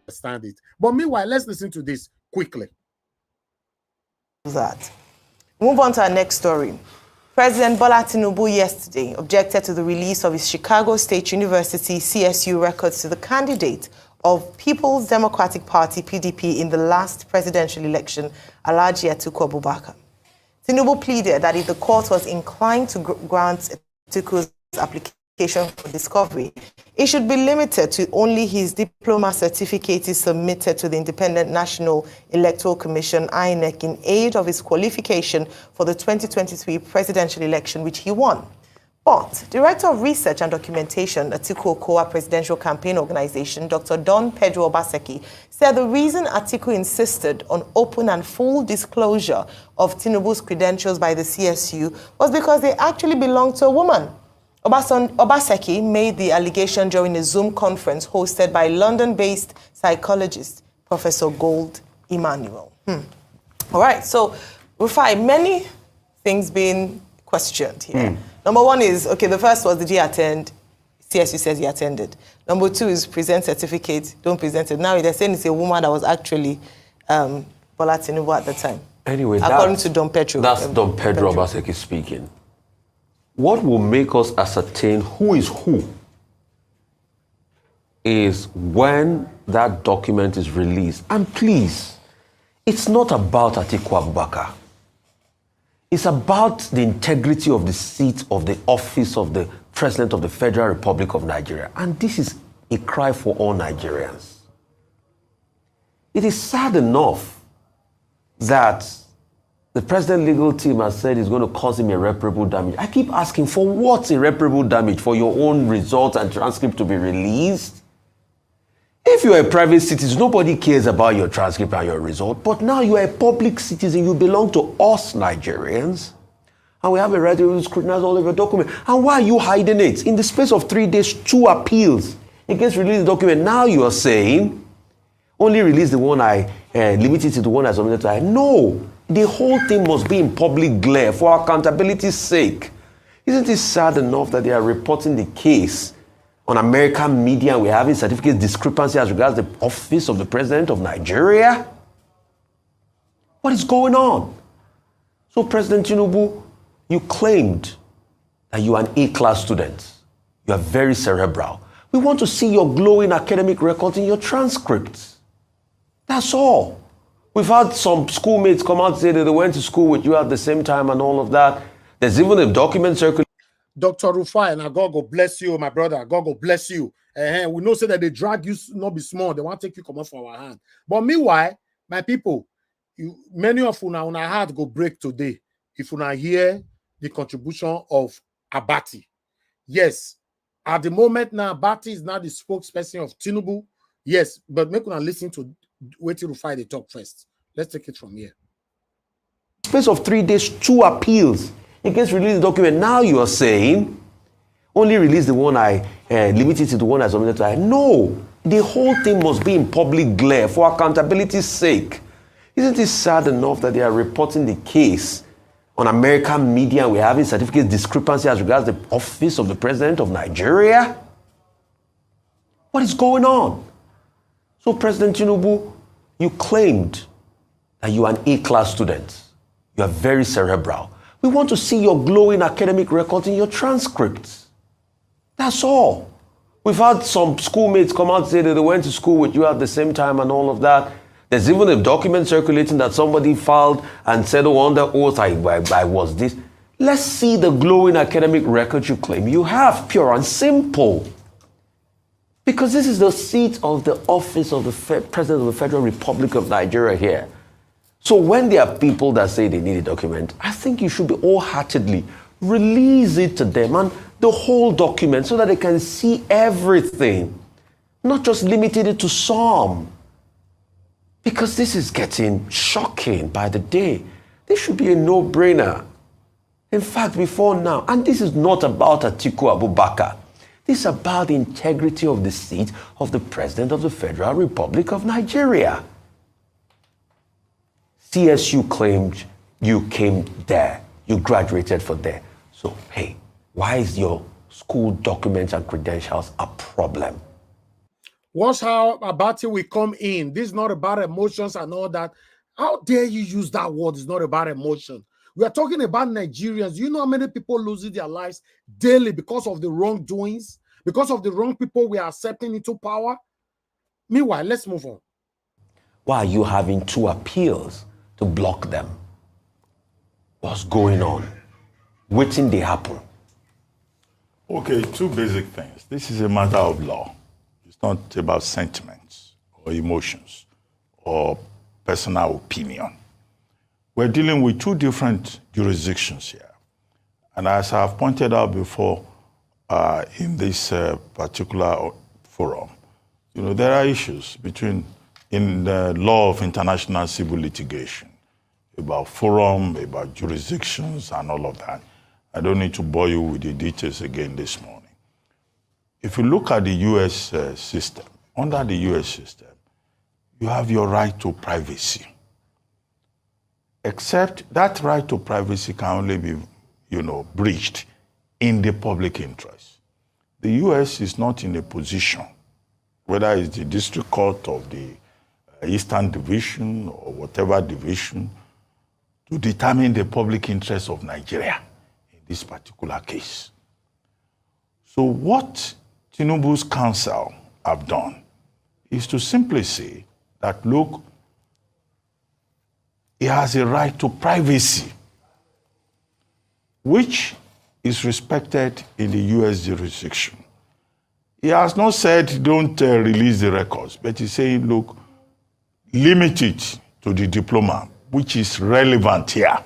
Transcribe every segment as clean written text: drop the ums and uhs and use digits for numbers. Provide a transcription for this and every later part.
understand it. But meanwhile, let's listen to this quickly. That. Move on to our next story. President Bola Tinubu yesterday objected to the release of his Chicago State University CSU records to the candidate of People's Democratic Party, PDP, in the last presidential election, Alhaji Atiku Abubakar. Tinubu pleaded that if the court was inclined to grant Atiku's application for discovery, it should be limited to only his diploma certificate submitted to the Independent National Electoral Commission, INEC, in aid of his qualification for the 2023 presidential election, which he won. But Director of Research and Documentation, Atiku Okowa Presidential Campaign Organization, Dr. Don Pedro Obaseki, said the reason Atiku insisted on open and full disclosure of Tinubu's credentials by the CSU was because they actually belonged to a woman. Obaseki made the allegation during a Zoom conference hosted by London-based psychologist Professor Gold Emmanuel. All right, so Rufai, many things being questioned here. Number one is, okay, the first was, did he attend? CSU says he attended. Number two is present certificate, don't present it. Now they're saying it's a woman that was actually Bola Tinubu at the time. Anyway, according to Don Pedro. That's Don Pedro Obaseki speaking. What will make us ascertain who is when that document is released. And please, it's not about Atiku Abubakar. It's about the integrity of the seat of the office of the President of the Federal Republic of Nigeria. And this is a cry for all Nigerians. It is sad enough that the President legal team has said it's going to cause him irreparable damage. I keep asking, for what irreparable damage? For your own results and transcript to be released? If you're a private citizen, nobody cares about your transcript and your result. But now you're a public citizen. You belong to us, Nigerians. And we have a right to scrutinize all of your documents. And why are you hiding it? In the space of 3 days, 2 appeals against releasing the document. Now you are saying, only release the one limited to the one I submitted to. No. The whole thing must be in public glare for accountability's sake. Isn't it sad enough that they are reporting the case on American media and we're having certificate discrepancy as regards the office of the President of Nigeria? What is going on? So, President Tinubu, you claimed that you are an A-class student. You are very cerebral. We want to see your glowing academic records in your transcripts. That's all. We've had some schoolmates come out and say that they went to school with you at the same time and all of that. There's even a document circulating. Dr. Rufai, and God go bless you, my brother. God go bless you. We know say that they drag you not be small. They want to take you come off from our hand. But meanwhile, my people, many of you now heart go break today if you now hear the contribution of Abati. Yes, at the moment now, Abati is now the spokesperson of Tinubu. Yes, but make una listen to wait till Rufai the talk first. Let's take it from here. Space of 3 days, 2 appeals against releasing the document. Now you are saying, only release the one limited to the one I submitted to. No. The whole thing must be in public glare for accountability's sake. Isn't it sad enough that they are reporting the case on American media and we're having certificate discrepancy as regards the office of the President of Nigeria? What is going on? So, President Tinubu, you claimed that you are an A-class student. You are very cerebral. We want to see your glowing academic records in your transcripts. That's all. We've had some schoolmates come out and say that they went to school with you at the same time and all of that. There's even a document circulating that somebody filed and said, oh, under oath, I was this. Let's see the glowing academic record you claim you have, pure and simple. Because this is the seat of the office of the President of the Federal Republic of Nigeria here. So when there are people that say they need a document, I think you should be wholeheartedly release it to them and the whole document so that they can see everything, not just limited it to some. Because this is getting shocking by the day. This should be a no-brainer. In fact, before now, and this is not about Atiku Abubakar. This is about the integrity of the seat of the President of the Federal Republic of Nigeria. CSU claimed you came there. You graduated from there. So, hey, why is your school documents and credentials a problem? Watch how Abati will come in. This is not about emotions and all that. How dare you use that word? It's not about emotion. We are talking about Nigerians. You know how many people losing their lives daily because of the wrongdoings, because of the wrong people we are accepting into power? Meanwhile, let's move on. Why are you having 2 appeals to block them? What's going on? Waiting they happen. Okay, 2 basic things. This is a matter of law. It's not about sentiments or emotions or personal opinion. We're dealing with 2 different jurisdictions here. And as I've pointed out before in this particular forum, you know, there are issues in the law of international civil litigation about forum, about jurisdictions and all of that. I don't need to bore you with the details again this morning. If you look at the U.S. system, under the U.S. system, you have your right to privacy. Except that right to privacy can only be, you know, breached in the public interest. The U.S. is not in a position, whether it's the District Court of the Eastern Division or whatever division, to determine the public interest of Nigeria in this particular case. So what Tinubu's counsel have done is to simply say that, look, he has a right to privacy, which is respected in the U.S. jurisdiction. He has not said don't release the records, but he's saying, look, limit it to the diploma, which is relevant here.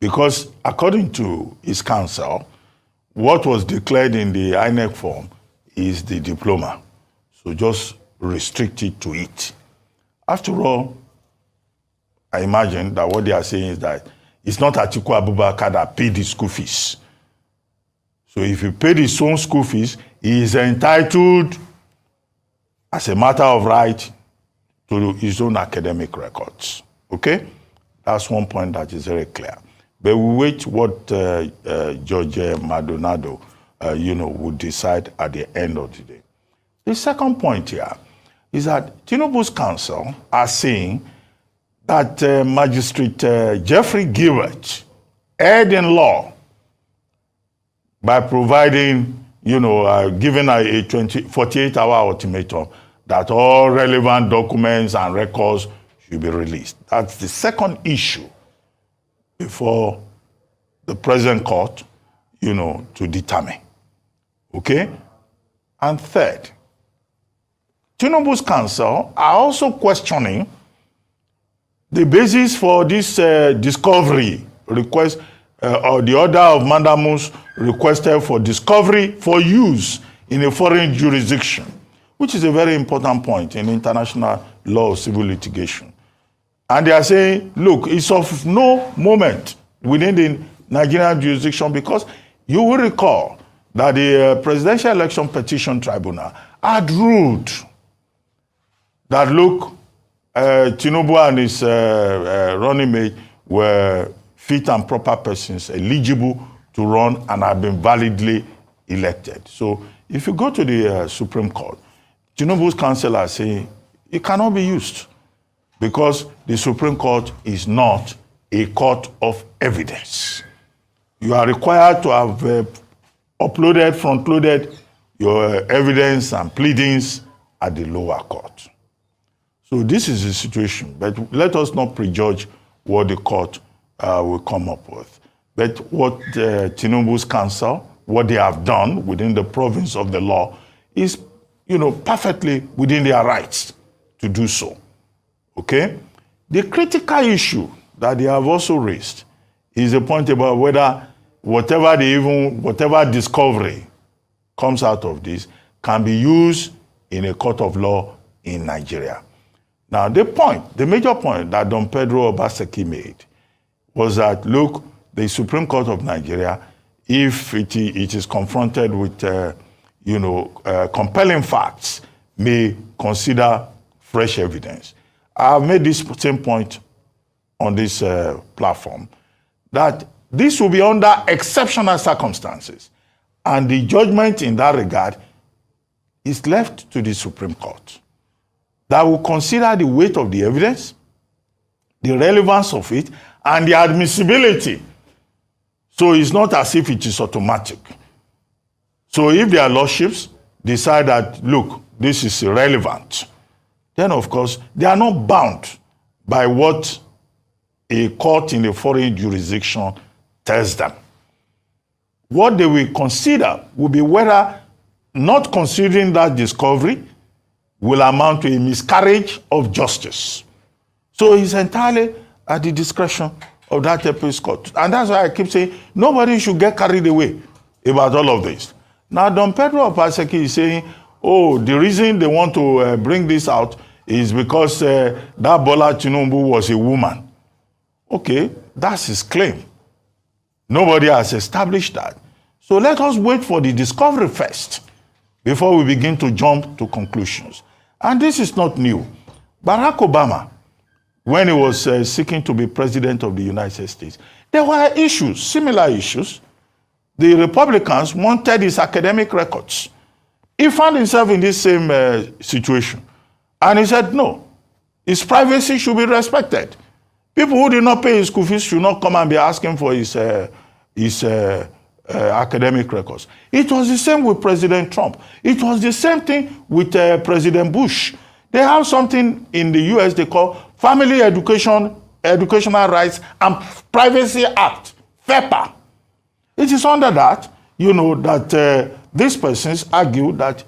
Because according to his counsel, what was declared in the INEC form is the diploma. So just restrict it to it. After all, I imagine that what they are saying is that it's not Atiku Abubakar that paid the school fees. So if he paid his own school fees, he is entitled, as a matter of right, to his own academic records. Okay? That's one point that is very clear. But we wait what Judge Maldonado, would decide at the end of the day. The second point here is that Tinubu's counsel are saying that Magistrate Jeffrey Gilbert erred in law by providing, giving a 48-hour ultimatum that all relevant documents and records should be released. That's the second issue before the present court, to determine. Okay? And third, Tinubu's counsel are also questioning the basis for this discovery request, or the order of mandamus requested for discovery for use in a foreign jurisdiction, which is a very important point in international law of civil litigation. And they are saying, look, it's of no moment within the Nigerian jurisdiction, because you will recall that the Presidential Election Petition Tribunal had ruled that, look, Tinubu and his running mate were fit and proper persons eligible to run and have been validly elected. So if you go to the Supreme Court, Tinubu's counsel are saying it cannot be used because the Supreme Court is not a court of evidence. You are required to have uploaded, front-loaded your evidence and pleadings at the lower court. So this is the situation, but let us not prejudge what the court will come up with. But what Tinubu's counsel, what they have done within the province of the law is, perfectly within their rights to do so. Okay? The critical issue that they have also raised is a point about whether whatever discovery comes out of this can be used in a court of law in Nigeria. Now, the major point that Don Pedro Obaseki made was that, look, the Supreme Court of Nigeria, if it is confronted with, compelling facts, may consider fresh evidence. I have made this same point on this platform, that this will be under exceptional circumstances. And the judgment in that regard is left to the Supreme Court that will consider the weight of the evidence, the relevance of it, and the admissibility. So it's not as if it is automatic. So if their lordships decide that, look, this is irrelevant, then of course they are not bound by what a court in a foreign jurisdiction tells them. What they will consider will be whether not considering that discovery will amount to a miscarriage of justice. So it's entirely at the discretion of that appeals court. And that's why I keep saying nobody should get carried away about all of this. Now, Don Pedro Opaseki is saying, oh, the reason they want to bring this out is because that Bola Tinubu was a woman. Okay, that's his claim. Nobody has established that. So let us wait for the discovery first before we begin to jump to conclusions. And this is not new. Barack Obama, when he was seeking to be president of the United States, there were issues, similar issues. The Republicans wanted his academic records. He found himself in this same situation. And he said, no, his privacy should be respected. People who did not pay his school fees should not come and be asking for his academic records. It was the same with President Trump. It was the same thing with President Bush. They have something in the U.S. they call Family Educational Rights and Privacy Act, FEPA. It is under that, that these persons argue that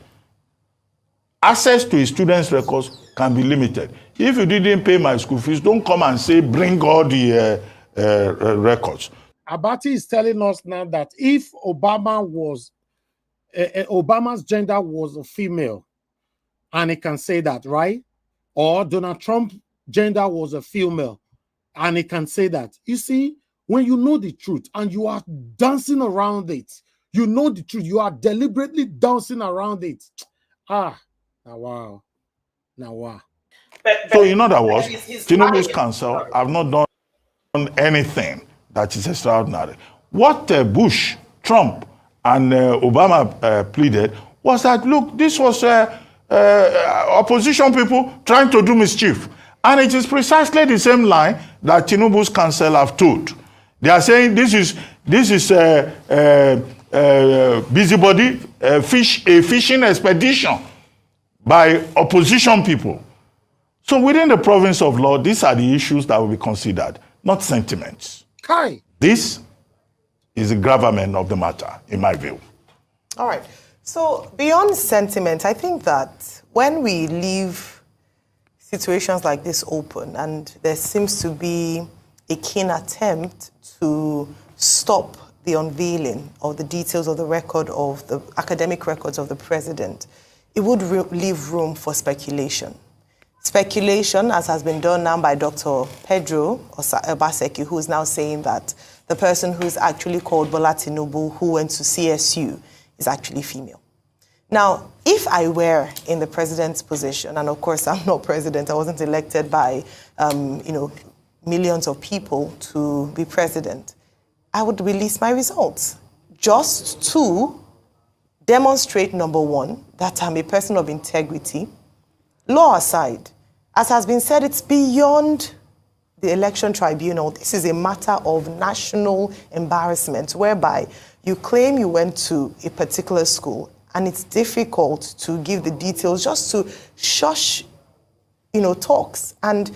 access to a student's records can be limited. If you didn't pay my school fees, don't come and say, bring all the records. Abati is telling us now that if Obama's gender was a female, and he can say that, right? Or Donald Trump's gender was a female, and he can say that. You see, when you know the truth and you are dancing around it, you know the truth, you are deliberately dancing around it. Now wow. So in other words, Tinubu's counsel have not done anything that is extraordinary. What Bush, Trump, and Obama pleaded was that, look, this was opposition people trying to do mischief. And it is precisely the same line that Tinubu's counsel have told. They are saying this is busybody, a fishing expedition by opposition people. So within the province of law, these are the issues that will be considered, not sentiments. Kai. This is the gravamen of the matter, in my view. All right. So beyond sentiment, I think that when we leave situations like this open and there seems to be a keen attempt to stop the unveiling of the details of the record of the academic records of the president, it would leave room for speculation. Speculation, as has been done now by Dr. Pedro Opaseki, who is now saying that the person who is actually called Bola Tinubu, who went to CSU, is actually female. Now, if I were in the president's position, and of course I'm not president, I wasn't elected by, millions of people to be president, I would release my results just to demonstrate, number one, that I'm a person of integrity. Law aside, as has been said, it's beyond the election tribunal. This is a matter of national embarrassment, whereby you claim you went to a particular school and it's difficult to give the details just to shush, talks and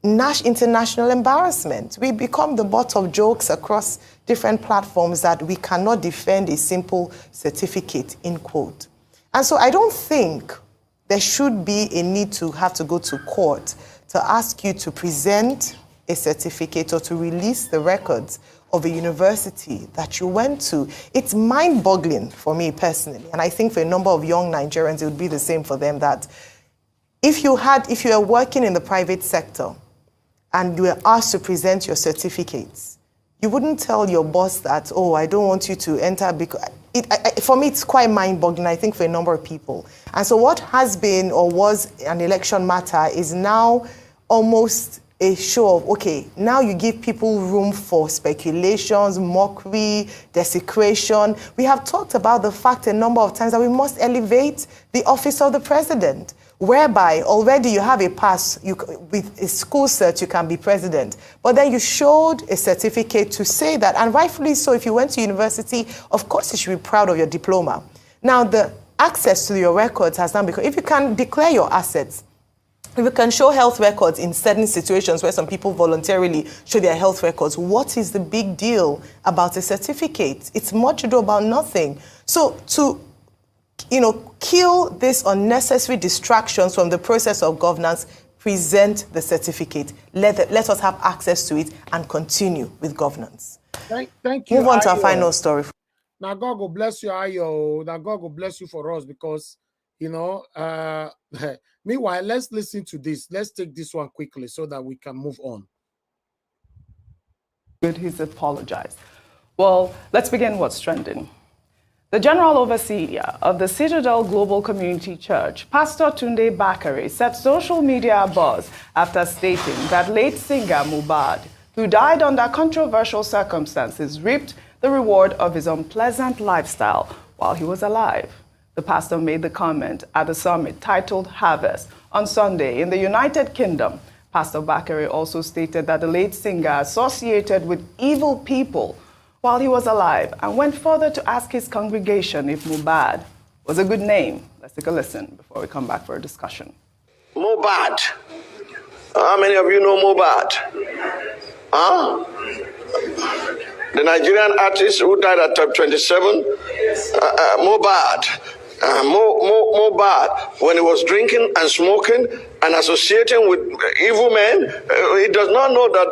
international embarrassment. We become the butt of jokes across different platforms that we cannot defend a simple certificate, in quote. And so I don't think there should be a need to have to go to court to ask you to present a certificate or to release the records of a university that you went to. It's mind-boggling for me personally, and I think for a number of young Nigerians, it would be the same for them, that if you were working in the private sector and you were asked to present your certificates, you wouldn't tell your boss that, oh, I don't want you to enter, because for me, it's quite mind-boggling, I think, for a number of people. And so what has been or was an election matter is now almost a show of, okay, now you give people room for speculations, mockery, desecration. We have talked about the fact a number of times that we must elevate the office of the president, whereby already you have a pass, with a school cert, you can be president. But then you showed a certificate to say that, and rightfully so, if you went to university, of course you should be proud of your diploma. Now, the access to your records has now become, if you can declare your assets, if you can show health records in certain situations where some people voluntarily show their health records, what is the big deal about a certificate? It's much ado about nothing. So to, kill these unnecessary distractions from the process of governance, present the certificate. Let us have access to it and continue with governance. Thank you. Move on to our final story. Now, God will bless you, Ayo. Now, God will bless you for us because, meanwhile, let's listen to this. Let's take this one quickly so that we can move on. Good, he's apologized. Well, let's begin what's trending. The General Overseer of the Citadel Global Community Church, Pastor Tunde Bakare, set social media abuzz after stating that late singer Mohbad, who died under controversial circumstances, reaped the reward of his unpleasant lifestyle while he was alive. The pastor made the comment at a summit titled Harvest on Sunday in the United Kingdom. Pastor Bakare also stated that the late singer associated with evil people while he was alive and went further to ask his congregation if Mohbad was a good name. Let's take a listen before we come back for a discussion. Mohbad. How many of you know Mohbad? Huh? The Nigerian artist who died at 27? Mohbad. Mohbad, when he was drinking and smoking and associating with evil men, he does not know that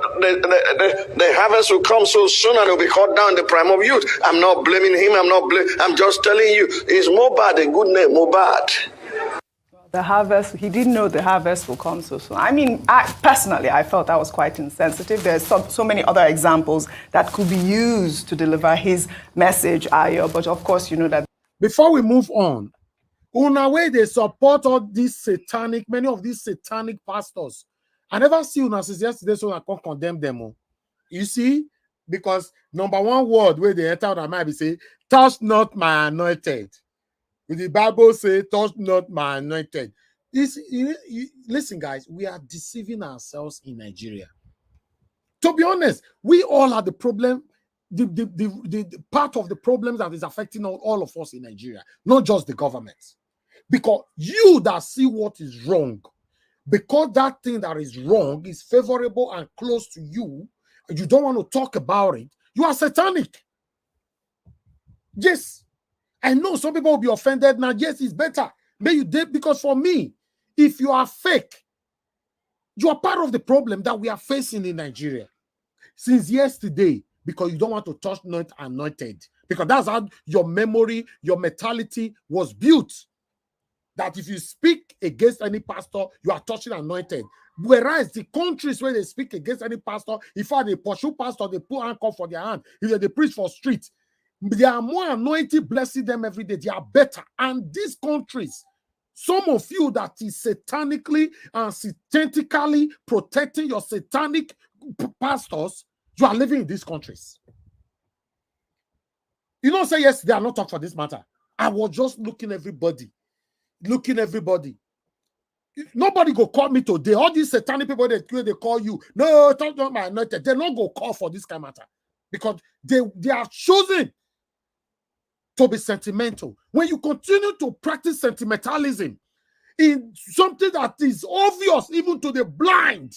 the harvest will come so soon and he'll be cut down in the prime of youth. I'm not blaming him. I'm just telling you, is Mohbad a good name? Mohbad. The harvest, he didn't know the harvest will come so soon. I mean, I felt that was quite insensitive. There's so many other examples that could be used to deliver his message, Ayo, but of course, you know that. Before we move on, in a way they support all these many of these satanic pastors. I never see una since yesterday, so I can't condemn them. You see, because number one word where they enter on might be say, touch not my anointed. The Bible say, touch not my anointed. Listen, guys, we are deceiving ourselves in Nigeria. To be honest, we all are the problem. The part of the problem that is affecting all of us in Nigeria, not just the government. Because you that see what is wrong, because that thing that is wrong is favorable and close to you, and you don't want to talk about it, you are satanic. Yes, I know some people will be offended now. Yes, it's better. Maybe you did, because for me, if you are fake, you are part of the problem that we are facing in Nigeria since yesterday. Because you don't want to touch not anointed. Because that's how your memory, your mentality was built. That if you speak against any pastor, you are touching anointed. Whereas the countries where they speak against any pastor, if they pursue pastor, they put handcuff for their hand. If they preach for street, they are more anointed, blessing them every day. They are better. And these countries, some of you that is satanically and satanic protecting your satanic pastors, you are living in these countries. You don't say yes, they are not talking for this matter. I was just looking everybody. Nobody go call me today. All these satanic people they call you. No, talk not my anointed. They not go call for this kind of matter. Because they are choosing to be sentimental. When you continue to practice sentimentalism in something that is obvious even to the blind,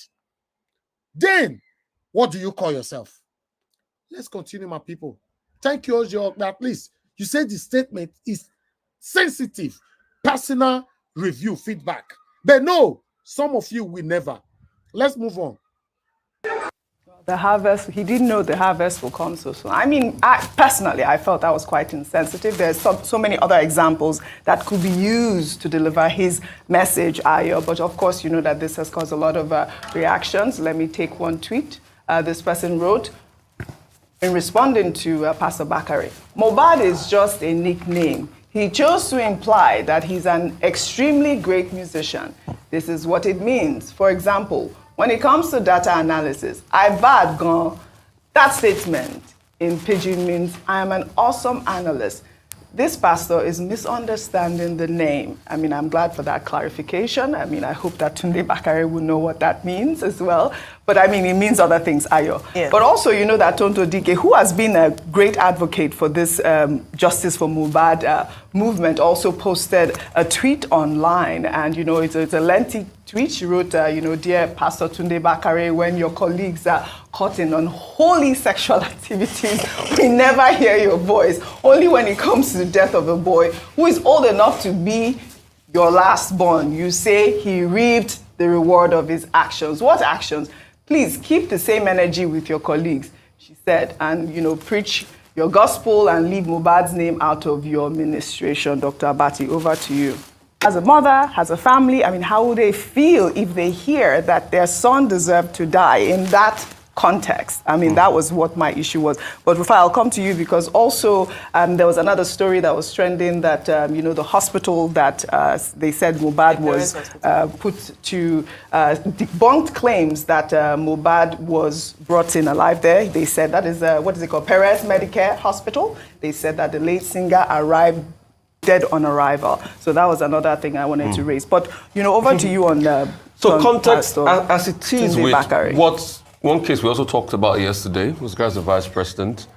then what do you call yourself? Let's continue, my people. Thank you, Ojo. At least you said the statement is sensitive, personal review, feedback. But no, some of you will never. Let's move on. The harvest, he didn't know the harvest will come so soon. I mean, I felt that was quite insensitive. There's so many other examples that could be used to deliver his message, Ayo. But of course, you know that this has caused a lot of reactions. Let me take one tweet. This person wrote, in responding to Pastor Bakare, Mohbad is just a nickname. He chose to imply that he's an extremely great musician. This is what it means. For example, when it comes to data analysis, I bad gone. That statement in pidgin means I am an awesome analyst. This pastor is misunderstanding the name. I mean, I'm glad for that clarification. I mean, I hope that Tunde Bakare will know what that means as well. But I mean, it means other things, Ayo. Yeah. But also, you know that Tonto Dike, who has been a great advocate for this Justice for Mohbad movement, also posted a tweet online. And, you know, it's a lengthy tweet. She wrote, you know, dear Pastor Tunde Bakare, when your colleagues are caught in unholy sexual activities, we never hear your voice. Only when it comes to the death of a boy who is old enough to be your last born, you say he reaped the reward of his actions. What actions? Please keep the same energy with your colleagues, she said, and, you know, preach your gospel and leave Mohbad's name out of your ministration. Dr. Abati, over to you. As a mother, as a family, I mean, how would they feel if they hear that their son deserved to die in that context? I mean, that was what my issue was. But Rufai, I'll come to you because also there was another story that was trending that, you know, the hospital that they said Mohbad was put to debunked claims that Mohbad was brought in alive there. They said that is, what is it called, Perez Medicare Hospital. They said that the late singer arrived dead on arrival. So that was another thing I wanted to raise. But, you know, over to you on so context, as it is with Bakare. What one case we also talked about yesterday was regards the vice president.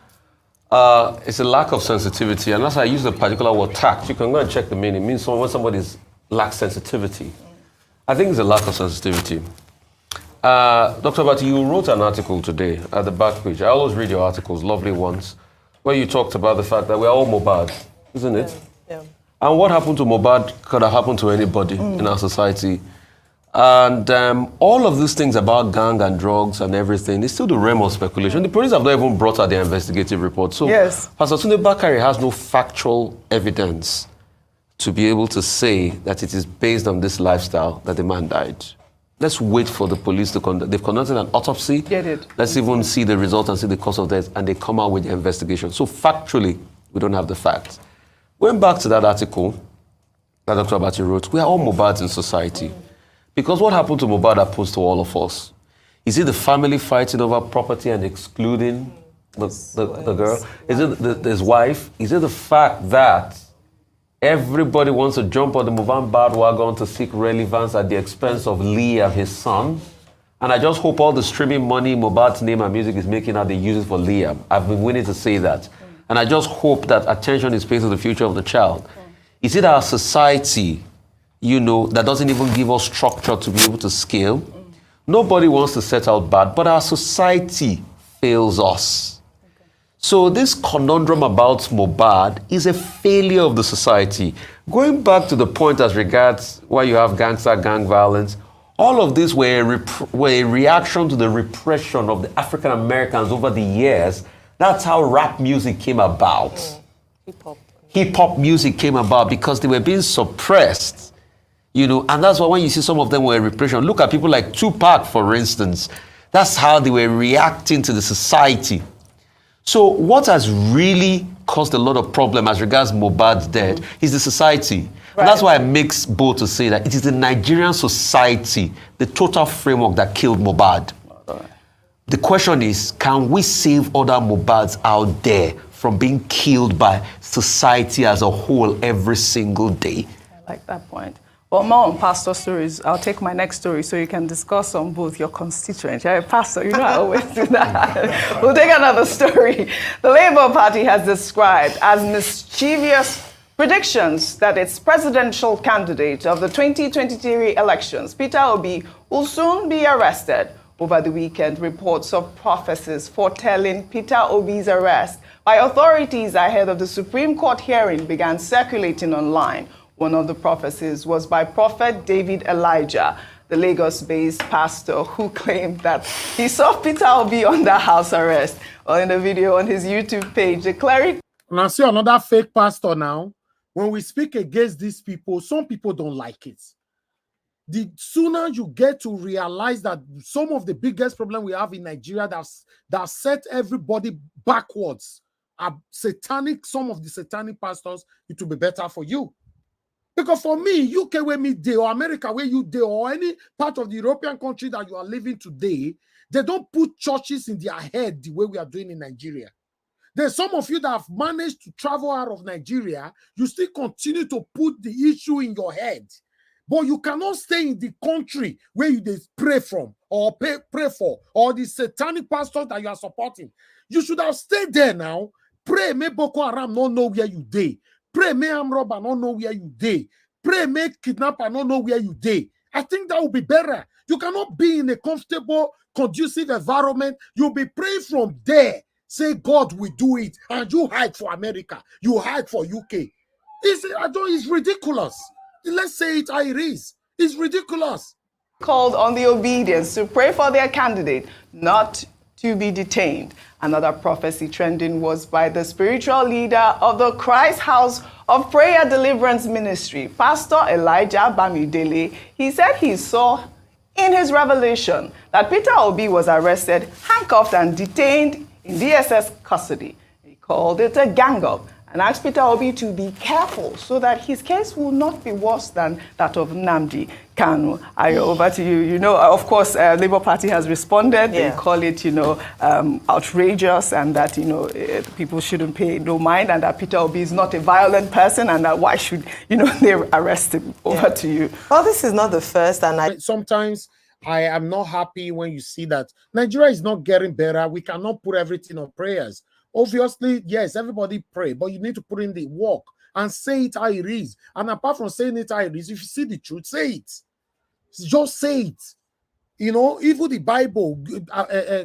It's a lack of sensitivity, and as I use the particular word tact, you can go and check the meaning. It means when somebody lacks sensitivity. I think it's a lack of sensitivity. Dr. Bati, you wrote an article today at the back page. I always read your articles, lovely ones, where you talked about the fact that we're all Mohbad, isn't it? Yeah. And what happened to Mohbad could have happened to anybody in our society. And all of these things about gang and drugs and everything is still the realm of speculation. The police have not even brought out their investigative report. So yes. Pastor Tunde Bakare has no factual evidence to be able to say that it is based on this lifestyle that the man died. Let's wait for the police to conduct. They've conducted an autopsy. Get it. Let's even see the result and see the cause of death, and they come out with the investigation. So factually, we don't have the facts. Going back to that article that Dr. Abati wrote, we are all Mohbads in society. Because what happened to Mohbad opposed to all of us? Is it the family fighting over property and excluding the girl? Is it his wife? Is it the fact that everybody wants to jump on the Mohbad bandwagon to seek relevance at the expense of Liam, his son? And I just hope all the streaming money Mohbad's name and music is making out, they use it for Liam. I've been willing to say that. And I just hope that attention is paid to the future of the child. Is it our society, you know, that doesn't even give us structure to be able to scale? Nobody wants to set out bad, but our society fails us. So this conundrum about Mohbad is a failure of the society. Going back to the point as regards why you have gangster gang violence, all of this were a reaction to the repression of the African Americans over the years. That's how rap music came about. Hip-hop music came about because they were being suppressed. You know, and that's why when you see some of them were repression, look at people like Tupac, for instance. That's how they were reacting to the society. So what has really caused a lot of problem as regards Mohbad's death is the society. Right. And that's why it makes bold to say that it is the Nigerian society, the total framework that killed Mohbad. The question is, can we save other Mohbads out there from being killed by society as a whole every single day? I like that point. Well, more on pastor stories. I'll take my next story so you can discuss on both your constituents. You're a pastor, you know I always do that. We'll take another story. The Labour Party has described as mischievous predictions that its presidential candidate of the 2023 elections, Peter Obi, will soon be arrested. Over the weekend, reports of prophecies foretelling Peter Obi's arrest by authorities ahead of the Supreme Court hearing began circulating online. One of the prophecies was by Prophet David Elijah, the Lagos-based pastor who claimed that he saw Peter Obi under house arrest. Well, in a video on his YouTube page, the cleric... Now see another fake pastor now. When we speak against these people, some people don't like it. The sooner you get to realize that some of the biggest problem we have in Nigeria that set everybody backwards are satanic, some of the satanic pastors, it will be better for you. Because for me, UK where me day, or America where you day, or any part of the European country that you are living today, they don't put churches in their head the way we are doing in Nigeria. There's some of you that have managed to travel out of Nigeria, you still continue to put the issue in your head. But you cannot stay in the country where you pray from, or pray for, or the satanic pastor that you are supporting. You should have stayed there now. Pray, may Boko Haram not know where you day. Pray, may armed robber not know where you day. Pray, may kidnapper not know where you day. I think that would be better. You cannot be in a comfortable, conducive environment. You'll be praying from there. Say, God will do it. And you hide for America. You hide for UK. It's ridiculous. Let's say it how it is. It's ridiculous. Called on the obedience to pray for their candidate not to be detained. Another prophecy trending was by the spiritual leader of the Christ House of Prayer Deliverance Ministry, Pastor Elijah Bamidele. He said he saw in his revelation that Peter Obi was arrested, handcuffed, and detained in DSS custody. He called it a gang-up and asked Peter Obi to be careful so that his case will not be worse than that of Nnamdi Kanu. Ayo, over to you. You know, of course, Labour Party has responded. Yeah. They call it, outrageous, and that, people shouldn't pay no mind, and that Peter Obi is not a violent person, and that why should, they arrest him. Over to you. Well, this is not the first, and sometimes I am not happy when you see that Nigeria is not getting better. We cannot put everything on prayers. Obviously, yes, everybody pray, but you need to put in the work and say it how it is. And apart from saying it how it is, if you see the truth, say it. Just say it. Even the Bible,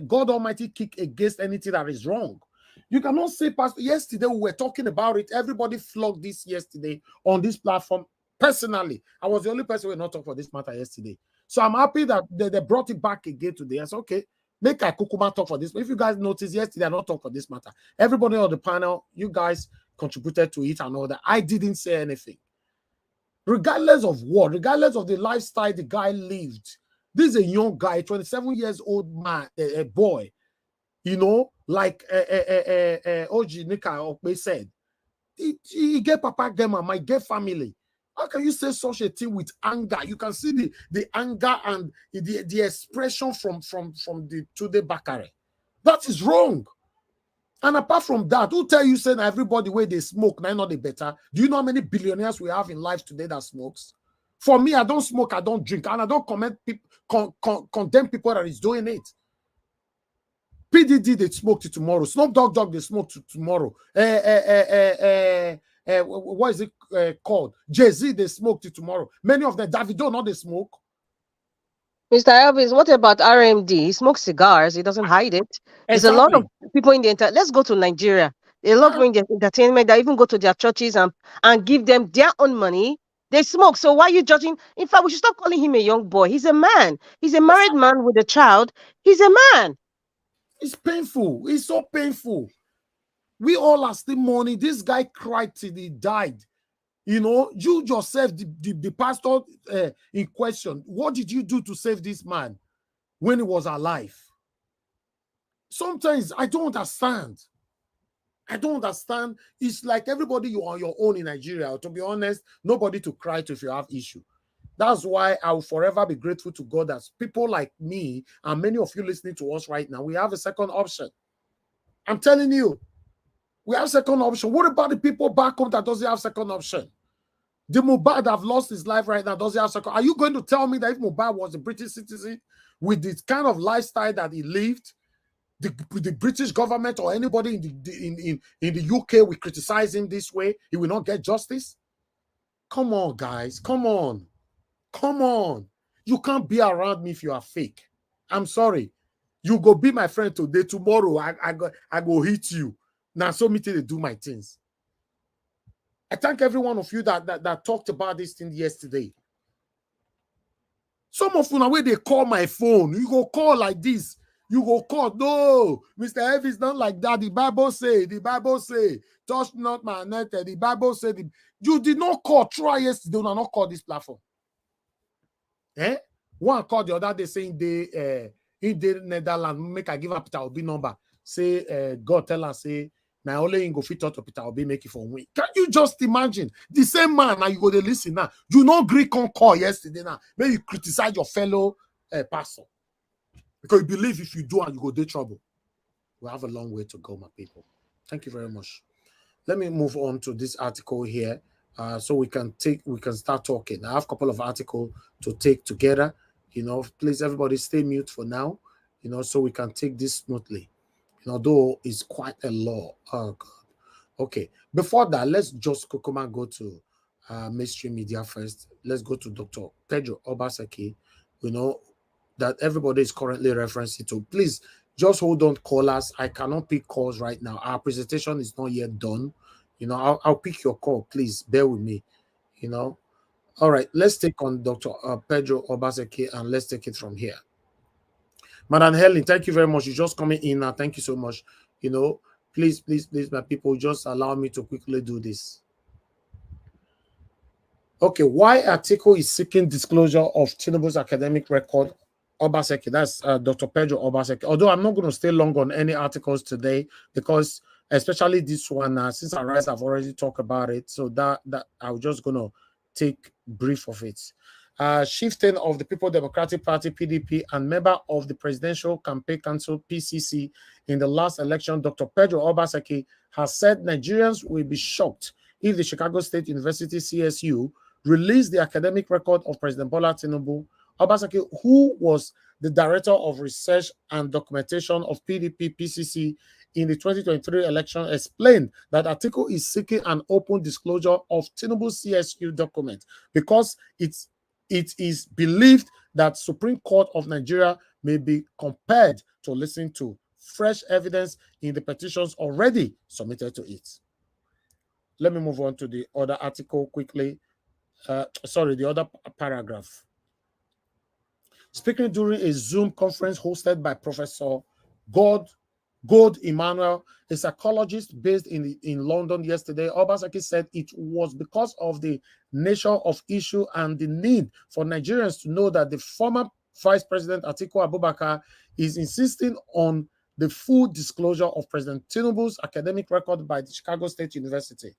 God Almighty kick against anything that is wrong. You cannot say, Pastor, yesterday we were talking about it. Everybody flogged this yesterday on this platform. Personally, I was the only person who did not talk for this matter yesterday. So I'm happy that they brought it back again today. I said, okay, make a Kukuma talk for this. If you guys noticed yesterday, I not talk for this matter. Everybody on the panel, you guys contributed to it and all that. I didn't say anything. Regardless of what, regardless of the lifestyle the guy lived, this is a young guy, 27 years old man, a boy, like Oji Nika Okpe said. He get papa, get mama, get family. How can you say such a thing with anger? You can see the anger and the expression from the Tunde Bakare. That is wrong. And apart from that, who tell you saying everybody where they smoke, now not the better? Do you know how many billionaires we have in life today that smokes? For me, I don't smoke, I don't drink, and I don't condemn people that is doing it. PDD, they smoke to tomorrow. Snoop Dogg, they smoke to tomorrow. What is it called? Jay-Z, they smoke till tomorrow. Many of them, Davido, not they smoke. Mr. Elvis, what about RMD? He smokes cigars. He doesn't hide it. There's a lot of people in the let's go to Nigeria. A lot of people in the entertainment that even go to their churches and give them their own money. They smoke. So why are you judging? In fact, we should stop calling him a young boy. He's a man. He's a married man with a child. He's a man. It's painful. It's so painful. We all are still mourning. This guy cried till he died. You yourself, the pastor in question, what did you do to save this man when he was alive? Sometimes I don't understand. I don't understand. It's like everybody, you are on your own in Nigeria. To be honest, nobody to cry to if you have issue. That's why I will forever be grateful to God that people like me and many of you listening to us right now, we have a second option. I'm telling you, we have second option. What about the people back home that doesn't have second option? The Mohbad that have lost his life right now doesn't have second. Are you going to tell me that if Mohbad was a British citizen with this kind of lifestyle that he lived, the British government or anybody in the UK will criticize him this way, he will not get justice? Come on, guys. Come on. Come on. You can't be around me if you are fake. I'm sorry. You go be my friend today. Tomorrow, I go hit you. Now, so me to do my things. I thank every one of you that talked about this thing yesterday. Some of you, now when they call my phone, you go call like this. You go call. No, Mr. Elvis, not like that. The Bible say, touch not my anointed. The Bible said, you did not call. Try yesterday, not call this platform. One called the other day saying in the Netherlands, make I give up Peter Obi number. Say, God tell us, say, Now only in go fit out of Peter Obi make it for win. Can you just imagine the same man? Now you go to listen now. You know Greek on call yesterday now. Maybe you criticize your fellow pastor because you believe if you do and you go to trouble. We have a long way to go, my people. Thank you very much. Let me move on to this article here, so we can start talking. I have a couple of articles to take together. You know, please everybody stay mute for now. You know, so we can take this smoothly. You know, though it's quite a lot. Oh God. Okay. Before that, let's just go to mainstream media first. Let's go to Dr. Pedro Obaseki. You know that everybody is currently referencing to. Please just hold on, callers. I cannot pick calls right now. Our presentation is not yet done. You know, I'll pick your call. Please bear with me. You know. All right. Let's take on Dr. Pedro Obaseki and let's take it from here. Madam Helen, thank you very much. You're just coming in now. Thank you so much. You know, please, my people, just allow me to quickly do this. Okay, why Atiku is seeking disclosure of Tinubu's academic record? Obaseki, that's Dr. Pedro Obaseki. Although I'm not going to stay long on any articles today because, especially this one, since I rise, I've already talked about it. So that I'm just going to take brief of it. Shifting of the People Democratic Party, PDP, and member of the Presidential Campaign Council, PCC, in the last election, Dr. Pedro Obaseki has said Nigerians will be shocked if the Chicago State University, CSU, released the academic record of President Bola Tinubu. Obaseki, who was the Director of Research and Documentation of PDP, PCC, in the 2023 election, explained that Atiku is seeking an open disclosure of Tinubu's CSU document because it is believed that Supreme Court of Nigeria may be compelled to listen to fresh evidence in the petitions already submitted to it. Let me move on to the other article quickly. The other paragraph. Speaking during a Zoom conference hosted by Professor Gold Emmanuel, a psychologist based in London yesterday, Obaseki said it was because of the nature of issue and the need for Nigerians to know that the former Vice President Atiku Abubakar is insisting on the full disclosure of President Tinubu's academic record by the Chicago State University.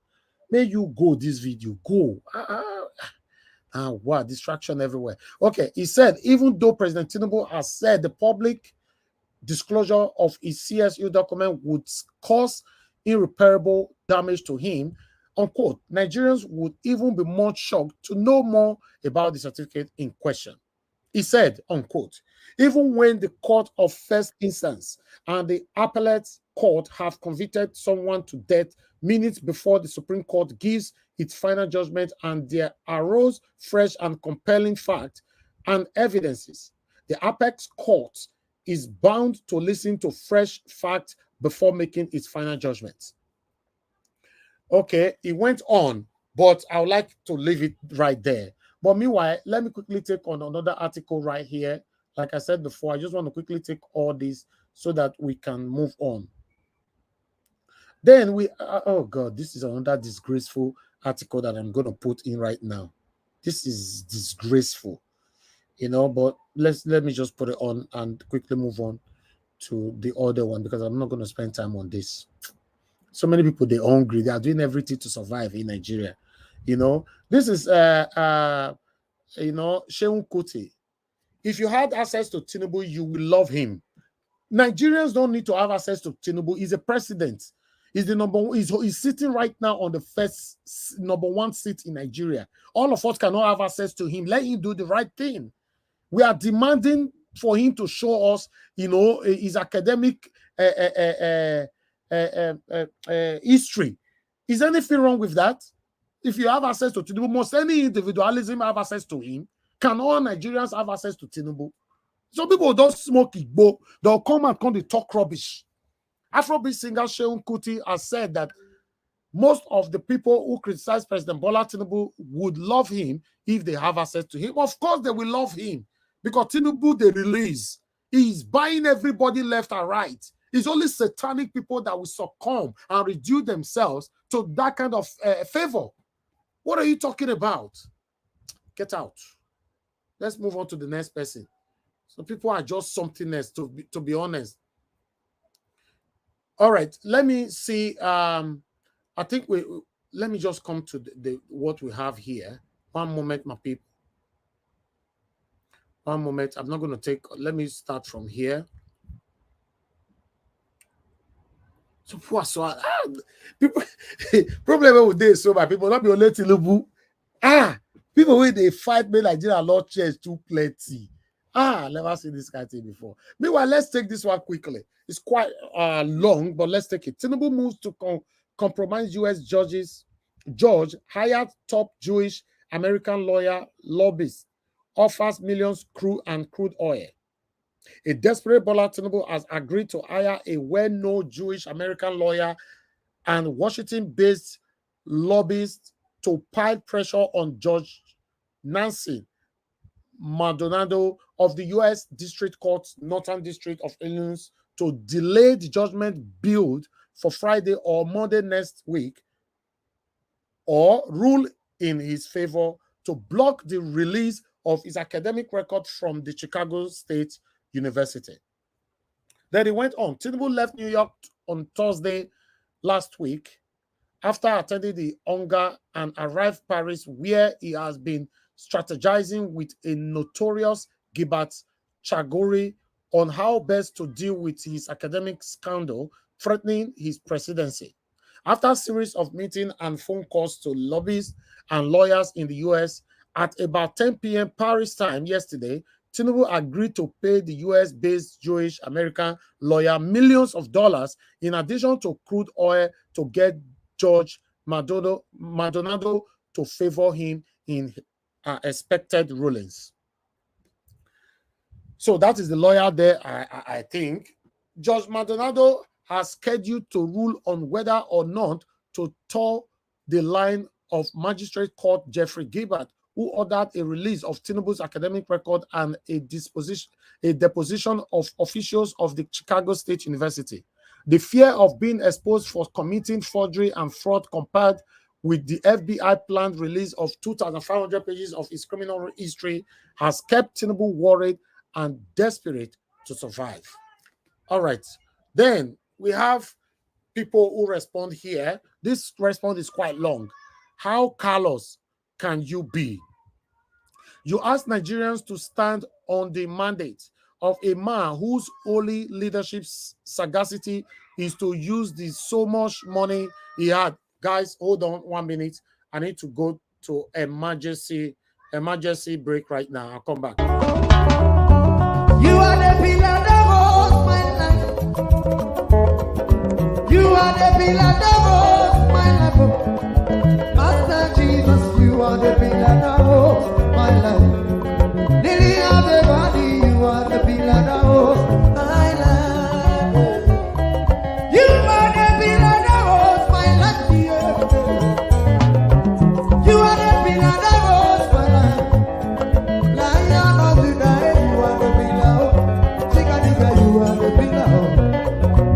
May you go this video, go. Wow, distraction everywhere. Okay, he said, even though President Tinubu has said the public disclosure of his CSU document would cause irreparable damage to him, unquote, Nigerians would even be more shocked to know more about the certificate in question. He said, unquote, even when the court of first instance and the appellate court have convicted someone to death minutes before the Supreme Court gives its final judgment and there arose fresh and compelling facts and evidences, the apex court is bound to listen to fresh facts before making its final judgment. Okay, it went on, but I would like to leave it right there. But meanwhile, let me quickly take on another article right here. Like I said before, I just want to quickly take all this so that we can move on. Then oh God, this is another disgraceful article that I'm going to put in right now. This is disgraceful, you know, but let me just put it on and quickly move on to the other one because I'm not going to spend time on this. So many people, they're hungry. They are doing everything to survive in Nigeria. You know, this is, Sheun Kuti. If you had access to Tinubu, you will love him. Nigerians don't need to have access to Tinubu. He's a president. He's the number one. He's sitting right now on the first #1 seat in Nigeria. All of us cannot have access to him. Let him do the right thing. We are demanding for him to show us, you know, his academic history. Is anything wrong with that? If you have access to Tinubu, must any individualism have access to him? Can all Nigerians have access to Tinubu? Some people don't smoke Igbo. They'll come and they talk rubbish. Afrobeat singer Sheun Kuti has said that most of the people who criticize President Bola Tinubu would love him if they have access to him. Of course, they will love him because Tinubu, they release. He's buying everybody left and right. It's only satanic people that will succumb and reduce themselves to that kind of favor. What are you talking about? Get out. Let's move on to the next person. So people are just something else, to be honest. All right, let me see. I think let me just come to what we have here. One moment, my people. One moment. I'm not going to take. Let me start from here. So people problem with this. So my people not be only Tinubu. People when they fight me Nigeria law church too plenty. Never seen this kind of thing before. Meanwhile, let's take this one quickly. It's quite long, but let's take it. Tinubu moves to compromise U.S. Judge hired top Jewish American lawyer lobbyist, offers millions crude oil. A desperate Bola Tinubu has agreed to hire a well-known Jewish American lawyer and Washington-based lobbyist to pile pressure on Judge Nancy Maldonado of the U.S. District Court, Northern District of Illinois, to delay the judgment billed for Friday or Monday next week, or rule in his favor to block the release of his academic record from the Chicago State University. Then he went on. Tinubu left New York on Thursday last week after attending the UNGA and arrived Paris, where he has been strategizing with a notorious Gilbert Chargoury on how best to deal with his academic scandal threatening his presidency. After a series of meetings and phone calls to lobbyists and lawyers in the U.S., at about 10 p.m. Paris time yesterday, Tinubu agreed to pay the U.S.-based Jewish American lawyer millions of dollars in addition to crude oil to get Judge Maldonado to favor him in expected rulings. So that is the lawyer there, I think. Judge Maldonado has scheduled to rule on whether or not to toe the line of Magistrate Court Jeffrey Gilbert, who ordered a release of Tinubu's academic record and a deposition of officials of the Chicago State University. The fear of being exposed for committing forgery and fraud compared with the FBI planned release of 2,500 pages of his criminal history has kept Tinubu worried and desperate to survive. All right. Then we have people who respond here. This response is quite long. How callous can you be? You ask Nigerians to stand on the mandate of a man whose only leadership sagacity is to use so much money he had. Guys, hold on 1 minute. I need to go to emergency break right now. I'll come back. You are the pillar that holds my life. You are the pillar that holds my life. Master Jesus, you are the pillar that holds my life. Lily of the body, you are the pillar that holds my life. You are the pillar that holds my life. You are the pillar that holds my life. Lion of the night, you are the pillar. Chicago, you are the pillar.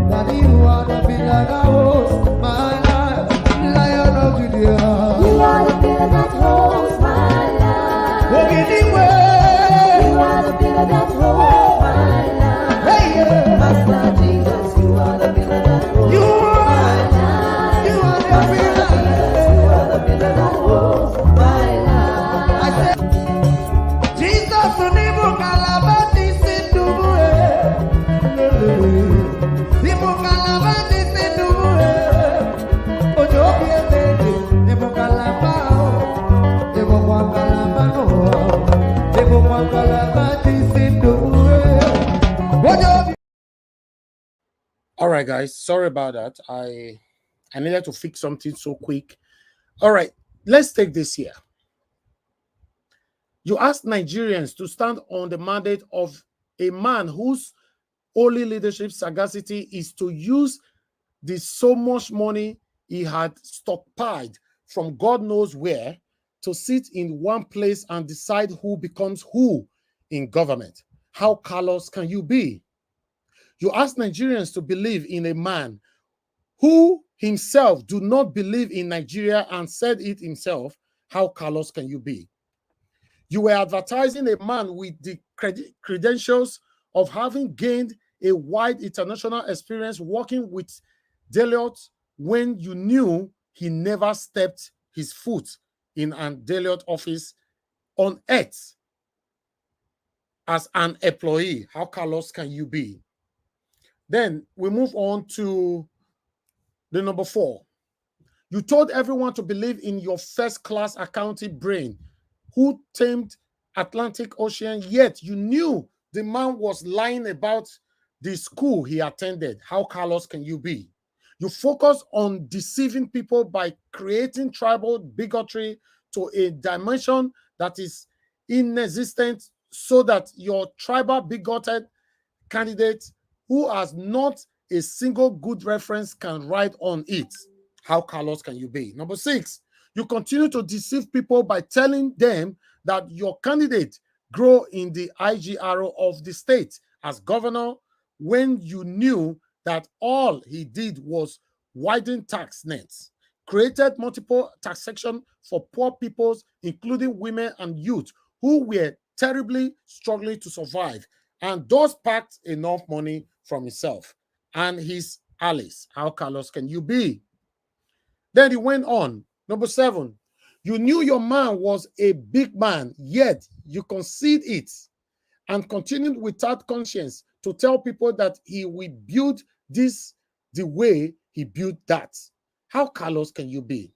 Daddy, you are the pillar that holds my life. Lion of Judea, you are the pillar that holds my life. Walk in the way. You are the pillar that holds my life. Hey, yeah. Master Jesus, you are the pillar that holds You my are, life. you are the Master pillar. Jesus, you are the pillar that holds my life. I said, Jesus, unibu kalabati sinduwe. Nibu kalabati sinduwe. Ojo bienvenido, nibu kalabao. Nibu kwa kalabano. Nibu kwa kalabati sinduwe. Ojo All right, guys. Sorry about that. I needed to fix something so quick. All right, let's take this here. You ask Nigerians to stand on the mandate of a man whose only leadership sagacity is to use so much money he had stockpiled from God knows where to sit in one place and decide who becomes who in government. How callous can you be? You ask Nigerians to believe in a man who himself do not believe in Nigeria and said it himself. How callous can you be? You were advertising a man with the credentials of having gained a wide international experience working with Deliot, when you knew he never stepped his foot in an Deliot office on earth as an employee? How callous can you be? Then we move on to the number 4. You told everyone to believe in your first-class accounting brain who tamed Atlantic Ocean, yet you knew the man was lying about the school he attended. How callous can you be? You focus on deceiving people by creating tribal bigotry to a dimension that is inexistent so that your tribal bigoted candidate who has not a single good reference can write on it. How callous can you be? Number 6, you continue to deceive people by telling them that your candidate grew in the IGRO of the state as governor when you knew that all he did was widen tax nets, created multiple taxation for poor peoples, including women and youth who were terribly struggling to survive, and thus packed enough money from himself and his allies. How callous can you be? Then he went on. Number 7, you knew your man was a big man, yet you concede it and continued without conscience to tell people that he will build this the way he built that. How callous can you be?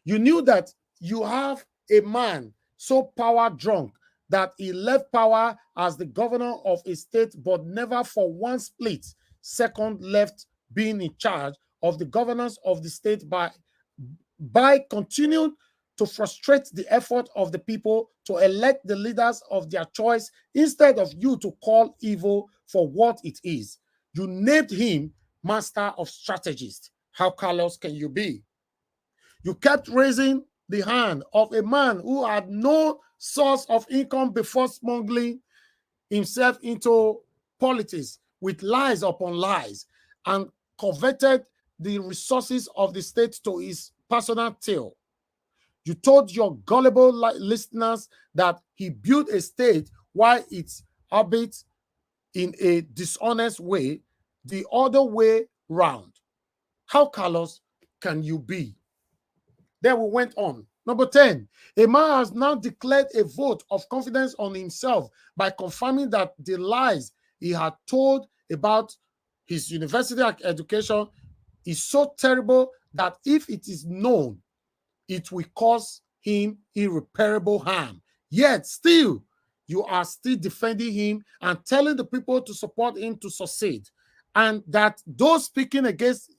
You knew that you have a man so power drunk that he left power as the governor of a state, but never for one split second left being in charge of the governance of the state by continuing to frustrate the effort of the people to elect the leaders of their choice instead of you to call evil for what it is. You named him master of strategists. How callous can you be? You kept raising the hand of a man who had no source of income before smuggling himself into politics with lies upon lies and coveted the resources of the state to his personal tail. You told your gullible listeners that he built a state while it's orbit in a dishonest way, the other way round. How callous can you be? Then we went on. Number 10, a man has now declared a vote of confidence on himself by confirming that the lies he had told about his university education is so terrible that if it is known, it will cause him irreparable harm. Yet still, you are still defending him and telling the people to support him to succeed, and that those speaking against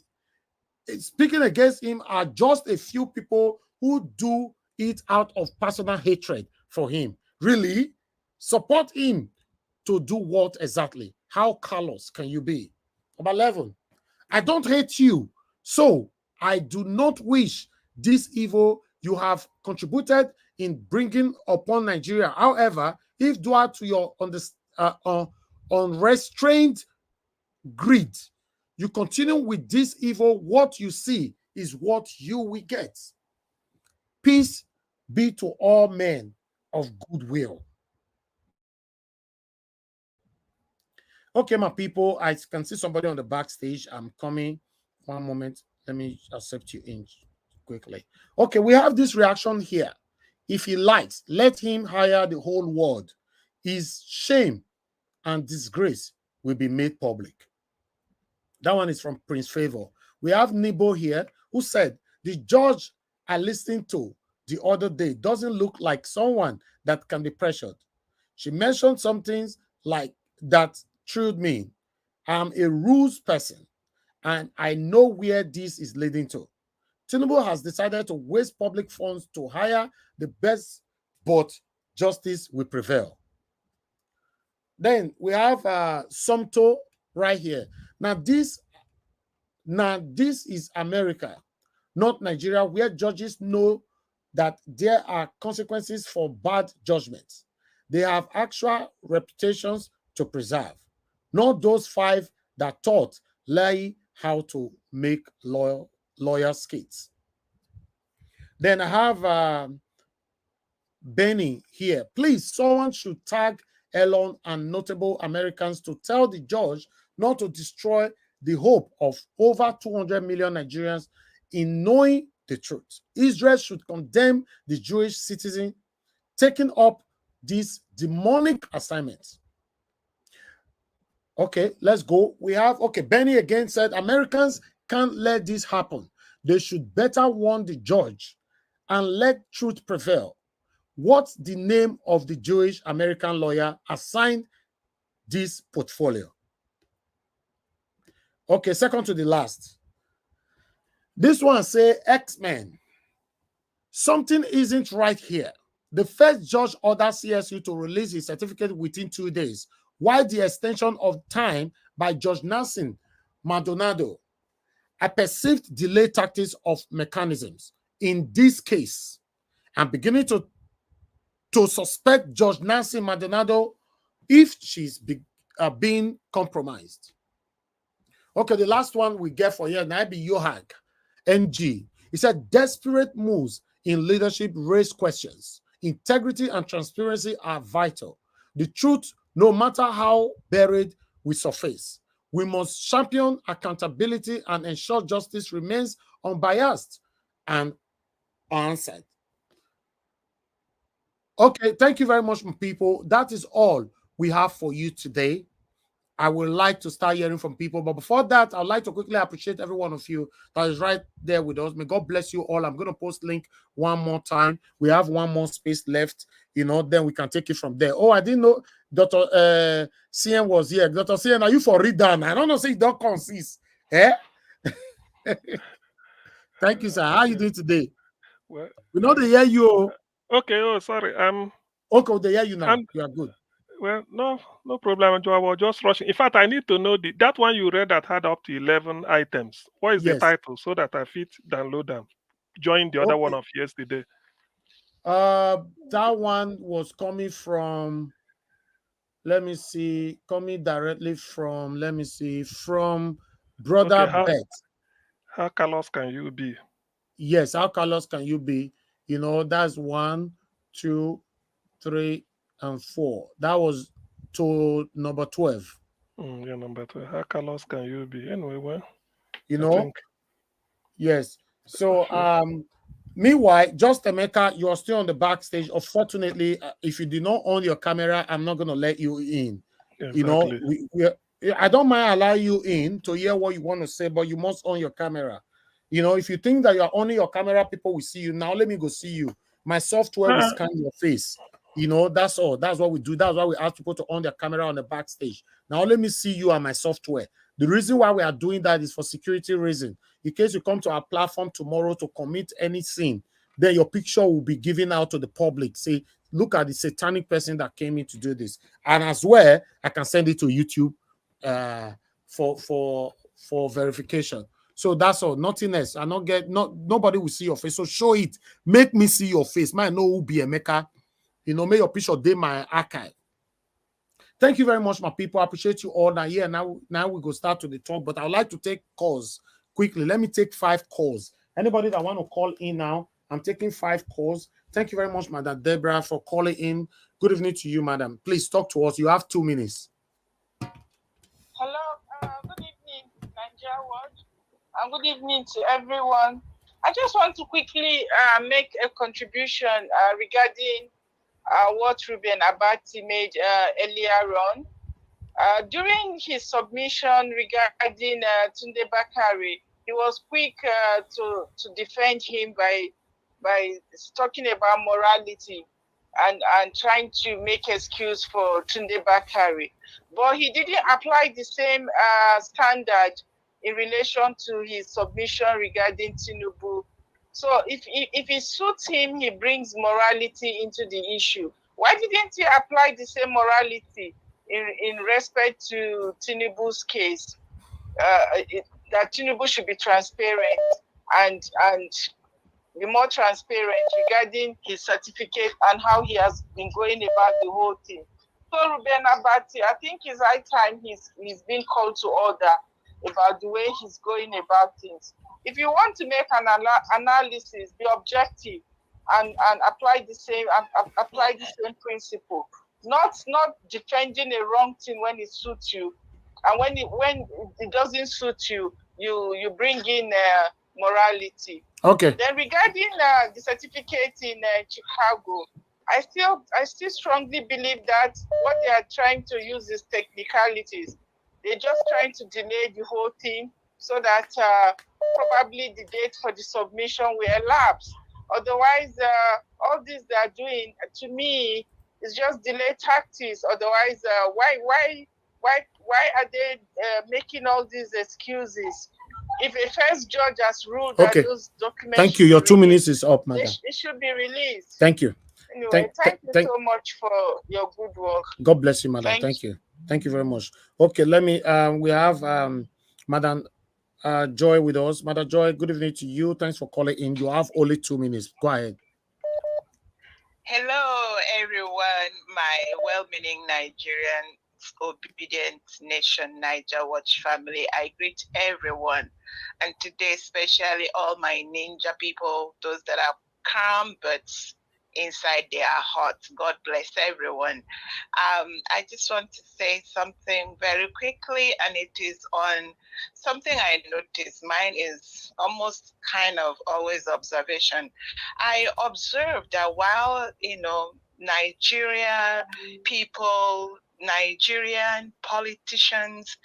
him are just a few people who do it out of personal hatred for him. Really? Support him to do what exactly? How callous can you be? Number 11, I don't hate you, so I do not wish this evil you have contributed in bringing upon Nigeria. However, if due to your unrestrained greed, you continue with this evil, what you see is what you will get. Peace be to all men of goodwill. Okay, my people, I can see somebody on the backstage. I'm coming. One moment. Let me accept you in quickly. Okay, we have this reaction here. If he likes, let him hire the whole world. His shame and disgrace will be made public. That one is from Prince Favor. We have Nibo here who said, the judge I listened to the other day doesn't look like someone that can be pressured. She mentioned some things like that truth me. I'm a rules person and I know where this is leading to. Tinubu has decided to waste public funds to hire the best, but justice will prevail. Then we have Somto right here. Now this is America, not Nigeria, where judges know that there are consequences for bad judgments. They have actual reputations to preserve, not those 5 that taught Lai how to make lawyer skits. Then I have Benny here. Please, someone should tag Elon and notable Americans to tell the judge not to destroy the hope of over 200 million Nigerians in knowing the truth. Israel should condemn the Jewish citizen taking up this demonic assignment. Okay, let's go. We have, okay, Benny again said, Americans can't let this happen. They should better warn the judge and let truth prevail. What's the name of the Jewish American lawyer assigned this portfolio? Okay, second to the last. This one say, X-Men. Something isn't right here. The first judge ordered CSU to release his certificate within 2 days, while the extension of time by Judge Nancy Maldonado, a perceived delay tactics of mechanisms. In this case, I'm beginning to suspect Judge Nancy Maldonado if she's being compromised. Okay, the last one we get for here, Naibi Yohag, NG. He said, desperate moves in leadership raise questions. Integrity and transparency are vital. The truth, no matter how buried, will surface. We must champion accountability and ensure justice remains unbiased and unanswered. Okay, thank you very much, people. That is all we have for you today. I would like to start hearing from people. But before that, I'd like to quickly appreciate every one of you that is right there with us. May God bless you all. I'm going to post link one more time. We have one more space left, then we can take it from there. Oh, I didn't know Dr. CN was here. Dr. CN, are you for read down? I don't know, say don't consist. Eh? Thank you, sir. How are you doing today? Well, we know they hear you. Okay, oh, sorry. Okay, they hear you now. You are good. Well, no problem. I was just rushing. In fact, I need to know that one you read that had up to 11 items. What is the title so that I fit download them? Join the other one of yesterday. That one was coming from, let me see, coming directly from, let me see, from Brother Bet. How callous can you be? Yes, how callous can you be? That's 1, 2, 3, and 4. That was to number 12. Yeah, number 12. How callous can you be? Anyway, well, yes. So, meanwhile, Just Emeka, you are still on the backstage. Unfortunately, if you did not on your camera, I'm not going to let you in. Exactly. I don't mind allowing you in to hear what you want to say, but you must on your camera. If you think that you're on your camera, people will see you. Now, let me go see you. My software will scan your face. That's all. That's what we do. That's why we ask people to on their camera on the backstage. Now, let me see you and my software. The reason why we are doing that is for security reason. In case you come to our platform tomorrow to commit any sin, then your picture will be given out to the public. Say, look at the satanic person that came in to do this. And as well, I can send it to YouTube for verification. So that's all. Nothing else. Nobody will see your face. So show it. Make me see your face. Might know who be Emeka. May your picture day my archive. Thank you very much, my people. I appreciate you all. Now we go start to the talk, but I would like to take calls quickly. Let me take 5 calls. Anybody that want to call in now, I'm taking 5 calls. Thank you very much, Madam Deborah, for calling in. Good evening to you, madam. Please talk to us. You have 2 minutes. Hello. Good evening, Nigeria World. And good evening to everyone. I just want to quickly make a contribution regarding what Ruben Abati made earlier on. During his submission regarding Tunde Bakare, he was quick to defend him by talking about morality and trying to make excuse for Tunde Bakare. But he didn't apply the same standard in relation to his submission regarding Tinubu. So if it suits him, he brings morality into the issue. Why didn't he apply the same morality in respect to Tinubu's case? That Tinubu should be transparent and be more transparent regarding his certificate and how he has been going about the whole thing. So Ruben Abati, I think it's high time he's been called to order about the way he's going about things. If you want to make an analysis, be objective and apply the same principle. Not defending a wrong thing when it suits you and when it doesn't suit you, you bring in morality. Okay. Then regarding the certificate in Chicago, I still strongly believe that what they are trying to use is technicalities. They're just trying to delay the whole thing so that probably the date for the submission will elapse. Otherwise, all this they are doing, to me, is just delay tactics. Otherwise, why are they making all these excuses? If a first judge has ruled that those documents, thank you. Your 2 minutes is up, madam. It should be released. Thank you. Anyway, thank you so much for your good work. God bless you, madam. Thank you. Thank you very much. Okay, let me. We have Madam Joy with us. Madam Joy, good evening to you. Thanks for calling in. You have only 2 minutes. Go ahead. Hello, everyone. My well-meaning Nigerian obedient nation, Niger Watch family. I greet everyone, and today especially all my ninja people, those that are calm but inside their hearts. God bless everyone. I just want to say something very quickly, and it is on something I noticed. Mine is almost kind of always observation. I observed that while, Nigeria people, Nigerian politicians,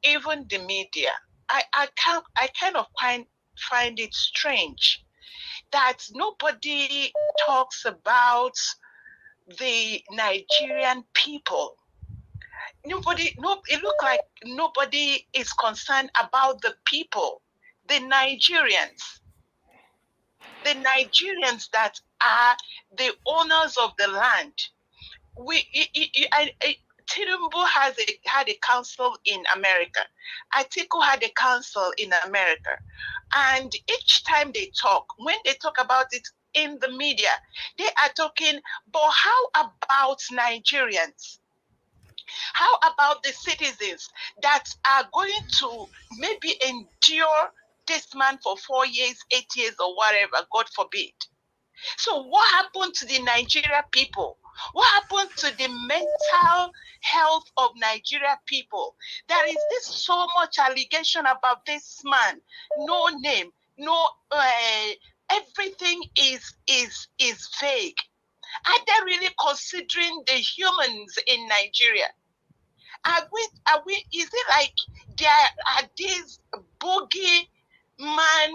even the media, I kind of find it strange that nobody talks about the Nigerian people. It looks like nobody is concerned about the people, the Nigerians that are the owners of the land. Tinubu had a council in America. Atiku had a council in America. And each time they talk, when they talk about it in the media, they are talking, but how about Nigerians? How about the citizens that are going to maybe endure this man for 4 years, 8 years, or whatever, God forbid? So what happened to the Nigeria people? What happened to the mental health of Nigeria people? There is this so much allegation about this man. No name, no, everything is vague. Are they really considering the humans in Nigeria? Is it like there are these boogie man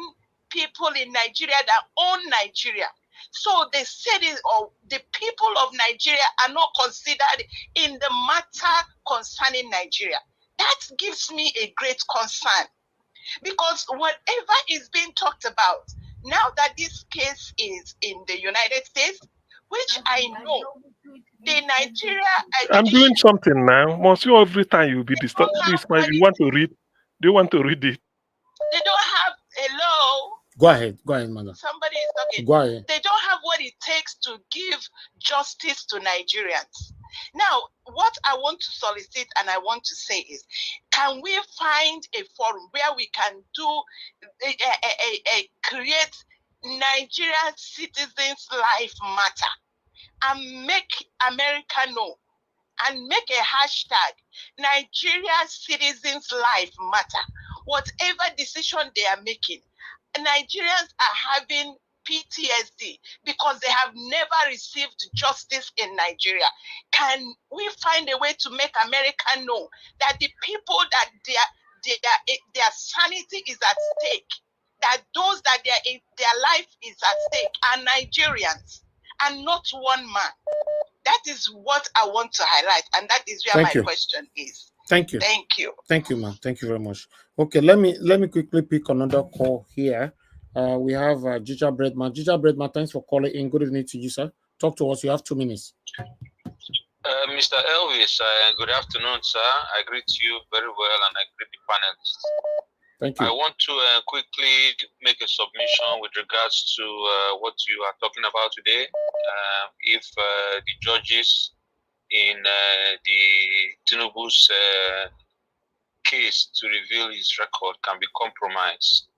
people in Nigeria that own Nigeria? So the cities or the people of Nigeria are not considered in the matter concerning Nigeria. That gives me a great concern, because whatever is being talked about, now that this case is in the United States, which I know the Nigeria... I'm doing something now. Must you every time you be disturbed? Please, you want to read? Do you want to read it? They don't have... Hello? Go ahead, madam. Somebody is talking. Go ahead. They don't have what it takes to give justice to Nigerians. Now, what I want to solicit and I want to say is, can we find a forum where we can do create Nigerian citizens' life matter and make America know and make a hashtag Nigeria citizens' life matter? Whatever decision they are making, Nigerians are having PTSD because they have never received justice in Nigeria. Can we find a way to make America know that the people that their sanity is at stake, that those that their life is at stake are Nigerians and not one man? That is what I want to highlight, and that is where my question is. Thank you. Thank you. Thank you, ma'am. Thank you very much. Okay, let me quickly pick another call here. We have Ginger Breadman. Ginger Breadman, thanks for calling in. Good evening to you, sir. Talk to us. You have 2 minutes. Mr. Elvis, good afternoon, sir. I greet you very well, and I greet the panelists. Thank you. I want to quickly make a submission with regards to what you are talking about today. If the judges in the Tinubu's case to reveal his record can be compromised.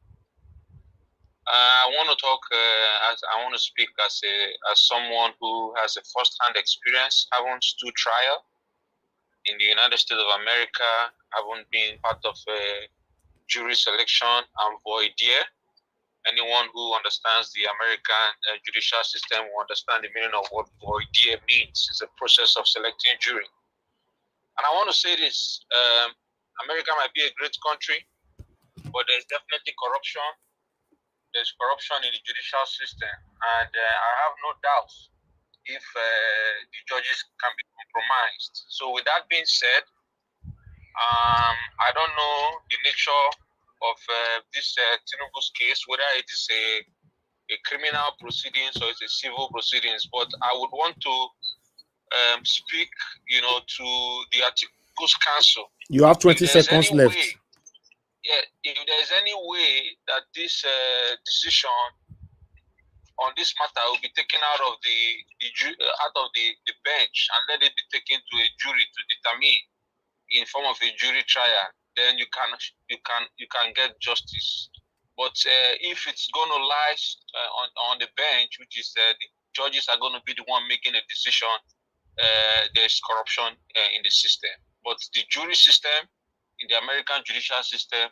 I want to talk. I want to speak as someone who has a first-hand experience having stood trial in the United States of America haven't been part of jury selection. I'm voir dire. Anyone who understands the American judicial system will understand the meaning of what voir dire means. It's a process of selecting jury. And I want to say this, America might be a great country, but there's definitely corruption. There's corruption in the judicial system. And I have no doubt if the judges can be compromised. So with that being said, I don't know the nature of this Tinubu's case, whether it is a criminal proceedings or it's a civil proceedings, but I would want to speak, to the Atiku's counsel. You have 20 seconds left. If there's any way that this decision on this matter will be taken out of the bench and let it be taken to a jury to determine in form of a jury trial, then you can get justice. But if it's going to lie on the bench, which is the judges are going to be the one making a decision, there's corruption in the system. But the jury system in the American judicial system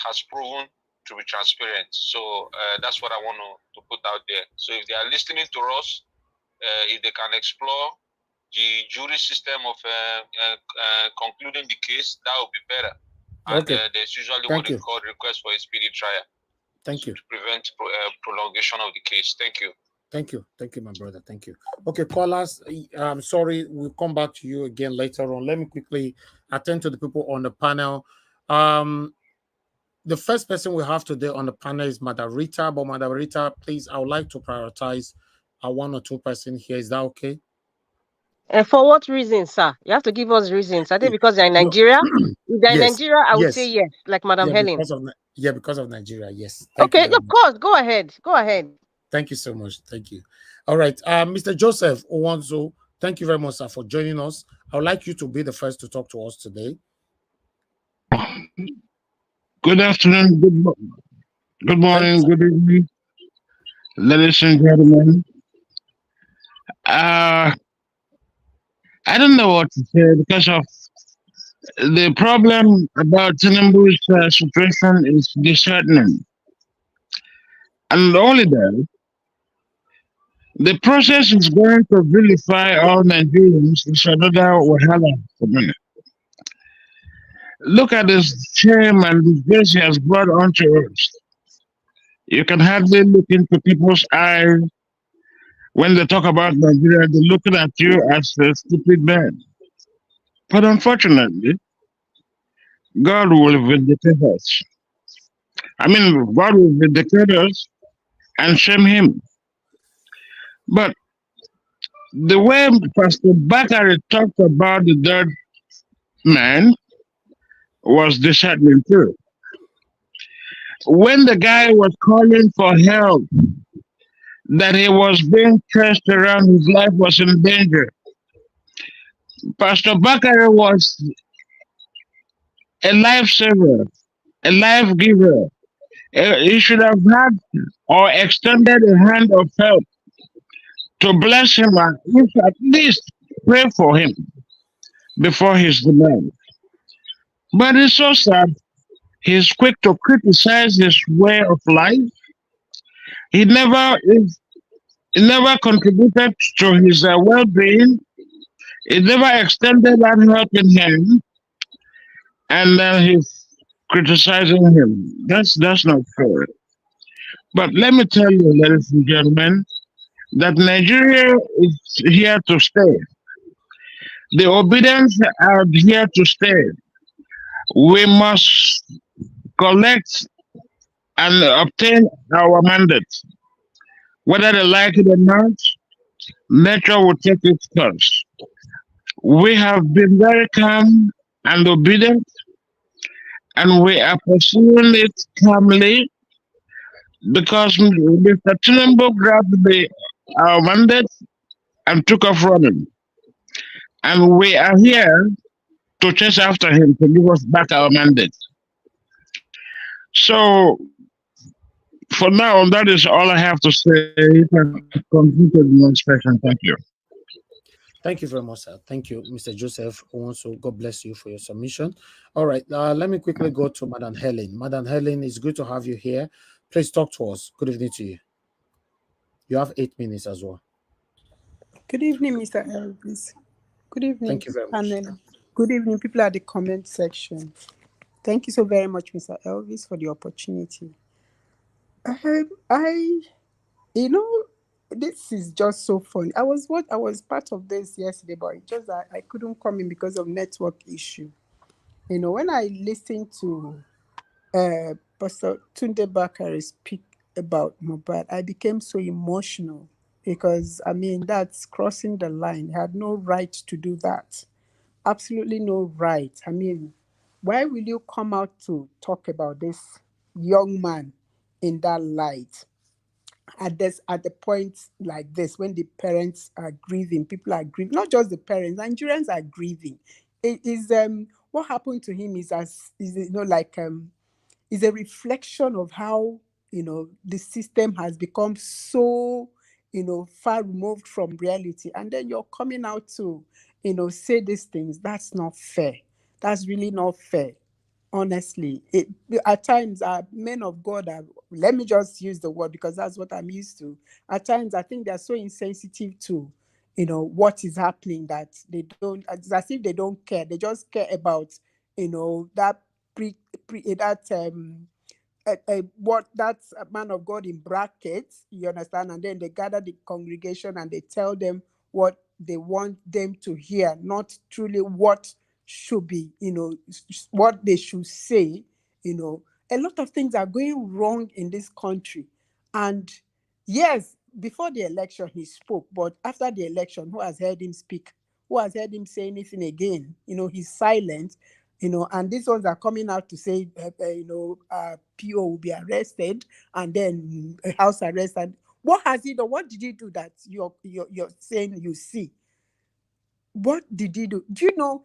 has proven to be transparent. So that's what I want to put out there. So if they are listening to us, if they can explore the jury system of concluding the case, that would be better. And there's usually what they call request for a speedy trial. Thank you. To prevent prolongation of the case. Thank you. Thank you. Thank you, my brother. Thank you. Okay, callers, I'm sorry. We'll come back to you again later on. Let me quickly attend to the people on the panel. The first person we have today on the panel is Madam Rita. But Madam Rita, please, I would like to prioritize one or two person here. Is that okay? And for what reason, sir? You have to give us reasons. I think because they're in Nigeria. If they're in Nigeria, I would say yes, like Madam Helen. Because of Nigeria, yes. Okay, of course. Go ahead. Go ahead. Thank you so much. Thank you. All right. Mr. Joseph Owanzo, thank you very much, sir, for joining us. I would like you to be the first to talk to us today. Good afternoon, good morning, good evening, ladies and gentlemen. I don't know what to say because of the problem about Tinubu's situation is disheartening. And not only that, the process is going to vilify all Nigerians. It's another wahala for me. Look at this shame and disgrace he has brought onto us. You can hardly look into people's eyes when they talk about Nigeria. They're looking at you as a stupid man. But unfortunately, God will vindicate us. God will vindicate us and shame him. But the way Pastor Bakari talked about the third man was disheartening too. When the guy was calling for help, that he was being chased around, his life was in danger, Pastor Bakari was a lifesaver, a life giver. He should have had or extended a hand of help to bless him and at least pray for him before his demand. But it's so sad. He's quick to criticize his way of life. He never contributed to his well-being. He never extended that helping hand, and then he's criticizing him. That's not fair. But let me tell you, ladies and gentlemen, that Nigeria is here to stay. The obedience are here to stay. We must collect and obtain our mandate. Whether they like it or not, nature will take its course. We have been very calm and obedient, and we are pursuing it calmly because Mr. Tinubu grabbed our mandate and took off running. And we are here to chase after him to give us back our mandate. So, for now, that is all I have to say. You can complete the next question. Thank you. Thank you very much, sir. Thank you, Mr. Joseph. Also, God bless you for your submission. All right, let me quickly go to Madam Helen. Madam Helen, it's good to have you here. Please talk to us. Good evening to you. You have 8 minutes as well. Good evening, Mr. Elvis. Good evening, Thank you very much. panel. Good evening, people at the comment section. Thank you so very much, Mr. Elvis, for the opportunity. You know, this is just so fun. I was part of this yesterday, but it just I couldn't come in because of network issue. You know, when I listened to Pastor Tunde Bakare speak about Mohbad, I became so emotional because I mean that's crossing the line. He had no right to do that. Absolutely no right. I mean, why will you come out to talk about this young man in that light? At the point like this, when the parents are grieving, people are grieving, not just the parents, Nigerians are grieving. It is what happened to him is is a reflection of how the system has become so far removed from reality, and then you're coming out to say these things. That's not fair. That's really not fair. Honestly, at times men of God are, let me just use the word because that's what I'm used to. At times I think they're so insensitive to what is happening that they don't, it's as if they don't care. They just care about that what that's a man of God in brackets, you understand, and then they gather the congregation and they tell them what they want them to hear, not truly what should be, what they should say. A lot of things are going wrong in this country. And yes, before the election he spoke, but after the election, who has heard him speak? Who has heard him say anything again? He's silent. And these ones are coming out to say, PO will be arrested and then house arrest. And what has he done? What did he do that you're saying you see? What did he do? Do you know,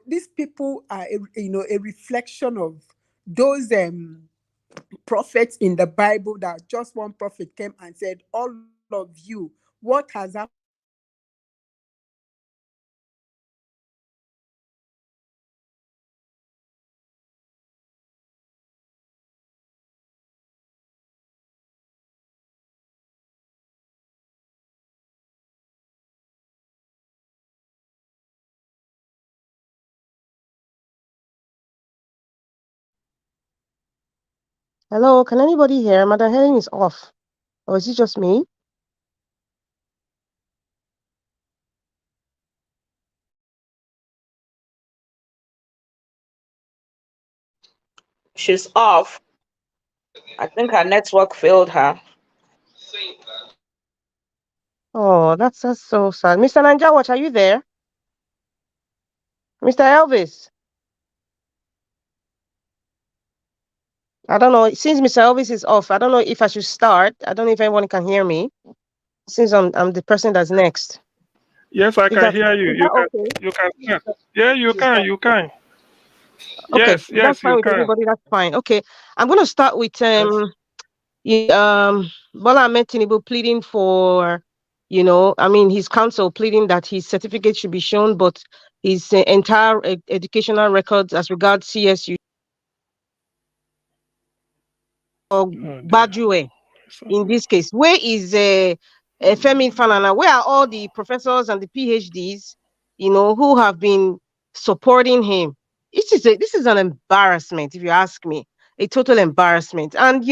these people are, a reflection of those prophets in the Bible, that just one prophet came and said, all of you, what has happened? Hello, can anybody hear? Madam Helen is off. Or is it just me? She's off. I think her network failed her. Oh, that's so sad. Mr. Nanja, what are you there? Mr. Elvis? I don't know. Since Mr. Elvis is off, I don't know if I should start. I don't know if anyone can hear me. Since I'm the person that's next. Yes, I can hear you. Okay? You can. Yeah, you can. You can. Okay, Yes, that's fine you with can. everybody. That's fine. Okay, I'm going to start with Bola Ahmed Tinubu pleading for, I mean, his counsel pleading that his certificate should be shown, but his entire educational records as regards CSU or Badue. In this case, where is Femi Fanana? Where are all the professors and the PhDs, who have been supporting him? This is an embarrassment, if you ask me, a total embarrassment. And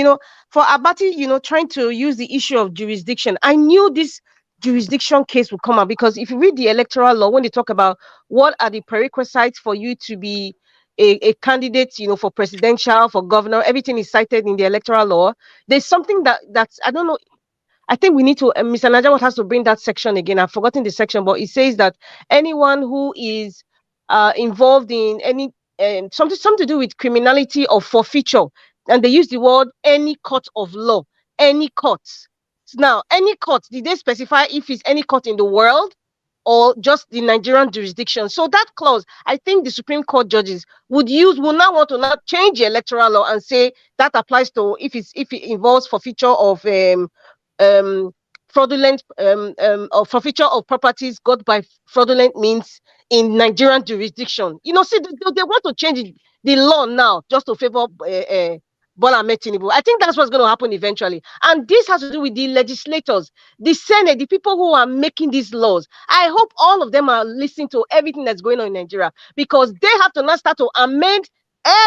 for Abati, trying to use the issue of jurisdiction, I knew this jurisdiction case would come up because if you read the electoral law, when they talk about what are the prerequisites for you to be a candidate, for presidential, for governor, everything is cited in the electoral law. There's something that's I don't know. I think we need to Mr. Najawat has to bring that section again. I've forgotten the section, but it says that anyone who is involved in any something to do with criminality or forfeiture, and they use the word any court of law, any court. Now, any court, did they specify if it's any court in the world or just the Nigerian jurisdiction? So that clause, I think the Supreme Court judges will now want to not change the electoral law and say that applies to if it involves forfeiture of fraudulent or forfeiture of properties got by fraudulent means in Nigerian jurisdiction. You know, see, they want to change the law now just to favor Bola Tinubu. I think that's what's going to happen eventually. And this has to do with the legislators, the Senate, the people who are making these laws. I hope all of them are listening to everything that's going on in Nigeria, because they have to now start to amend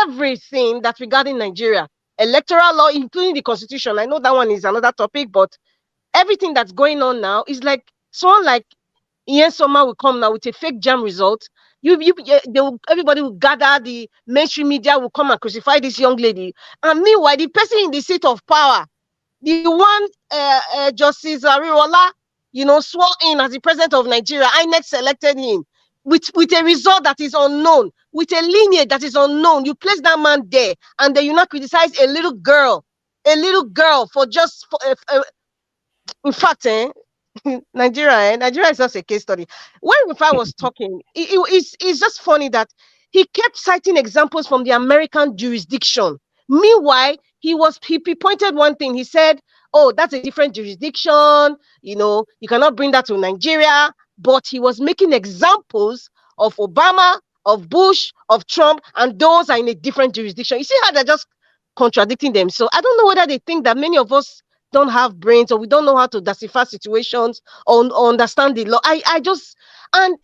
everything that's regarding Nigeria. Electoral law, including the constitution. I know that one is another topic, but everything that's going on now is like someone like Ian Soma will come now with a fake jam result. Everybody will gather, the mainstream media will come and crucify this young lady. And meanwhile, the person in the seat of power, the one Justice Ariwola, you know, swore in as the president of Nigeria, INEC selected him with a result that is unknown, with a lineage that is unknown. You place that man there, and then you not criticize a little girl for just in fact, Nigeria is just a case study. When Rufai was talking, it's just funny that he kept citing examples from the American jurisdiction. Meanwhile, he pointed one thing. He said, "Oh, that's a different jurisdiction. You know, you cannot bring that to Nigeria." But he was making examples of Obama, of Bush, of Trump, and those are in a different jurisdiction. You see how they're just contradicting them. So I don't know whether they think that many of us don't have brains, or we don't know how to decipher situations or understand the law. And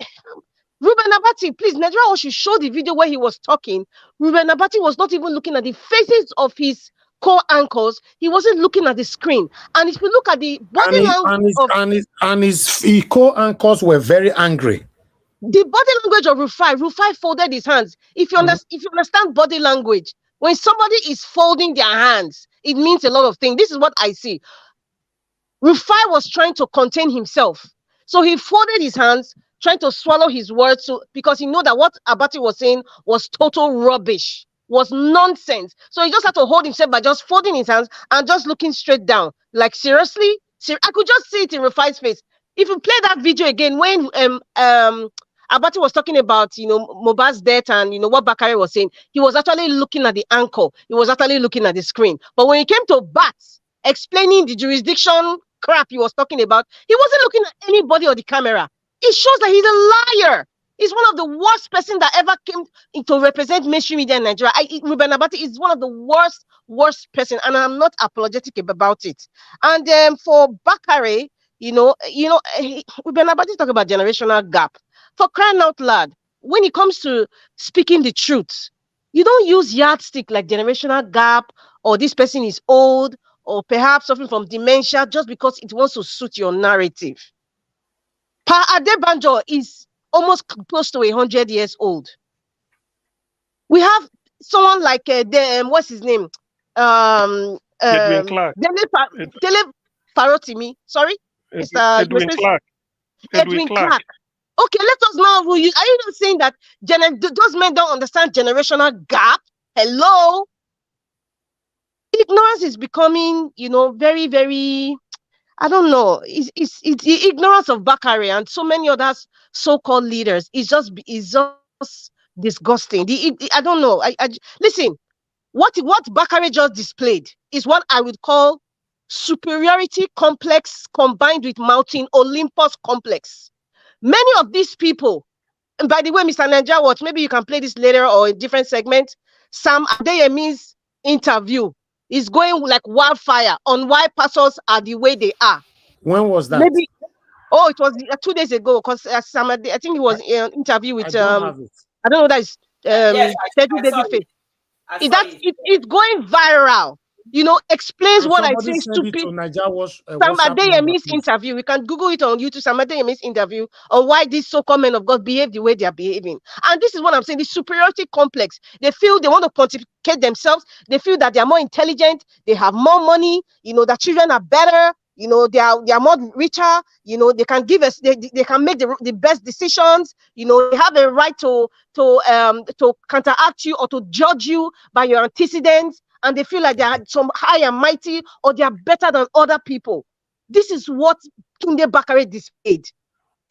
Ruben Abati, please, Nigeria should show the video where he was talking. Ruben Abati was not even looking at the faces of his co-anchors. He wasn't looking at the screen. And if you look at the body language his co-anchors were very angry. The body language of Rufai folded his hands. If you understand body language, when somebody is folding their hands, it means a lot of things. This is what I see. Rufai was trying to contain himself. So he folded his hands, trying to swallow his words, because he knew that what Abati was saying was total rubbish, was nonsense. So he just had to hold himself by just folding his hands and just looking straight down. Like, seriously? I could just see it in Rufai's face. If you play that video again, when Abati was talking about, you know, Mohbad's death and, you know, what Bakare was saying, he was actually looking at the anchor. He was actually looking at the screen. But when it came to Bats explaining the jurisdiction crap he was talking about, he wasn't looking at anybody or the camera. It shows that he's a liar. He's one of the worst person that ever came to represent mainstream media in Nigeria. Ruben Abati is one of the worst person, and I'm not apologetic about it. And for Bakare, you know, Ruben Abati talk about generational gap. For crying out loud, when it comes to speaking the truth, you don't use yardstick like generational gap, or this person is old, or perhaps suffering from dementia, just because it wants to suit your narrative. Pa Adebanjo is almost close to 100 years old. We have someone like what's his name? Edwin Clark. Dele Farotimi. Sorry, Edwin Clark. Edwin Clark. Okay, let us know who you are. You not saying that those men don't understand generational gap? Hello, ignorance is becoming, you know, very, very. I don't know. It's the ignorance of Bakare and so many other so-called leaders is just disgusting. I don't know. Listen. What Bakare just displayed is what I would call superiority complex combined with Mountain Olympus complex. Many of these people, and by the way, Mr. Nigeria Watch, maybe you can play this later or in different segment. Sam Adeyemi's interview is going like wildfire on why pastors are the way they are. When was that? Maybe, it was 2 days ago, because Sam I think it was an interview with I don't know, that is David Faith. It's going viral. You know, explains what I say stupid. Sam Adeyemi's interview. We can Google it on YouTube. Sam Adeyemi's interview on why these so-called men of God behave the way they are behaving. And this is what I'm saying: the superiority complex. They feel they want to pontificate themselves. They feel that they are more intelligent. They have more money. You know, their children are better. You know, they are more richer. You know, they can give us. They can make the best decisions. You know, they have a right to counteract you or to judge you by your antecedents. And they feel like they are some high and mighty, or they are better than other people. This is what Tunde Bakare displayed.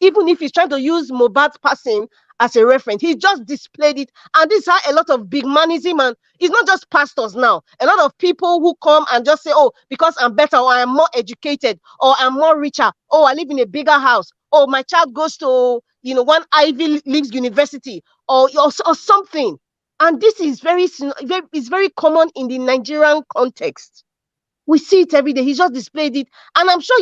Even if he's trying to use Mohbad's passing as a reference. He just displayed it. And this is how a lot of big manism, and it's not just pastors now. A lot of people who come and just say, oh, because I'm better, or I'm more educated, or I'm more richer, oh, I live in a bigger house, oh, my child goes to, one Ivy League university, or something. And this is very common in the Nigerian context. We see it every day. He just displayed it. And I'm sure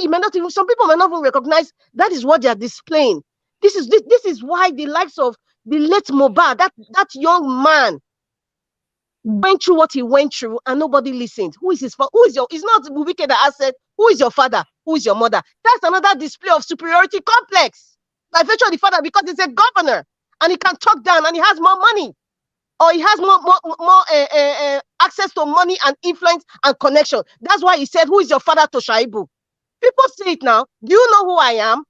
some people may not even recognize that is what they are displaying. This is why the likes of the late Mohbad, that young man, went through what he went through and nobody listened. Who is his father? It's not wicked that I said, who is your father? Who is your mother? That's another display of superiority complex. By virtue of the father, because he's a governor and he can talk down and he has more money, or he has more access to money and influence and connection. That's why he said, who is your father to Shaibu? People say it now. Do you know who I am?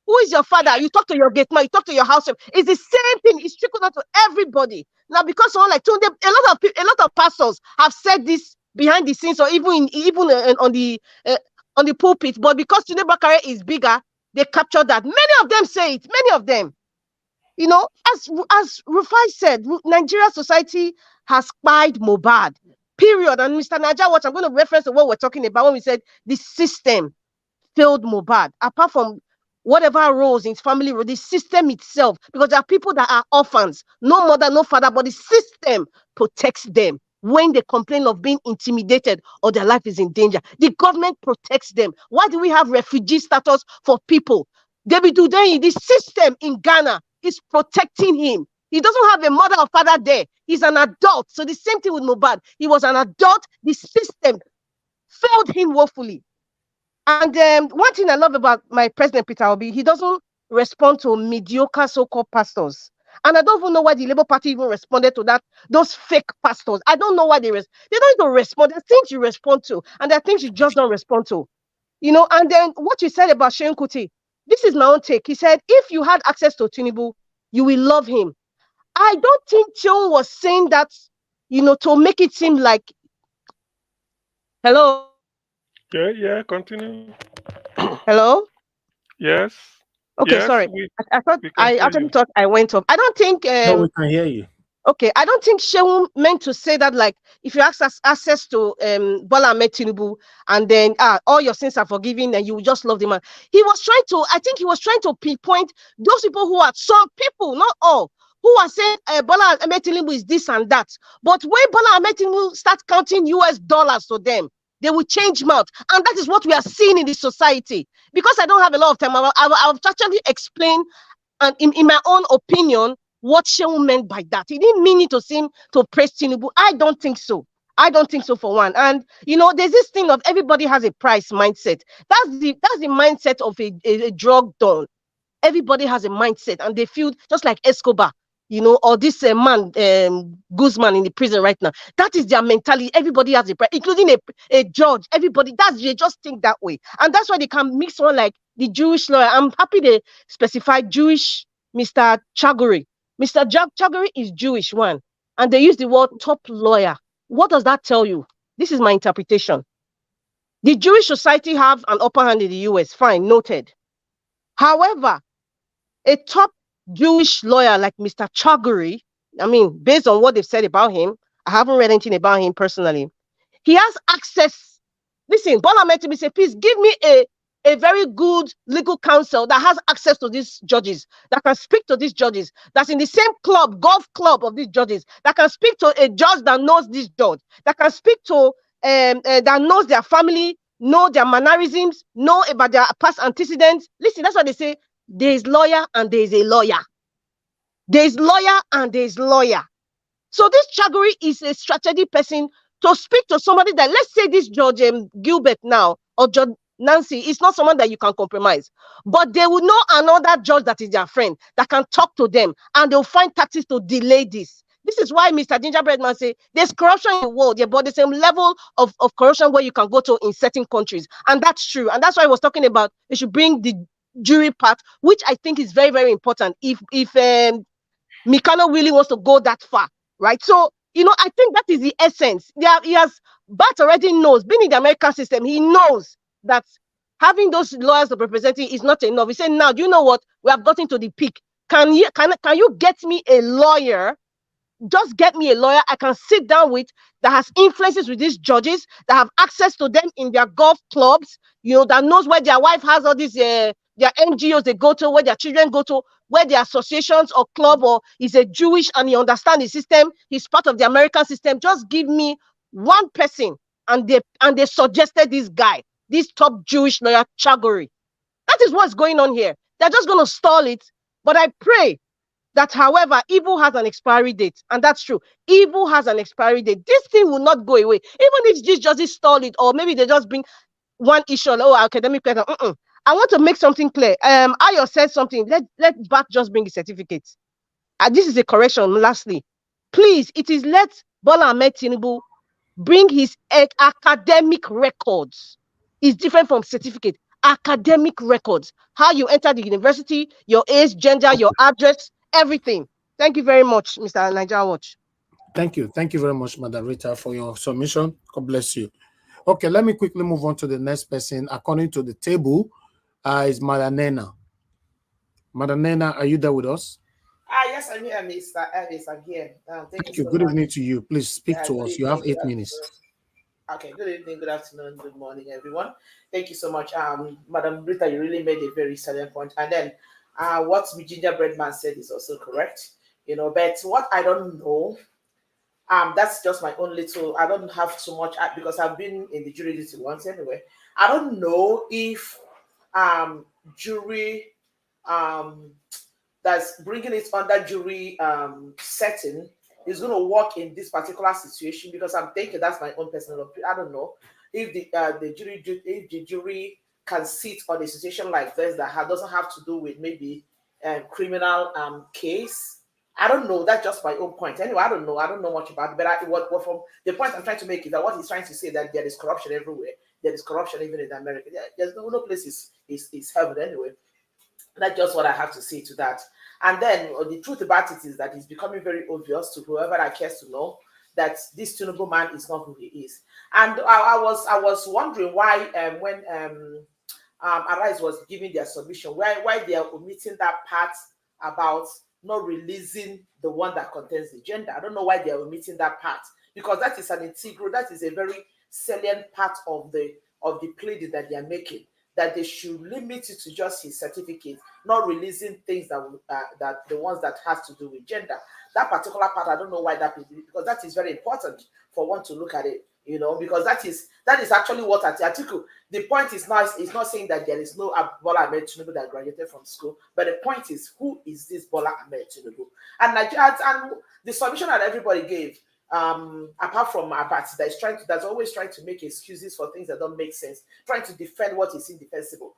Who is your father? You talk to your gate man, you talk to your house. It's the same thing. It's trickled out to everybody. Now, because someone like Tunde, a lot of pastors have said this behind the scenes, or even on the pulpit. But because Tunde Bakare is bigger, they capture that. Many of them say it. Many of them. As Rufai said, Nigeria society has spied Mohbad. Period. And Mr. Naja, I'm going to reference to what we're talking about when we said the system failed Mohbad. Apart from whatever roles in his family, the system itself, because there are people that are orphans, no mother, no father, but the system protects them when they complain of being intimidated or their life is in danger. The government protects them. Why do we have refugee status for people? David Udeyi, the system in Ghana is protecting him. He doesn't have a mother or father there. He's an adult. So the same thing with Mohbad. He was an adult. The system failed him woefully. And one thing I love about my president, Peter Obi, he doesn't respond to mediocre so-called pastors. And I don't even know why the Labour Party even responded to that. Those fake pastors. I don't know why they don't even respond. There are things you respond to, and there are things you just don't respond to. And then what you said about Shehu Kuti, this is my own take. He said, if you had access to Tinubu, you will love him. I don't think Shehu was saying that, to make it seem like, hello? Yeah, continue. Hello? Yes. Okay, yes, sorry. I actually thought I went off. I don't think... no, we can hear you. Okay, I don't think Shehu meant to say that, like, if you access to Bola Tinubu, and then all your sins are forgiven and you will just love the man. I think he was trying to pinpoint those people who are, some people, not all, who are saying Bola Tinubu is this and that. But when Bola Tinubu starts counting US dollars to them, they will change mouth. And that is what we are seeing in the society. Because I don't have a lot of time, I'll actually explain, and in my own opinion, what Shehu meant by that. He didn't mean it to seem to praise Tinubu. I don't think so. I don't think so, for one. And there's this thing of everybody has a price mindset. That's the mindset of a drug don. Everybody has a mindset, and they feel just like Escobar, or this man, Guzman in the prison right now. That is their mentality. Everybody has a price, including a judge. Everybody, they just think that way. And that's why they can mix one like the Jewish lawyer. I'm happy they specify Jewish Mr. Chargoury. Mr. Chargoury is Jewish, one, and they use the word top lawyer. What does that tell you? This is my interpretation. The Jewish society have an upper hand in the US, fine, noted. However, a top Jewish lawyer like Mr. Chargoury, based on what they've said about him, I haven't read anything about him personally. He has access. Listen, Bola Tinubu say, please give me a very good legal counsel that has access to these judges, that can speak to these judges, that's in the same golf club of these judges, that can speak to a judge that knows this judge, that can speak to, that knows their family, know their mannerisms, know about their past antecedents. Listen, that's what they say. There is lawyer and there is a lawyer. There is lawyer and there is lawyer. So this Chargoury is a strategic person to speak to somebody that, let's say this Judge Gilbert now, or Judge Nancy, is not someone that you can compromise. But they will know another judge that is their friend, that can talk to them, and they'll find tactics to delay this. This is why Mr. Gingerbread Man say there's corruption in the world, yeah, but the same level of corruption where you can go to in certain countries. And that's true. And that's why I was talking about they should bring the jury part, which I think is very, very important if Mikano really wants to go that far, right? So, I think that is the essence. Bat already knows, being in the American system, he knows that having those lawyers to represent him is not enough. He said, now, do you know what? We have gotten to the peak. Can you get me a lawyer? Just get me a lawyer I can sit down with that has influences with these judges, that have access to them in their golf clubs, that knows where their wife has all these their NGOs they go to, where their children go to, where their associations or club, or is a Jewish and he understands the system, he's part of the American system. Just give me one person, and they suggested this guy, this top Jewish lawyer, Chargoury. That is what's going on here. They're just going to stall it. But I pray that, however, evil has an expiry date, and that's true. Evil has an expiry date. This thing will not go away, even if these judges stall it, or maybe they just bring one issue. Academic question. I want to make something clear. Ayo said something. Let back just bring the certificates. This is a correction. Lastly, please, it is let Bola Tinubu bring his academic records. It's different from certificate. Academic records. How you enter the university, your age, gender, your address, everything. Thank you very much, Mr. Nigeria Watch. Thank you. Thank you very much, Madam Rita, for your submission. God bless you. Okay, let me quickly move on to the next person. According to the table, is Madam Nena. Madam Nena, are you there with us? Yes, I'm here, Mr. Ellis. I'm here. Thank you. Good evening to you. Please speak to us. You have 8 minutes. Okay, good evening, good afternoon, good morning, everyone. Thank you so much. Madam Rita, you really made a very salient point. And then what the gingerbread man said is also correct. But what I don't know, that's just my own little, I don't have too much, because I've been in the jury duty once anyway. I don't know if jury, that's bringing it under jury setting is going to work in this particular situation, because I'm thinking, that's my own personal opinion. I don't know if the jury can sit on a situation like this that doesn't have to do with maybe criminal case. I don't know. That's just my own point. Anyway, I don't know much about it. But what from the point I'm trying to make is that what he's trying to say, that there is corruption everywhere. There is corruption even in America. There's no place is heaven anyway. That's just what I have to say to that. And then the truth about it is that it's becoming very obvious to whoever that cares to know that this Tinubu man is not who he is. And I was wondering why when Arise was giving their submission, why they are omitting that part about not releasing the one that contains the gender. I don't know why they are omitting that part, because that is an integral, that is a very salient part of the plea that they are making, that they should limit it to just his certificate, not releasing things that the ones that has to do with gender. That particular part, I don't know why that is, because that is very important for one to look at it, because that is actually what Atiku. The point is not saying that there is no Bola Tinubu that graduated from school, but the point is, who is this Bola Tinubu? And Nigeria, and the submission that everybody gave, apart from our party that's always trying to make excuses for things that don't make sense, trying to defend what is indefensible.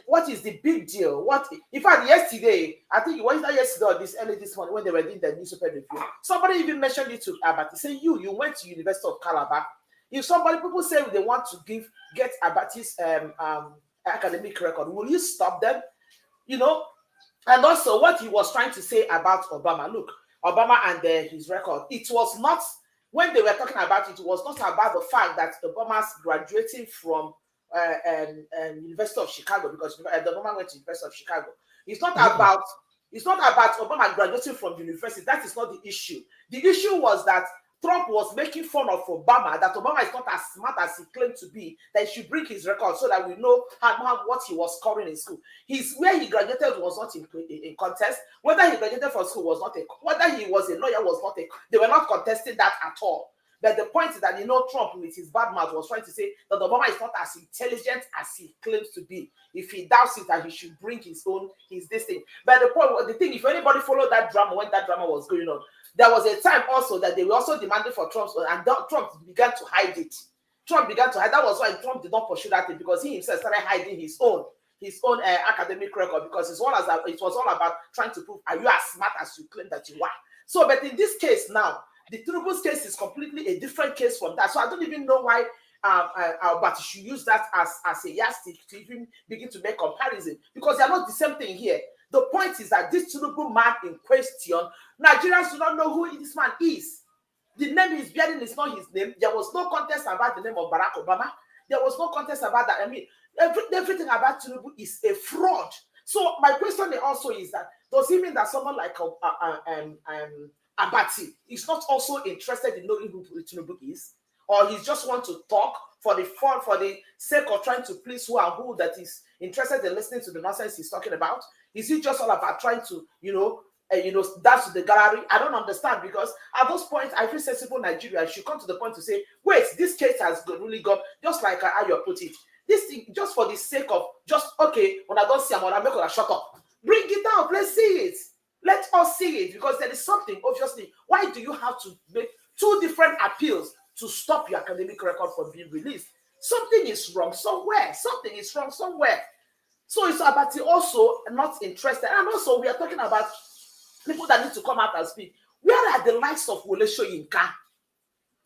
What is the big deal? In fact, yesterday, I think it was not yesterday or this morning when they were doing the newspaper review, somebody even mentioned it to Abati, say you went to University of Calabar. If people say they want to get Abati's academic record, will you stop them? And also what he was trying to say about Obama. Look, Obama and his record. It was not, when they were talking about it, it was not about the fact that Obama's graduating from University of Chicago, because Obama went to University of Chicago. It's not about Obama graduating from university. That is not the issue. The issue was that Trump was making fun of Obama, that Obama is not as smart as he claimed to be, that he should bring his record so that we know what he was scoring in school. Where he graduated was not in contest. Whether he graduated from school was not whether he was a lawyer was not they were not contesting that at all. But the point is that, Trump with his bad mouth was trying to say that Obama is not as intelligent as he claims to be. If he doubts it, that he should bring his this thing. But the thing, if anybody followed that drama when that drama was going on, there was a time also that they were also demanding for Trump, and Trump began to hide it. Trump began to hide. That was why Trump did not pursue that thing, because he himself started hiding his own academic record, because it was all about trying to prove, are you as smart as you claim that you are? So, but in this case now, the Tinubu's case is completely a different case from that. So I don't even know why but you should use that as a yardstick to even begin to make comparison, because they are not the same thing here. The point is that this Tinubu man in question, Nigerians do not know who this man is. The name he's bearing is not his name. There was no contest about the name of Barack Obama. There was no contest about that. I mean, everything about Tinubu is a fraud. So my question also is that, does it mean that someone like Abati is not also interested in knowing who Tinubu is? Or he just want to talk for the sake of trying to please who and who that is interested in listening to the nonsense he's talking about? Is it just all about trying to, that's the gallery? I don't understand, because at those points, I feel sensible Nigeria should come to the point to say, wait, this case has really gone, just like how you put it. This thing, just for the sake of, okay, when I don't see him, I'm not going to shut up. Bring it down, let's see it. Let us see it, because there is something, obviously. Why do you have to make two different appeals to stop your academic record from being released? Something is wrong somewhere. Something is wrong somewhere. So it's about also not interested. And also, we are talking about people that need to come out and speak. Where are the likes of Wole Soyinka?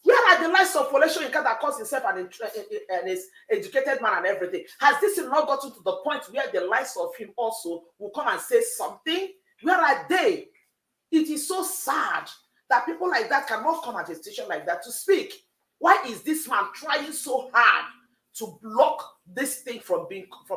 Where are the likes of Wole Soyinka that calls himself an is educated man and everything? Has this not gotten to the point where the likes of him also will come and say something? Where are they? It is so sad that people like that cannot come at a station like that to speak. Why is this man trying so hard to block this thing from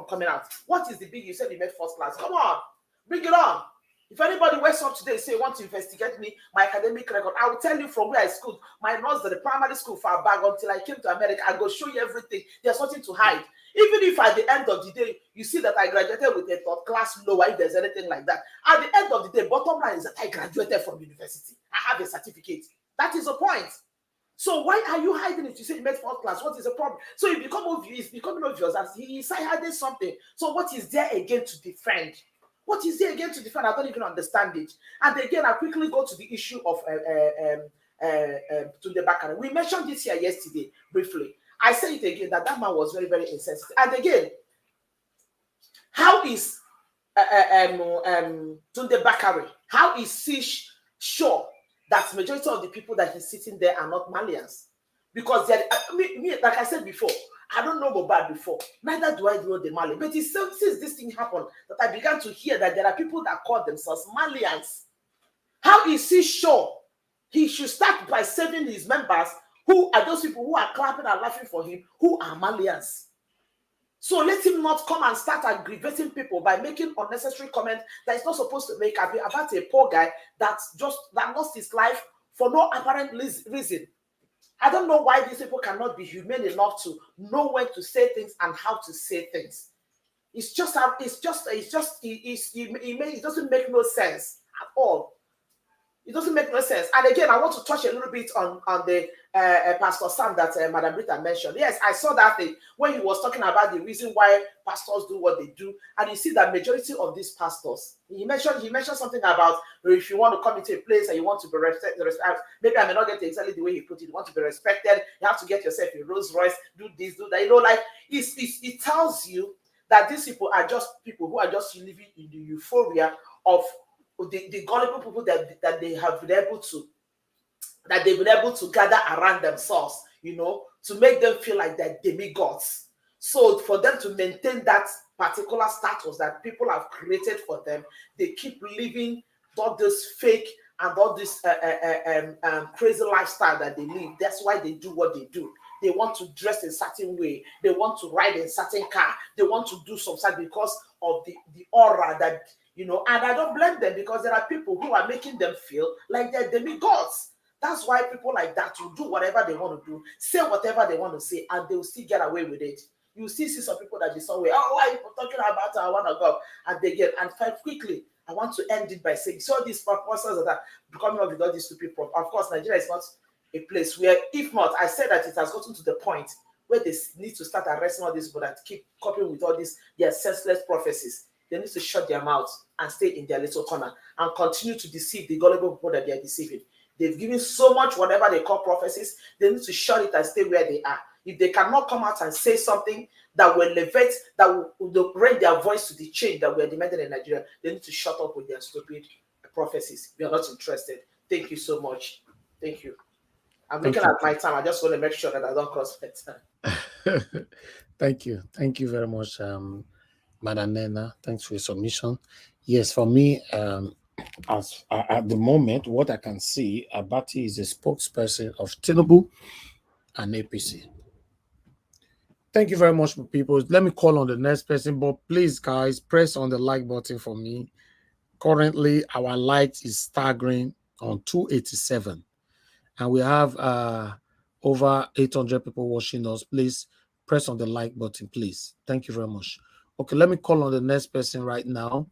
coming out? What is the big? You said he made first class. Come on, bring it on. If anybody wakes up today and say want to investigate me, my academic record, I will tell you from where I schooled, my nursery, primary school far back until I came to America. I go show you everything. There's nothing to hide. Even if at the end of the day, you see that I graduated with a third class lower, if there's anything like that, at the end of the day, bottom line is that I graduated from university. I have a certificate. That is the point. So why are you hiding it? You say you made fourth class. What is the problem? So it becomes obvious. It's becoming obvious that he is hiding something. So what is there again to defend? What is there again to defend? I don't even understand it. And again, I quickly go to the issue of Tunde Bakare. We mentioned this here yesterday briefly. I say it again that man was very, very insensitive. And again, how is Tunde Bakare? How is he sure that majority of the people that he's sitting there are not Malians? Because like I said before, I don't know Mohbad before. Neither do I know the Mali. But it's since this thing happened that I began to hear that there are people that call themselves Malians. How is he sure? He should start by saving his members. Who are those people who are clapping and laughing for him? Who are Malians? So let him not come and start aggravating people by making unnecessary comments that he's not supposed to make about a poor guy that lost his life for no apparent reason. I don't know why these people cannot be humane enough to know when to say things and how to say things. It doesn't make no sense at all. It doesn't make no sense. And again, I want to touch a little bit on the Pastor Sam that Madam Rita mentioned. Yes, I saw that thing when he was talking about the reason why pastors do what they do. And you see that majority of these pastors, he mentioned something about if you want to come into a place and you want to be respected, maybe I may not get exactly the way he put it. You want to be respected, you have to get yourself a Rolls Royce, do this, do that. Like it tells you that these people are just people who are just living in the euphoria of the gullible people that they have been able to, that they've been able to gather around themselves, to make them feel like they're demigods. So for them to maintain that particular status that people have created for them, they keep living all this fake and all this crazy lifestyle that they live. That's why they do what they do. They want to dress in a certain way. They want to ride in a certain car. They want to do something because of the aura that, and I don't blame them, because there are people who are making them feel like they're demigods. That's why people like that will do whatever they want to do, say whatever they want to say, and they will still get away with it. You see some people that be somewhere, why are you talking about I want to go? And they get, and quite quickly, I want to end it by saying, so these proposals that are coming up with all these stupid problems. Of course, Nigeria is not a place where, if not, I said that it has gotten to the point where they need to start arresting all these people that keep coping with all these, their senseless prophecies. They need to shut their mouths and stay in their little corner and continue to deceive the gullible people that they are deceiving. They've given so much, whatever they call prophecies, they need to shut it and stay where they are. If they cannot come out and say something that will elevate, that will bring their voice to the change that we are demanding in Nigeria, they need to shut up with their stupid prophecies. We are not interested. Thank you so much. Thank you. I'm looking at my time. I just want to make sure that I don't cross my time. Thank you. Thank you very much, Madam Nena. Thanks for your submission. Yes, for me, as at the moment, what I can see, Abati is a spokesperson of Tinubu and APC. Thank you very much, people. Let me call on the next person, but please, guys, press on the like button for me. Currently, our likes is staggering on 287, and we have over 800 people watching us. Please press on the like button, please. Thank you very much. Okay, let me call on the next person right now.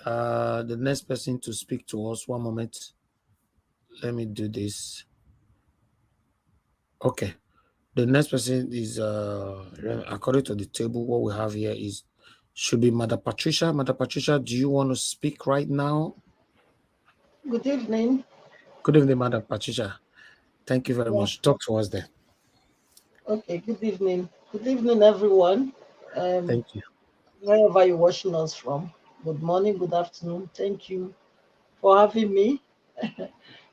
The next person to speak to us. One moment. Let me do this. Okay. The next person is, according to the table, what we have here is, should be Madam Patricia. Madam Patricia, do you want to speak right now? Good evening. Good evening, Madam Patricia. Thank you very much. Talk to us then. Okay, good evening. Good evening, everyone. Thank you. Wherever you're watching us from, good morning, good afternoon. Thank you for having me.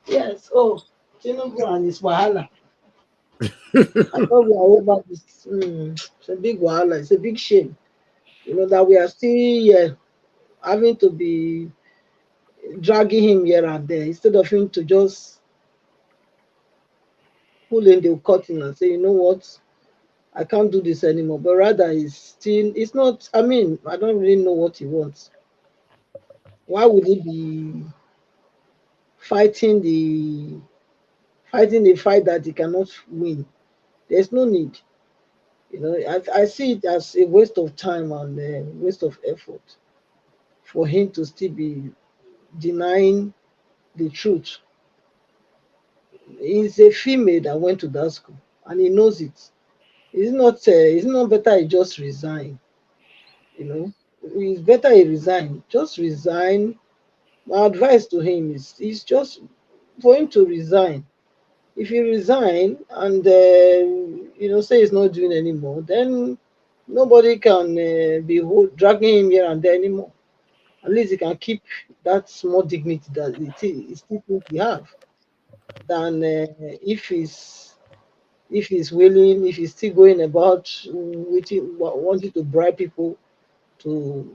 Yes, Tinubu and his wahala. I thought we are over this. It's a big wahala. It's a big shame. That we are still here having to be dragging him here and there instead of him to just pull in the curtain and say, you know what, I can't do this anymore. But rather, it's not, I don't really know what he wants. Why would he be fighting the fight that he cannot win? There's no need. I see it as a waste of time and a waste of effort for him to still be denying the truth. He's a female that went to that school and he knows it. It's not better he just resign. It's better he resign. Just resign. My advice to him is just for him to resign. If he resign and say he's not doing anymore, then nobody can be dragging him here and there anymore. At least he can keep that small dignity that he still think he have. Than if he's willing, if he's still going about wanting to bribe people to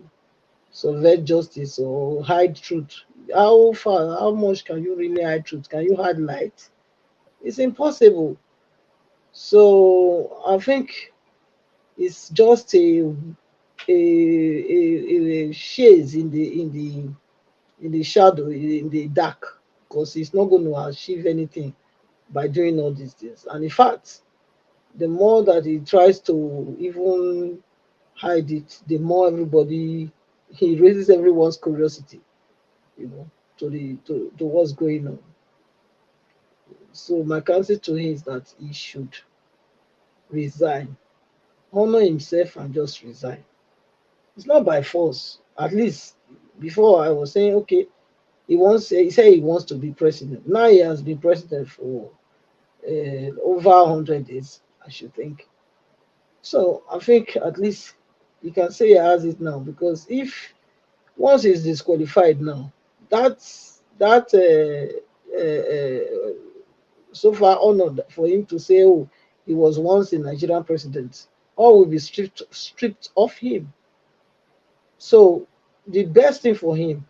subvert justice or hide truth. How much can you really hide truth? Can you hide light? It's impossible. So I think it's just a shades in the shadow, in the dark, because he's not going to achieve anything by doing all these things. And in fact, the more that he tries to even hide it, the more he raises everyone's curiosity, to what's going on. So my counsel to him is that he should resign, honor himself, and just resign. It's not by force. At least before I was saying, okay, he said he wants to be president. Now he has been president for over 100 days, I should think. So I think at least you can say he has it now, because if once he's disqualified now, that so far honored for him to say, oh, he was once a Nigerian president, all will be stripped off him. So the best thing for him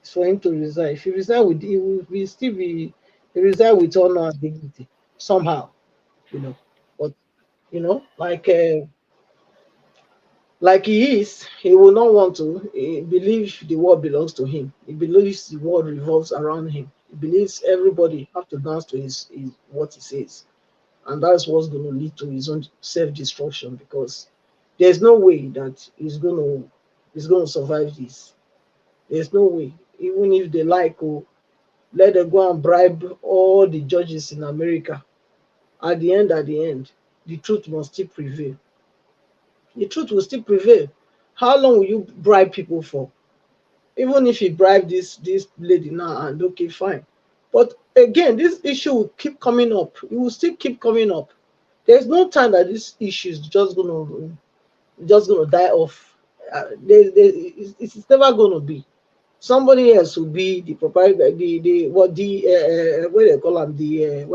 is for him to resign. If he resign he will still be resign with honor and dignity somehow, But like he is, he will not want to believe the world belongs to him. He believes the world revolves around him. He believes everybody have to dance to his what he says, and that's what's going to lead to his own self-destruction, because there's no way that he's going to survive this. There's no way. Even if they let them go and bribe all the judges in America, at the end, the truth must still prevail. The truth will still prevail. How long will you bribe people for? Even if you bribe this lady now, and okay, fine. But again, this issue will keep coming up. It will still keep coming up. There's no time that this issue is just gonna die off. It's never gonna be. Somebody else will be the proprietor, what they call them, the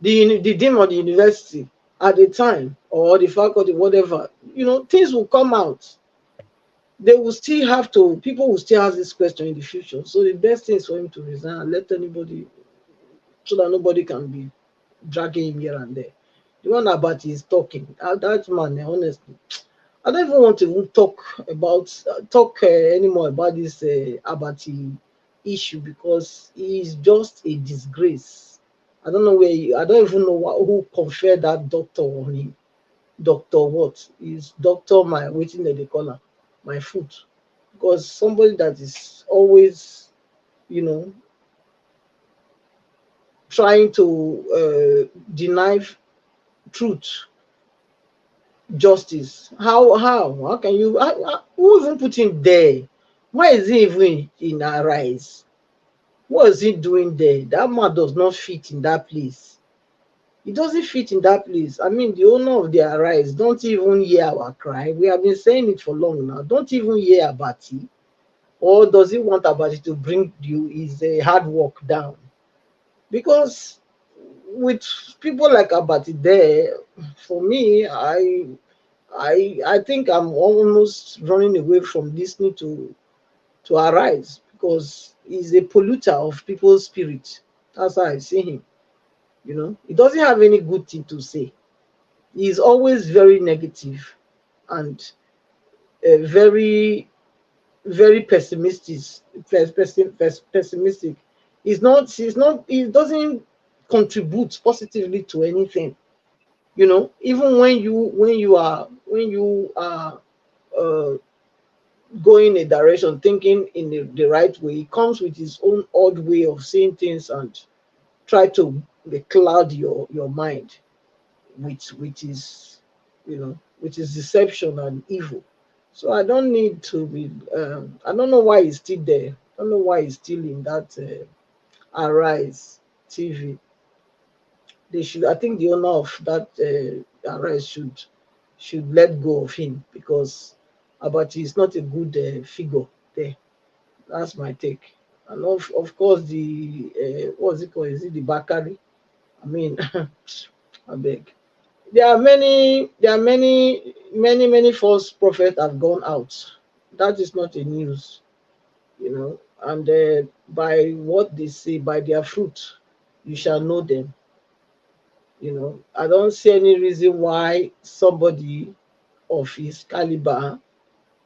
dean of the university at the time, or the faculty, whatever, things will come out. They will still have to, people will still ask this question in the future. So the best thing is for him to resign and let anybody so that nobody can be dragging him here and there. The one about is talking. That man, honestly, I don't even want to even talk anymore about this Abati issue because he is just a disgrace. I don't know I don't even know who conferred that doctor on him. Doctor what? Is doctor my waiting that they call her my foot? Because somebody that is always, trying to deny truth, justice. How can you? Who even put him there? Why is he even in our eyes? What is he doing there? That man does not fit in that place. He doesn't fit in that place. I mean, the owner of the Arise don't even hear our cry. We have been saying it for long now. Don't even hear Abati. Or does he want Abati to bring his hard work down? Because with people like Abati there, for me, I think I'm almost running away from listening to Arise because he's a polluter of people's spirit. That's how I see him. He doesn't have any good thing to say. He's always very negative and very, very pessimistic. Pessimistic. He doesn't contribute positively to anything. Even when you are going a direction, thinking in the right way, he comes with his own odd way of seeing things and try to cloud your mind with his deception and evil. So I don't need to be. I don't know why he's still there. I don't know why he's still in that Arise TV. They should. I think the owner of that Arise should let go of him because Abati is not a good figure there. That's my take. And of course the what's it called? Is it the Bakari? I mean, I beg. There are many false prophets have gone out. That is not a news, and by what they say, by their fruit, you shall know them. I don't see any reason why somebody of his caliber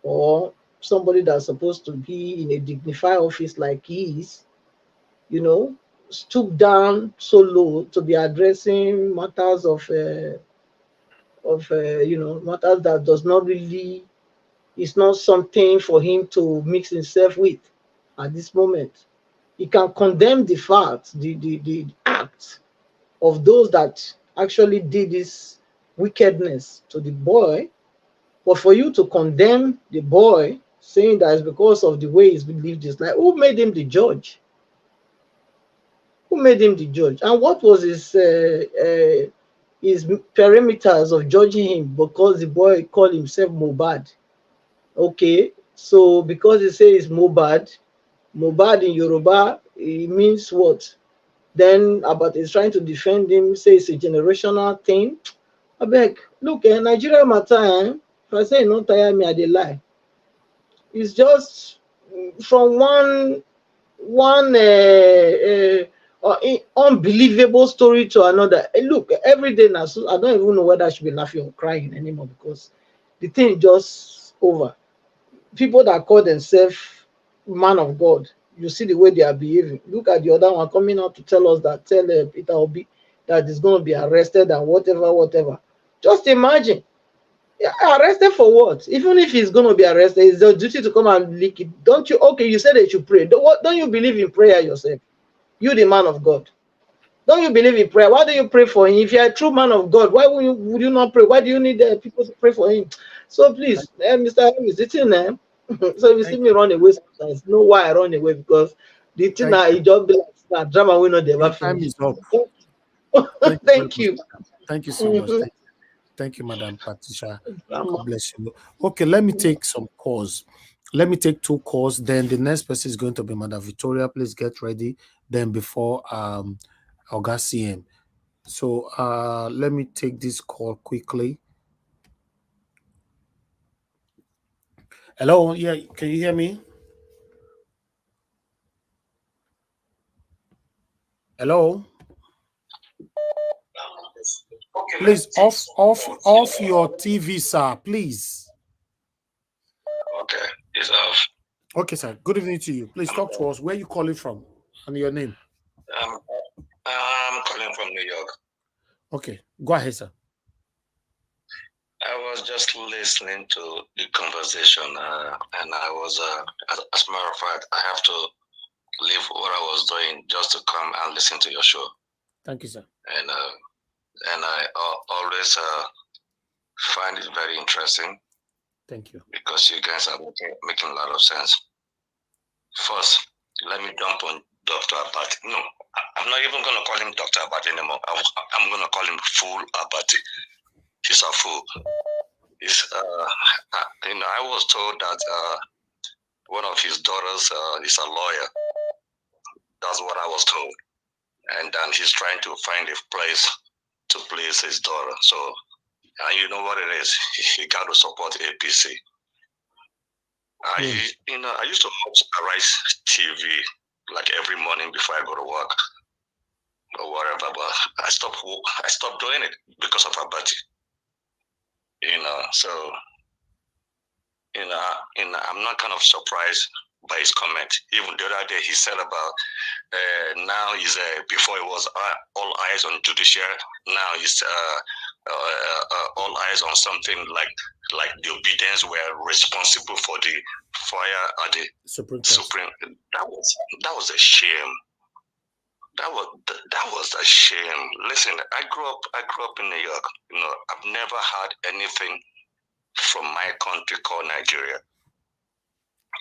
or somebody that's supposed to be in a dignified office like he is, stoop down so low to be addressing matters of matters that does not really, it's not something for him to mix himself with at this moment. He can condemn the fact, the act of those that actually did this wickedness to the boy, but for you to condemn the boy, saying that it's because of the way he's lived his life, who made him the judge? Who made him the judge? And what was his perimeters of judging him because the boy called himself Mobad? Okay, so because he says Mobad in Yoruba, it means what? Then Abat is trying to defend him, say it's a generational thing. I beg, look, Nigeria matter, if I say not tire me, I dey lie. It's just from one unbelievable story to another. Look, every day now, so I don't even know whether I should be laughing or crying anymore because the thing just over. People that call themselves man of God, you see the way they are behaving. Look at the other one coming out to tell us that Peter Obi that is going to be arrested and whatever. Just imagine. Yeah, arrested for what? Even if he's going to be arrested, it's their duty to come and leak it. Don't you? Okay, you said they should pray. Don't you believe in prayer yourself? You, the man of God. Don't you believe in prayer? Why do you pray for him? If you're a true man of God, why would you not pray? Why do you need people to pray for him? So please, Mr. Harris, it's in there. So if you see me run away sometimes, know why I run away because the thing that it just be like drama will not ever finish. Time is up. Thank you. Thank you so much. Thank you, Madam Patricia. God bless you. Okay, let me take some calls. Let me take 2 calls. Then the next person is going to be Madam Victoria. Please get ready. Then before Oga CM. So let me take this call quickly. Hello, yeah, can you hear me? Hello. Please off your TV, sir. Please. Okay, it's off. Okay, sir. Good evening to you. Please talk to us. Where you calling from and your name? I'm calling from New York. Okay, go ahead, sir. I was just listening to the conversation, and I was, as a matter of fact, I have to leave what I was doing just to come and listen to your show. Thank you, sir. And I always find it very interesting. Thank you. Because you guys are making a lot of sense. First, let me jump on Dr. Abati. No, I'm not even going to call him Dr. Abati anymore. I'm going to call him Fool Abati. He's a fool. He's, I was told that one of his daughters is a lawyer. That's what I was told. And then he's trying to find a place to place his daughter. So, and you know what it is. He got to support APC. I used to watch Arise TV like every morning before I go to work or whatever, but I stopped doing it because of Abati. So I'm not kind of surprised by his comment. Even the other day he said about now he's before it was all eyes on judiciary. Now he's all eyes on something like the obedience were responsible for the fire at the Supreme. That was a shame. That was a shame. Listen, I grew up in New York. I've never had anything from my country called Nigeria.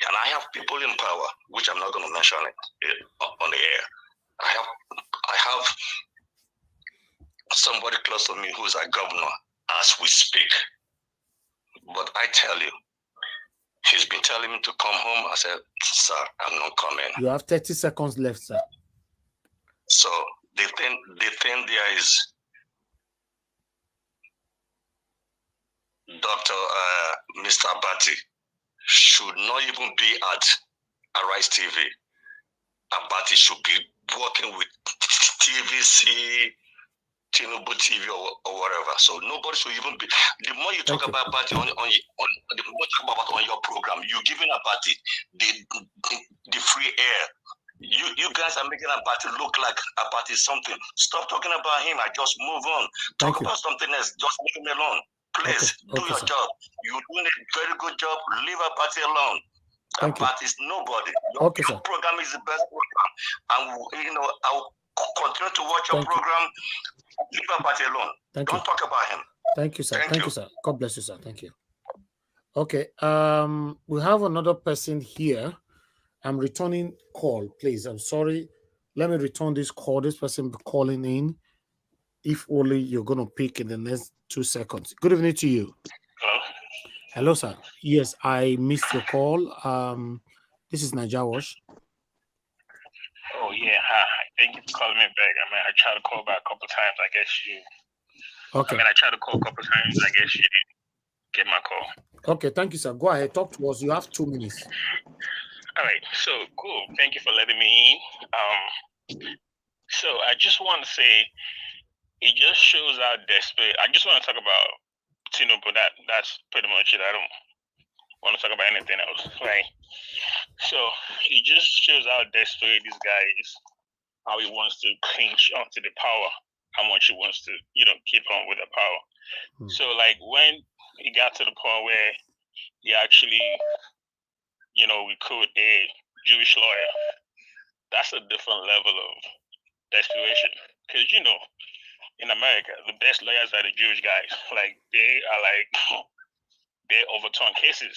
And I have people in power, which I'm not going to mention it on the air. I have somebody close to me who's a governor as we speak. But I tell you, he's been telling me to come home. I said, sir, I'm not coming. You have 30 seconds left, sir. So the thing there is, Mr. Abati should not even be at Arise TV. Abati should be working with TVC, Tinubu TV or whatever. So nobody should even be. The more you talk about Abati on the more you talk about on your program, you're giving Abati the free air. You guys are making Abati look like Abati is something. Stop talking about him. I just move on. Talk about something else. Just leave him alone. Please do your job. You're doing a very good job. Leave Abati alone. Abati is nobody. Your program is the best program. And I'll continue to watch your program. Leave Abati alone. Don't talk about him. Thank you, sir. Thank you, sir. God bless you, sir. Thank you. Okay. We have another person here. I'm returning call, please. I'm sorry. Let me return this call. This person calling in. If only you're going to pick in the next 2 seconds. Good evening to you. Hello. Hello, sir. Yes, I missed your call. This is Najawash. Oh, yeah. Hi. Thank you for calling me back. I tried to call back a couple times. I guess you... Okay. I tried to call a couple times. I guess you didn't get my call. Okay, thank you, sir. Go ahead. Talk to us. You have 2 minutes. All right. So, cool. Thank you for letting me in. So, I just want to say, it just shows how desperate... I just want to talk about Tinubu. That's pretty much it. I don't want to talk about anything else, right? So, it just shows how desperate this guy is, how he wants to cling onto the power, how much he wants to, keep on with the power. So, like, when he got to the point where he actually, recruit a Jewish lawyer, that's a different level of desperation. Because, in America, the best lawyers are the Jewish guys. Like, they overturn cases,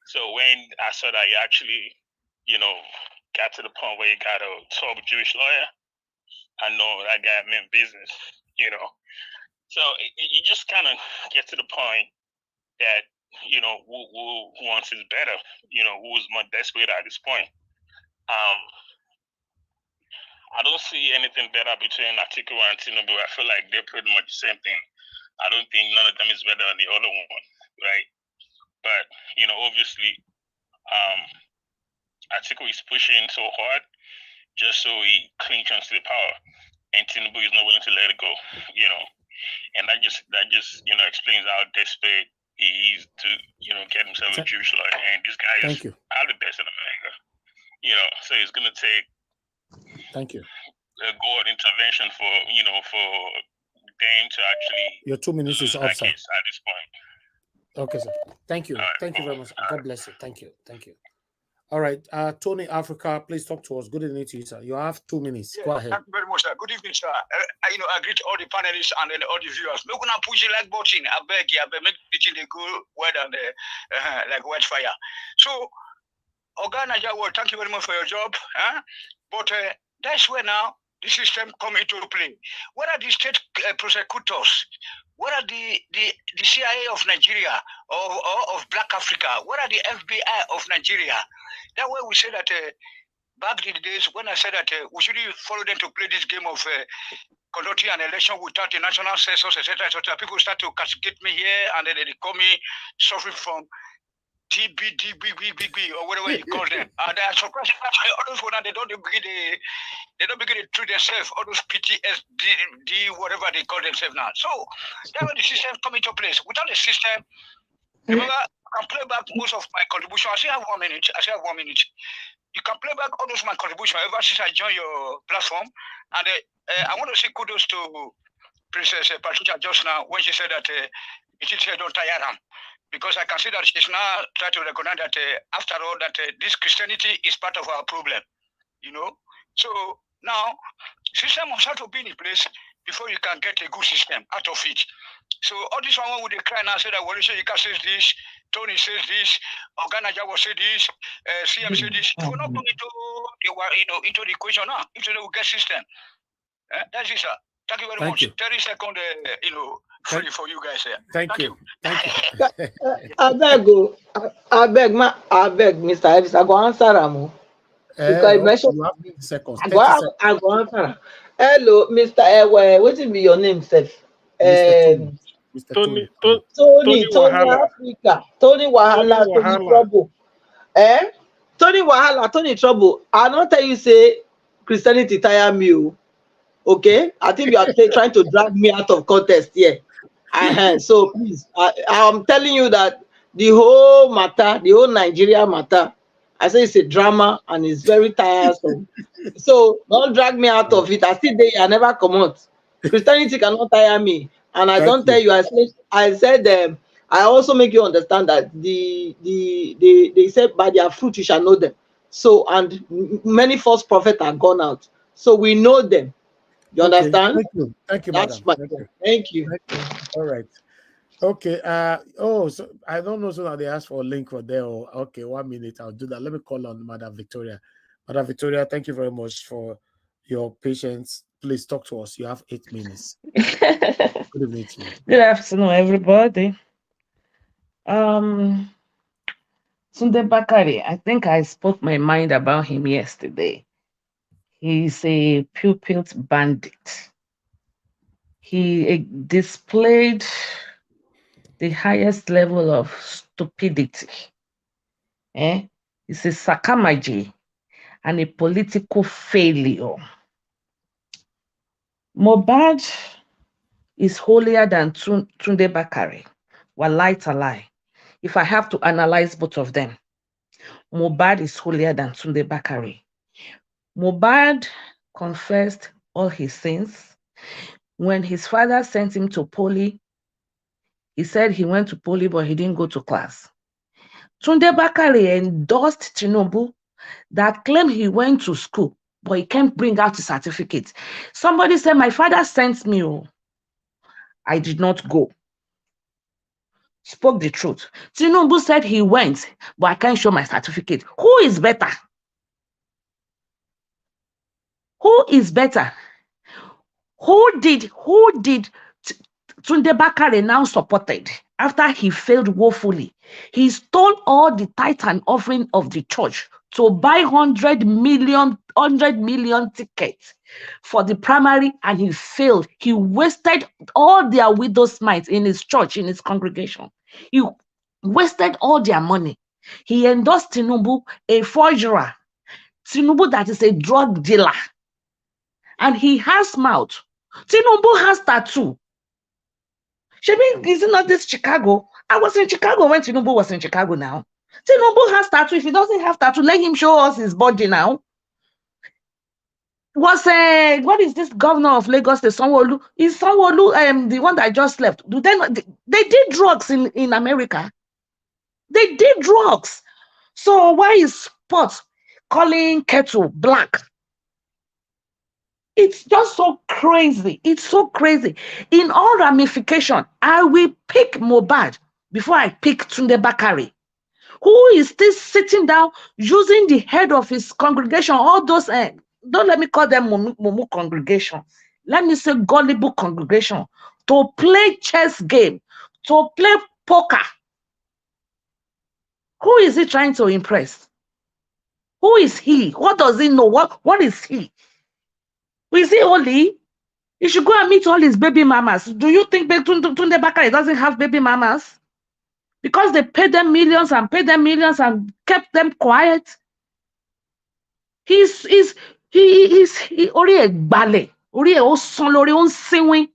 So when I saw that he actually, got to the point where he got a top Jewish lawyer, I know that guy meant business, So you just kind of get to the point that, who wants is better, who's more desperate at this point. I don't see anything better between Atiku and Tinubu. I feel like they're pretty much the same thing. I don't think none of them is better than the other one, right? But, obviously, Atiku is pushing so hard just so he clings to the power. And Tinubu is not willing to let it go, and that just explains how desperate he is to get himself a Jewish lawyer. And this guy is the best in America. So it's gonna take a God intervention for them to actually. Your 2 minutes is up, sir. At this point. Okay, sir. Thank you. Thank you very much. God bless you. Thank you. Thank you. All right, Tony Africa, please talk to us. Good evening to you, sir. You have 2 minutes. Yeah, go ahead. Thank you very much, sir. Good evening, sir. I greet all the panelists and then all the viewers. We're gonna push the like button. I beg, make the thing they go well than like wildfire. So, Oga Najawo, thank you very much for your job. But that's where now the system come into play. What are the state prosecutors? What are the CIA of Nigeria or of Black Africa? What are the FBI of Nigeria? That way we say that back in the days when I said that we should follow them to play this game of conducting an election without a national census, etc., etc. People start to castigate me here, and then they call me suffering from TBD, or whatever you call them. And they are surprised. All those ones, they don't begin to treat themselves. All those PTSD, whatever they call themselves now. So that's where the system come into place. Without the system, remember, I can play back most of my contribution. I still have 1 minute. You can play back all those my contribution ever since I joined your platform. And I want to say kudos to Princess Patricia just now when she said that it is don't tire them. Because I can see that she's now trying to recognize that after all that this Christianity is part of our problem, So now, system must have to be in place before you can get a good system out of it. So all this one with the cry now say that Walisha Yika says this, Tony says this, Organa Jawa says this, CM says this. If we're not going into the equation now, if they will get system. That's it, sir. Thank you very much. 30 seconds, free for you guys here. Thank you. I beg, Mr. Elvis, I go answer him. Because you mentioned 30 seconds. I go answer. Hello, Mr. What is your name, Seth? Mr. Tony Africa. Tony Wahala, Tony Trouble. Tony Wahala, Tony Trouble. I don't tell you say Christianity tire me. Okay, I think you are trying to drag me out of contest here. So please, I'm telling you that the whole matter, the whole Nigeria matter, I say it's a drama and it's very tiresome. So don't drag me out of it. I still there, I never come out. Christianity cannot tire me, and I don't tell you. I said I also make you understand that they said by their fruit you shall know them. So and many false prophets are gone out. So we know them. You understand? Thank you, That's madam. Thank you. All right. Okay. So I don't know so that they asked for a link for there. Okay, 1 minute. I'll do that. Let me call on Madam Victoria. Madam Victoria, thank you very much for your patience. Please talk to us. You have 8 minutes. Good evening to you. Good afternoon, everybody. Tunde Bakari, I think I spoke my mind about him yesterday. He's a pupil bandit. He displayed the highest level of stupidity. He's a sakamaji and a political failure. Mohbad is holier than Tunde Bakari. Wallahi talai. If I have to analyze both of them, Mohbad is holier than Tunde Bakari. Mohbad confessed all his sins. When his father sent him to poly, he said he went to poly, but he didn't go to class. Tunde Bakari endorsed Tinubu that claimed he went to school, but he can't bring out his certificate. Somebody said, my father sent me. I did not go. Spoke the truth. Tinubu said he went, but I can't show my certificate. Who is better? Who is better? Who did Tunde Bakari now supported after he failed woefully? He stole all the tithe and offering of the church to buy 100 million tickets for the primary, and he failed. He wasted all their widow's mites in his church, in his congregation. He wasted all their money. He endorsed Tinubu, a forger. Tinubu that is a drug dealer. And he has mouth. Tinubu has tattoo. Shebi, is it not this Chicago? I was in Chicago when Tinubu was in Chicago now. Tinubu has tattoo. If he doesn't have tattoo, let him show us his body now. Was what is this governor of Lagos, the Sanwo-Olu? Is Sanwo-Olu the one that just left? Do they not, they did drugs in America. They did drugs. So why is Sports calling kettle black? It's just so crazy. It's so crazy. In all ramification, I will pick Mohbad before I pick Tunde Bakare, who is still sitting down using the head of his congregation, all those, don't let me call them Mumu congregation. Let me say gullible congregation, to play chess game, to play poker. Who is he trying to impress? Who is he? What does he know? What is he? Is he holy? He should go and meet all his baby mamas. Do you think Tunde Bakare doesn't have baby mamas? Because they paid them millions and kept them quiet. He's ori egbale, ori e osan lori on sinwin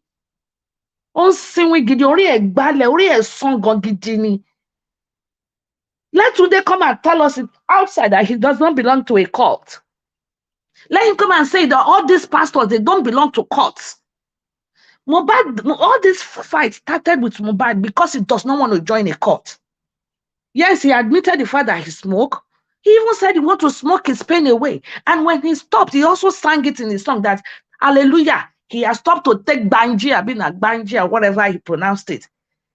gidi, ori egbale, ori e son gan gidi ni. Let Tunde come and tell us outside that he does not belong to a cult. Let him come and say that all these pastors, they don't belong to cults. Mohbad, all this fight started with Mohbad because he does not want to join a cult. Yes, he admitted the fact that he smoked. He even said he wants to smoke his pain away. And when he stopped, he also sang it in his song that, hallelujah, he has stopped to take Ganji, or whatever he pronounced it.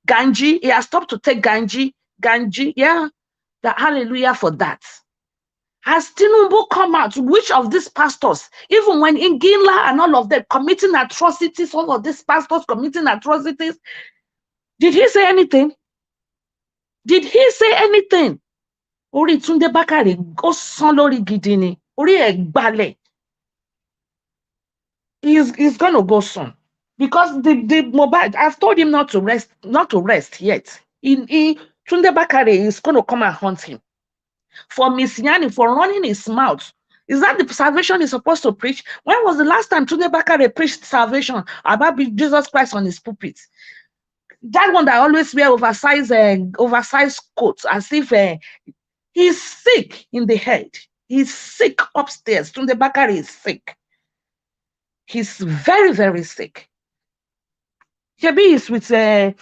Ganji, he has stopped to take Ganji, yeah. The hallelujah for that. Has Tinubu come out? Which of these pastors, even when in Ginla and all of them committing atrocities, all of these pastors committing atrocities, did he say anything? Did he say anything? Ori Tunde Bakare go solori gidini. Ori egbale. He's gonna go soon. Because the mobile, I've told him not to rest yet. Tunde Bakare is gonna come and hunt him. For Miss Yani, for running his mouth. Is that the salvation he's supposed to preach? When was the last time Tunde Bakare preached salvation about Jesus Christ on his pulpit? That one that always wear oversized coats, as if he's sick in the head. He's sick upstairs. Tunde Bakare is sick. He's very, very sick. Shebi is with Tinubu.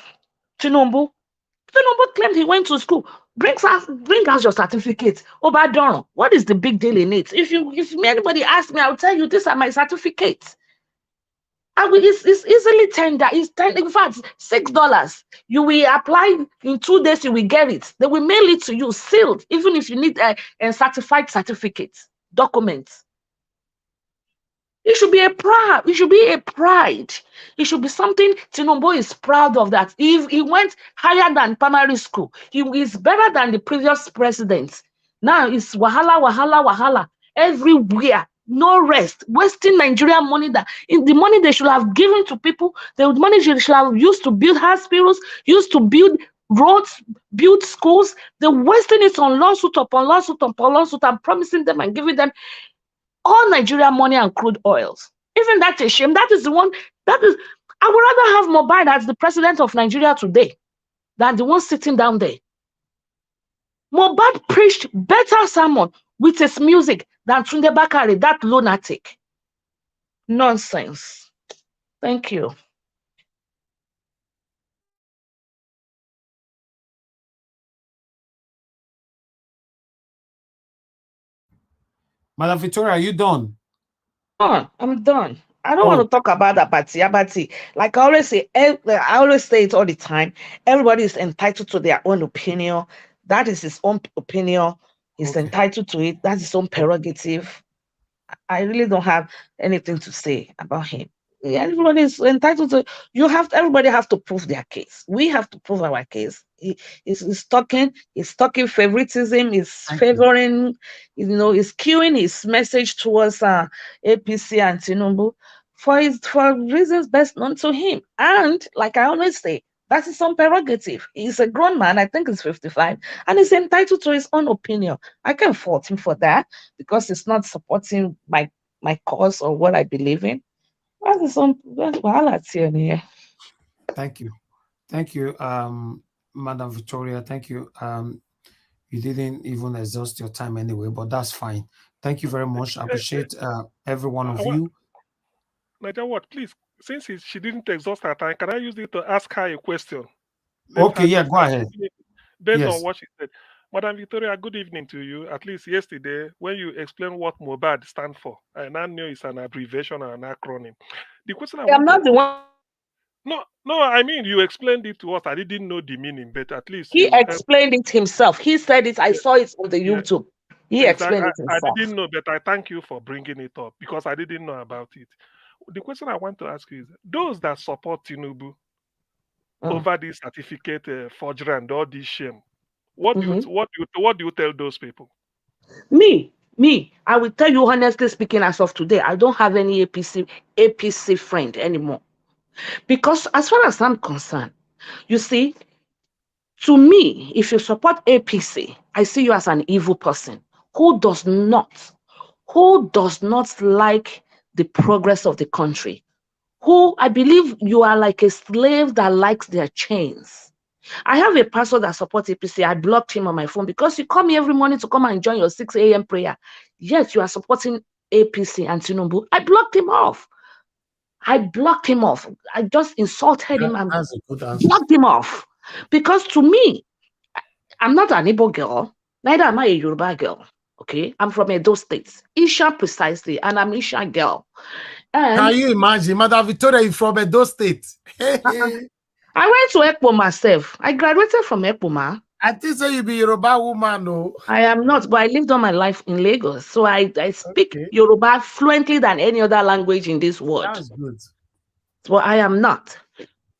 Tinubu claimed he went to school. Bring us your certificate. Obadoran, what is the big deal in it? If anybody asks me, I'll tell you these are my certificates. It's easily tender. It's in fact $6. You will apply in 2 days. You will get it. They will mail it to you sealed. Even if you need a certified certificate documents. It should be a pride. It should be a pride. It should be something Tinubu is proud of. That if he went higher than primary school, he is better than the previous president. Now it's wahala everywhere. No rest, wasting Nigerian money. The money they should have given to people, the money they should have used to build hospitals, used to build roads, build schools. They're wasting it on lawsuit upon lawsuit upon lawsuit and promising them and giving them all Nigerian money and crude oils. Isn't that a shame? That is the one. I would rather have Mohbad as the president of Nigeria today than the one sitting down there. Mohbad preached better sermon with his music than Tunde Bakare, that lunatic. Nonsense. Thank you. Madam Victoria, are you done? I'm done. I don't want to talk about Abati. Like I always say it all the time. Everybody is entitled to their own opinion. That is his own opinion. He's entitled to it. That's his own prerogative. I really don't have anything to say about him. Everybody is entitled to. Everybody has to prove their case. We have to prove our case. He's talking favoritism. He's favoring, he's skewing his message towards APC and Tinubu for reasons best known to him. And like I always say, that's his own prerogative. He's a grown man. I think he's 55, and he's entitled to his own opinion. I can't fault him for that because it's not supporting my cause or what I believe in. That's his own. Thank you. Thank you, Madam Victoria. Thank you. You didn't even exhaust your time anyway, but that's fine. Thank you very much. I appreciate every one of you. Naija, what? Please, since she didn't exhaust her time, can I use it to ask her a question? Okay, yeah, go ahead. Based on what she said. Madam Victoria, good evening to you. At least yesterday, when you explained what Mohbad stands for, I now knew it's an abbreviation or an acronym. The question I'm not the one. No, I mean, you explained it to us. I didn't know the meaning, but at least He explained it himself. He said it. I saw it on the YouTube. He explained it himself. I didn't know, but I thank you for bringing it up because I didn't know about it. The question I want to ask you is, those that support Tinubu over this certificate forgery and all this shame, what do you tell those people? Me, I will tell you honestly speaking, as of today, I don't have any APC friend anymore. Because as far as I'm concerned, you see, to me, if you support APC, I see you as an evil person who does not like the progress of the country, who I believe you are like a slave that likes their chains. I have a pastor that supports APC. I blocked him on my phone because you call me every morning to come and join your 6 a.m. prayer. Yes, you are supporting APC and Tinubu. I blocked him off. I just insulted him and blocked him off. Because to me, I'm not an Igbo girl, neither am I a Yoruba girl. Okay, I'm from Edo State, Isha precisely, and I'm Isha girl. And can you imagine, Madam Victoria is from Edo State? I went to Ekpo myself. I graduated from Ekpo, ma. I think so you be Yoruba woman, no? I am not, but I lived all my life in Lagos. So I speak Yoruba fluently than any other language in this world. That's good. So I am not.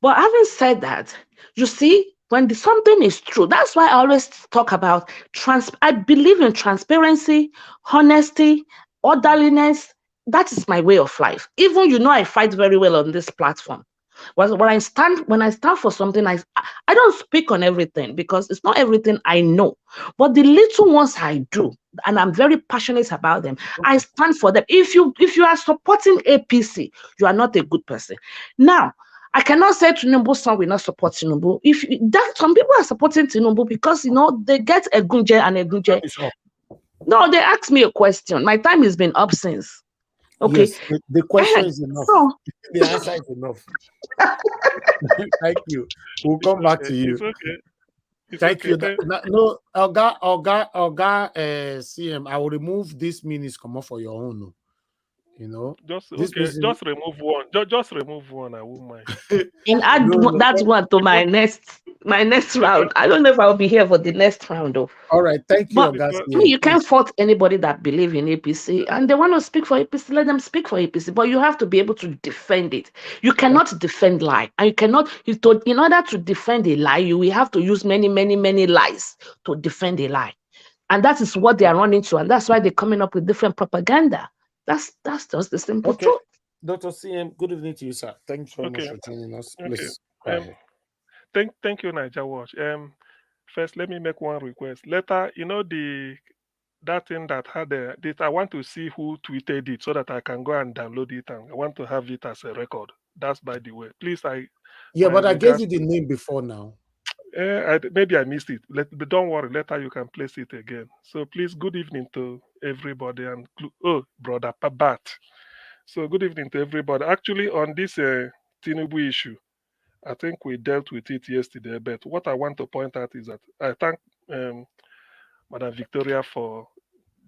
But having said that, you see, when something is true, that's why I always talk about I believe in transparency, honesty, orderliness. That is my way of life. Even, I fight very well on this platform. When I stand for something, I don't speak on everything because it's not everything I know. But the little ones I do, and I'm very passionate about them, I stand for them. If you are supporting APC, you are not a good person. Now, I cannot say Tinubu's son will not support Tinubu. Some people are supporting Tinubu because they get a Gunje and a Gunje. No, they asked me a question. My time has been up since. Okay. Yes, the question is enough. The answer is enough. Thank you. We'll come back to you. It's okay. Thank you. No, Oga, CM, I will remove this minutes come off for your own. Just remove one. Just remove one. I won't mind. And add that one to my next round. I don't know if I'll be here for the next round though. All right, thank you, But you can't fault anybody that believe in APC and they want to speak for APC. Let them speak for APC, but you have to be able to defend it. You cannot defend lie, and you cannot. In order to defend a lie, you will have to use many, many, many lies to defend a lie, and that is what they are running to, and that's why they're coming up with different propaganda. That's just the simple truth. Dr. CM, good evening to you, sir. Thanks very much for joining us. Please. Thank you, Naija Watch. First, let me make one request. Later, that thing that had this, I want to see who tweeted it so that I can go and download it, and I want to have it as a record. That's by the way. Please, but I gave you the name before now. Maybe I missed it. But don't worry. Later, you can place it again. So please, good evening to everybody, and brother Pabat. So good evening to everybody. Actually, on this Tinubu issue, I think we dealt with it yesterday. But what I want to point out is that I thank Madam Victoria for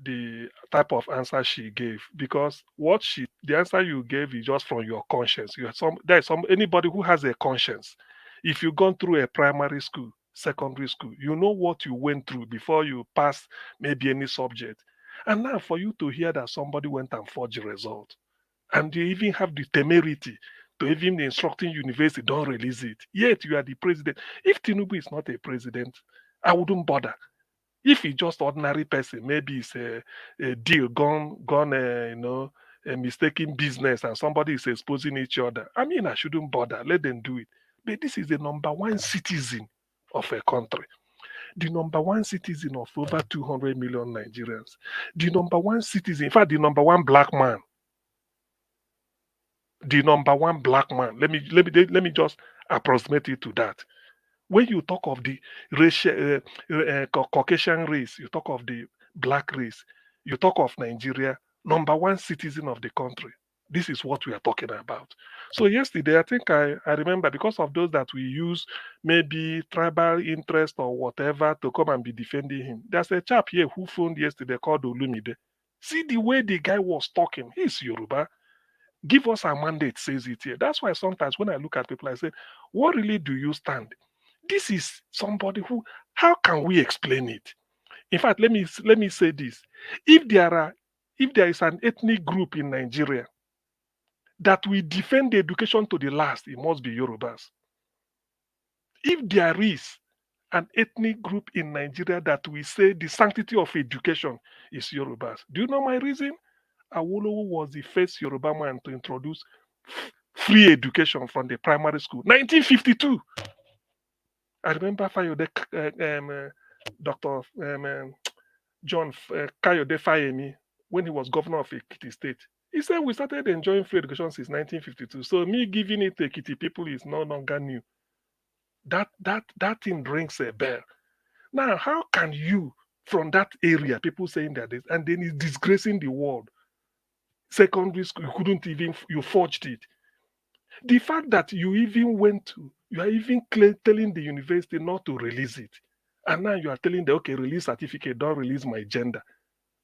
the type of answer she gave, because the answer you gave is just from your conscience. Anybody who has a conscience. If you've gone through a primary school, secondary school, you know what you went through before you pass maybe any subject. And now for you to hear that somebody went and forged a result, and you even have the temerity to even instructing university, don't release it. Yet you are the president. If Tinubu is not a president, I wouldn't bother. If he's just ordinary person, maybe it's a deal gone, a mistaken business, and somebody is exposing each other. I mean, I shouldn't bother. Let them do it. But this is the number one citizen of a country. The number one citizen of over 200 million Nigerians. The number one citizen, in fact, the number one black man. The number one black man. Let me just approximate it to that. When you talk of the racial, Caucasian race, you talk of the black race, you talk of Nigeria, number one citizen of the country. This is what we are talking about. So yesterday, I think I remember, because of those that we use maybe tribal interest or whatever to come and be defending him. There's a chap here who phoned yesterday called Olumide. See the way the guy was talking. He's Yoruba. Give us a mandate, says it here. That's why sometimes when I look at people, I say, what really do you stand? This is somebody who, how can we explain it? In fact, let me say this. If there is an ethnic group in Nigeria that will defend the education to the last, it must be Yorubas. If there is an ethnic group in Nigeria that will say the sanctity of education is Yorubas. Do you know my reason? Awolowo was the first Yoruba man to introduce free education from the primary school. 1952. I remember Dr. John Kayode Fayemi, when he was governor of Ekiti State. He said we started enjoying free education since 1952. So me giving it to Ekiti people is no longer new. That thing rings a bell. Now, how can you, from that area, people saying that this, and then it's disgracing the world? Secondary school, you couldn't even, you forged it. The fact that you even you are even telling the university not to release it. And now you are telling them, okay, release certificate, don't release my gender.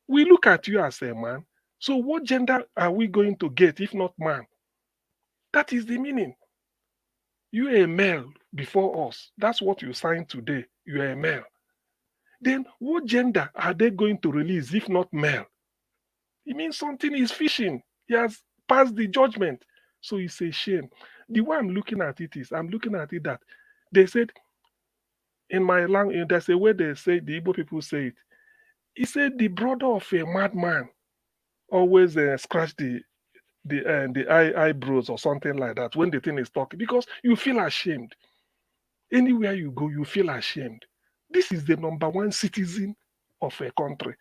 We look at you as a man. So what gender are we going to get if not man? That is the meaning. You are a male before us. That's what you signed today. You are a male. Then what gender are they going to release if not male? It means something is fishing. He has passed the judgment. So it's a shame. The way I'm looking at it is, I'm looking at it that they said, in my language, there's a way they say, the Igbo people say it. He said the brother of a madman always scratch the eyebrows or something like that when the thing is talking, because you feel ashamed. Anywhere you go, you feel ashamed. This is the number one citizen of a country.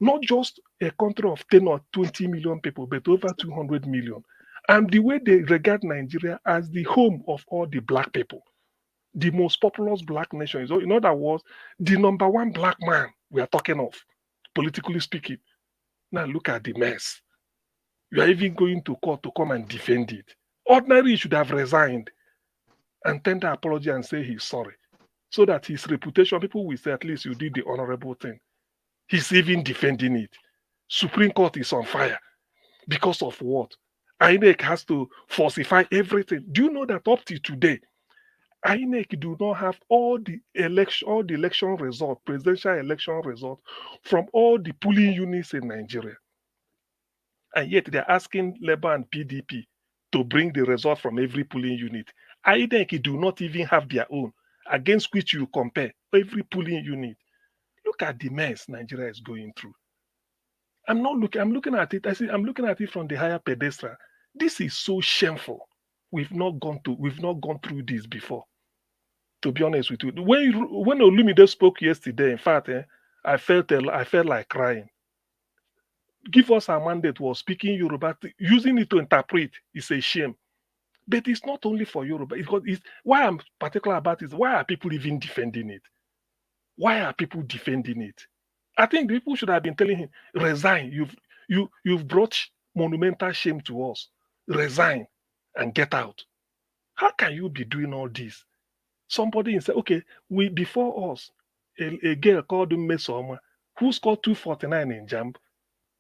Not just a country of 10 or 20 million people, but over 200 million. And the way they regard Nigeria as the home of all the black people, the most populous black nation. In other words, the number one black man we are talking of, politically speaking. Now look at the mess. You are even going to court to come and defend it. Ordinarily, he should have resigned and tender apology and say he's sorry. So that his reputation, people will say, at least you did the honorable thing. He's even defending it. Supreme Court is on fire. Because of what? INEC has to falsify everything. Do you know that up to today, INEC do not have all the election results, presidential election results from all the polling units in Nigeria. And yet they're asking Labour and PDP to bring the result from every polling unit. INEC do not even have their own, against which you compare every polling unit. Look at the mess Nigeria is going through. I'm looking at it. I'm looking at it from the higher pedestal. This is so shameful. We've not gone through this before. To be honest with you, when Olumide spoke yesterday, in fact, I felt like crying. Give us a mandate was speaking Yoruba, using it to interpret is a shame. But it's not only for Yoruba. Why I'm particular about it is, why are people even defending it? Why are people defending it? I think people should have been telling him, resign. You've brought monumental shame to us. Resign and get out. How can you be doing all this? Somebody said, okay, before us, a girl called Mesoma, who scored 249 in JAMB,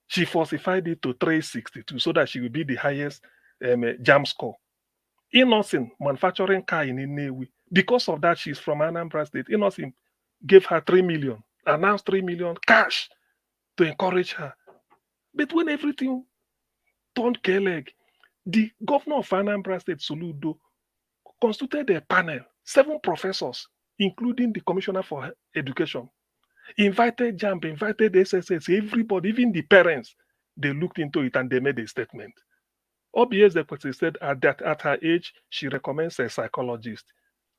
she falsified it to 362 so that she will be the highest JAMB score. Innocent manufacturing car in Nnewi. Because of that, she's from Anambra State. Innocent gave her 3 million, announced 3 million cash to encourage her. But when everything turned K-leg, the governor of Anambra State, Soludo, constituted a panel, 7 professors, including the commissioner for education, invited JAMB, invited SSS, everybody, even the parents. They looked into it and they made a statement. LOBBYIST said at her age, she recommends a psychologist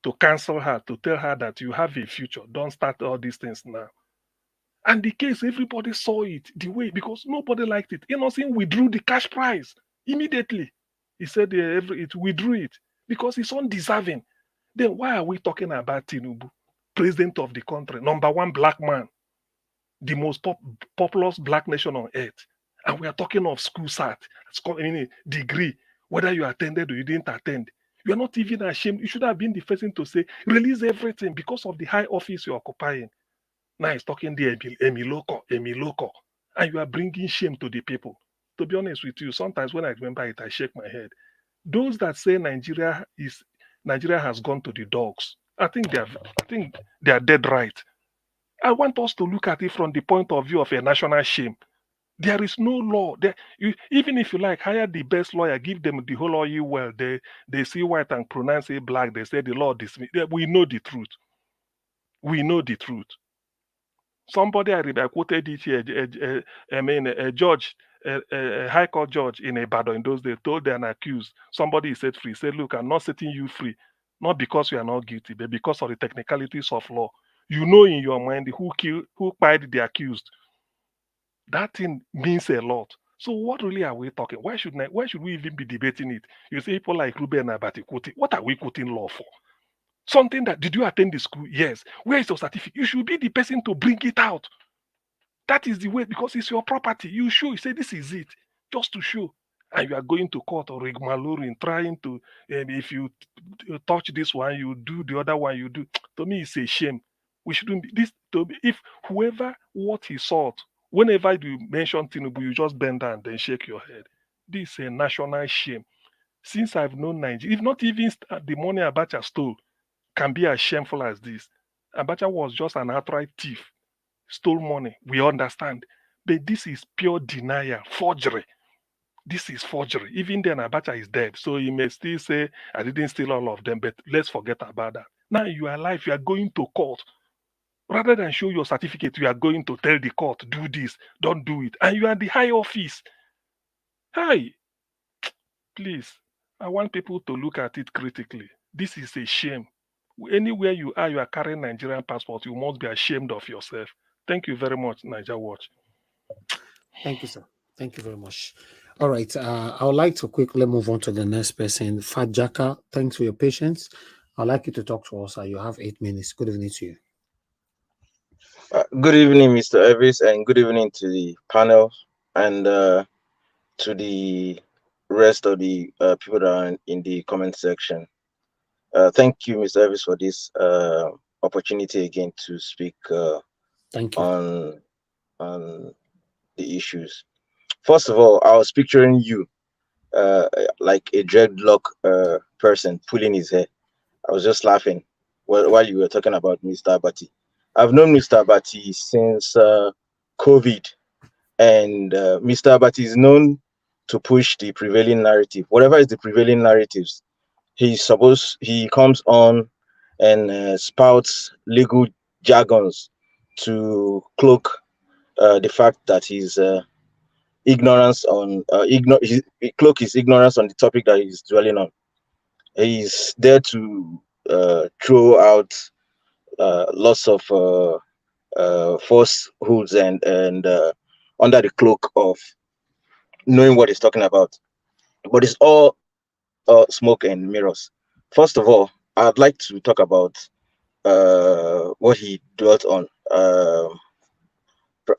to counsel her, to tell her that you have a future. Don't start all these things now. And the case, everybody saw it the way, because nobody liked it. Innocent withdrew the cash prize immediately. He said it withdrew it because it's undeserving. Then why are we talking about Tinubu, president of the country, #1 black man, the most populous black nation on earth? And we are talking of school sat, degree, whether you attended or you didn't attend. You are not even ashamed. You should have been the person to say, release everything because of the high office you're occupying. Now he's talking the Emiloko, and you are bringing shame to the people. To be honest with you, sometimes when I remember it, I shake my head. Those that say Nigeria has gone to the dogs, I think they are dead right. I want us to look at it from the point of view of a national shame. There is no law. Even if you like, hire the best lawyer, give them the whole oil well. They see white and pronounce it black. They say the law dismiss. We know the truth. We know the truth. Somebody I quoted it here. A judge, a high court judge in Ibadan in those days told an accused, somebody is set free. Said, look, I'm not setting you free, not because you are not guilty, but because of the technicalities of law. You know in your mind who killed the accused. That thing means a lot. So what really are we talking? Why should we even be debating it? You see people like Ruben and Abati quoting. What are we quoting law for? Something that, did you attend the school? Yes. Where is your certificate? You should be the person to bring it out. That is the way, because it's your property. You show, you say this is it, just to show. And you are going to court or rigmaroling, trying to, if you touch this one, you do the other one, you do. To me, it's a shame. We shouldn't be this. If whoever what he sought, whenever you mention Tinubu, you just bend down and then shake your head. This is a national shame. Since I've known Nigeria, if not even the money Abacha stole can be as shameful as this. Abacha was just an outright thief, stole money. We understand. But this is pure denial, forgery. This is forgery. Even then, Abacha is dead. So he may still say, I didn't steal all of them, but let's forget about that. Now you are alive, you are going to court. Rather than show your certificate, you are going to tell the court, do this, don't do it. And you are the high office. Hi, please, I want people to look at it critically. This is a shame. Anywhere you are carrying Nigerian passport, you must be ashamed of yourself. Thank you very much, Niger Watch. Thank you, sir. Thank you very much. All right. I would like to quickly move on to the next person. Fat Jaka, thanks for your patience. I'd like you to talk to us. You have 8 minutes. Good evening to you. Good evening, Mr. Elvis, and good evening to the panel and to the rest of the people that are in the comment section. Thank you, Mr. Elvis, for this opportunity again to speak Thank you. on the issues. First of all, I was picturing you like a dreadlock person pulling his hair. I was just laughing while you were talking about Mr. Abati. I've known Mr. Abati since COVID, and Mr. Abati is known to push the prevailing narrative. Whatever is the prevailing narratives, he comes on and spouts legal jargons to cloak the fact that he's ignorance on cloak his ignorance on the topic that he's dwelling on. He's there to throw out lots of falsehoods and under the cloak of knowing what he's talking about. But it's all smoke and mirrors. First of all, I'd like to talk about what he dwelt on.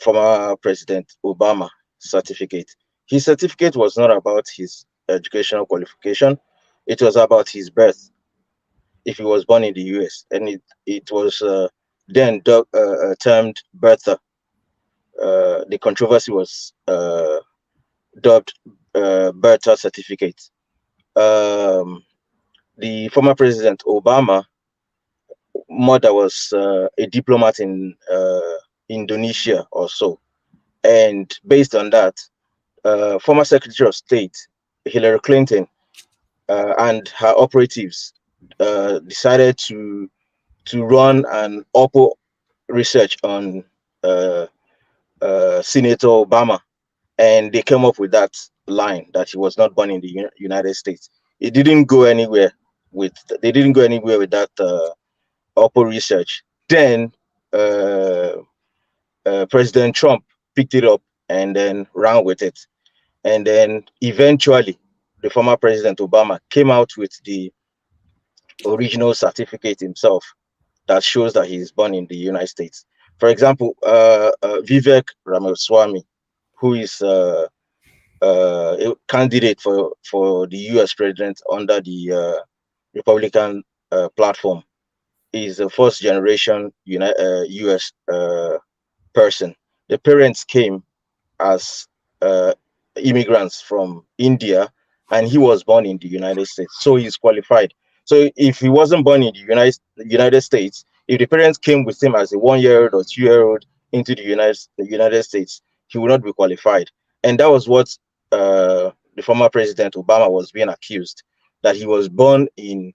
Former President Obama certificate. His certificate was not about his educational qualification. It was about his birth, if he was born in the US, and it was then termed birther. The controversy was dubbed birther certificate. The former President Obama mother was a diplomat in Indonesia or so, and based on that, former Secretary of State Hillary Clinton and her operatives decided to run an Oppo research on Senator Obama, and they came up with that line that he was not born in the United States. It didn't go anywhere with that Oppo research. Then President Trump picked it up and then ran with it, and then eventually the former President Obama came out with the original certificate himself that shows that he's born in the United States. For example, Vivek Ramaswamy, who is a candidate for the U.S. president under the Republican platform, is a first generation U.S. person. The parents came as immigrants from India, and he was born in the United States, so he's qualified. So if he wasn't born in the United States, if the parents came with him as a 1-year-old or 2-year-old into the United States, he would not be qualified. And that was what the former President Obama was being accused, that he was born in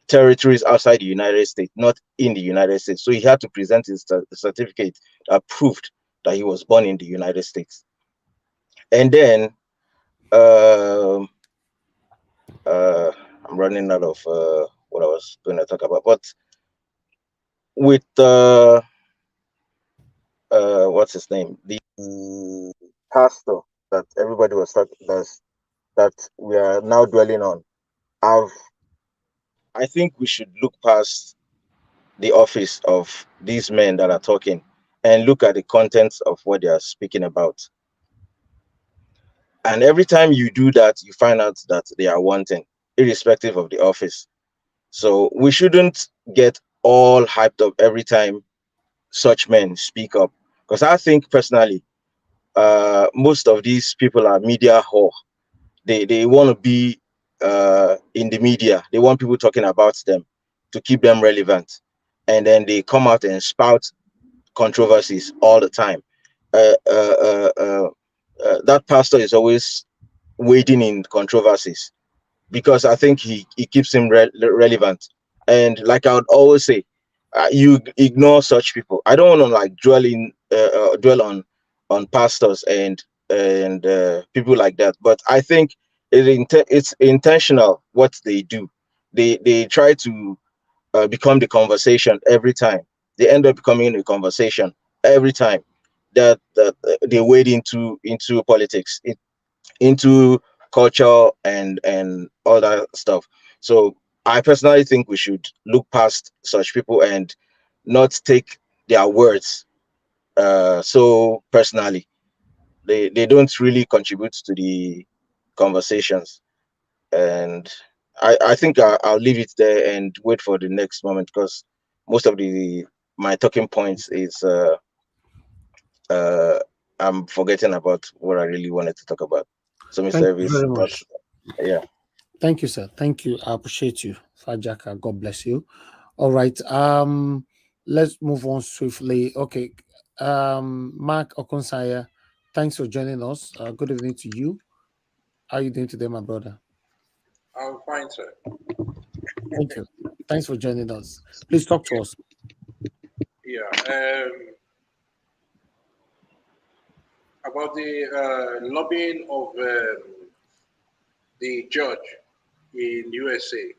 territories outside the United States, not in the United States. So he had to present his certificate that proved that he was born in the United States. And then I'm running out of what I was going to talk about. But with what's his name, the pastor that everybody was talking, that we are now dwelling on, I think we should look past the office of these men that are talking and look at the contents of what they are speaking about. And every time you do that, you find out that they are wanting, irrespective of the office. So we shouldn't get all hyped up every time such men speak up, because I think personally, most of these people are media whore. They want to be in the media. They want people talking about them to keep them relevant, and then they come out and spout controversies all the time. That pastor is always wading in controversies because I think he keeps him relevant. And like I would always say, you ignore such people. I don't want to like dwell on pastors and people like that, but I think it's intentional what they do. They try to become the conversation every time. They end up becoming the conversation every time that they wade into politics, into culture and all that stuff. So I personally think we should look past such people and not take their words so personally. They don't really contribute to the conversations, and I think I'll leave it there and wait for the next moment, because most of my talking points is I'm forgetting about what I really wanted to talk about. So, Mr. Thank you Elvis, very much. yeah. Thank you, sir. Thank you. I appreciate you, Fajaka. God bless you. All right. Let's move on swiftly. Okay. Mark Okonsaya, thanks for joining us. Good evening to you. How are you doing today, my brother? I'm fine, sir. Thank you. Thanks for joining us. Please talk to us. Yeah. About the lobbying of the judge in USA.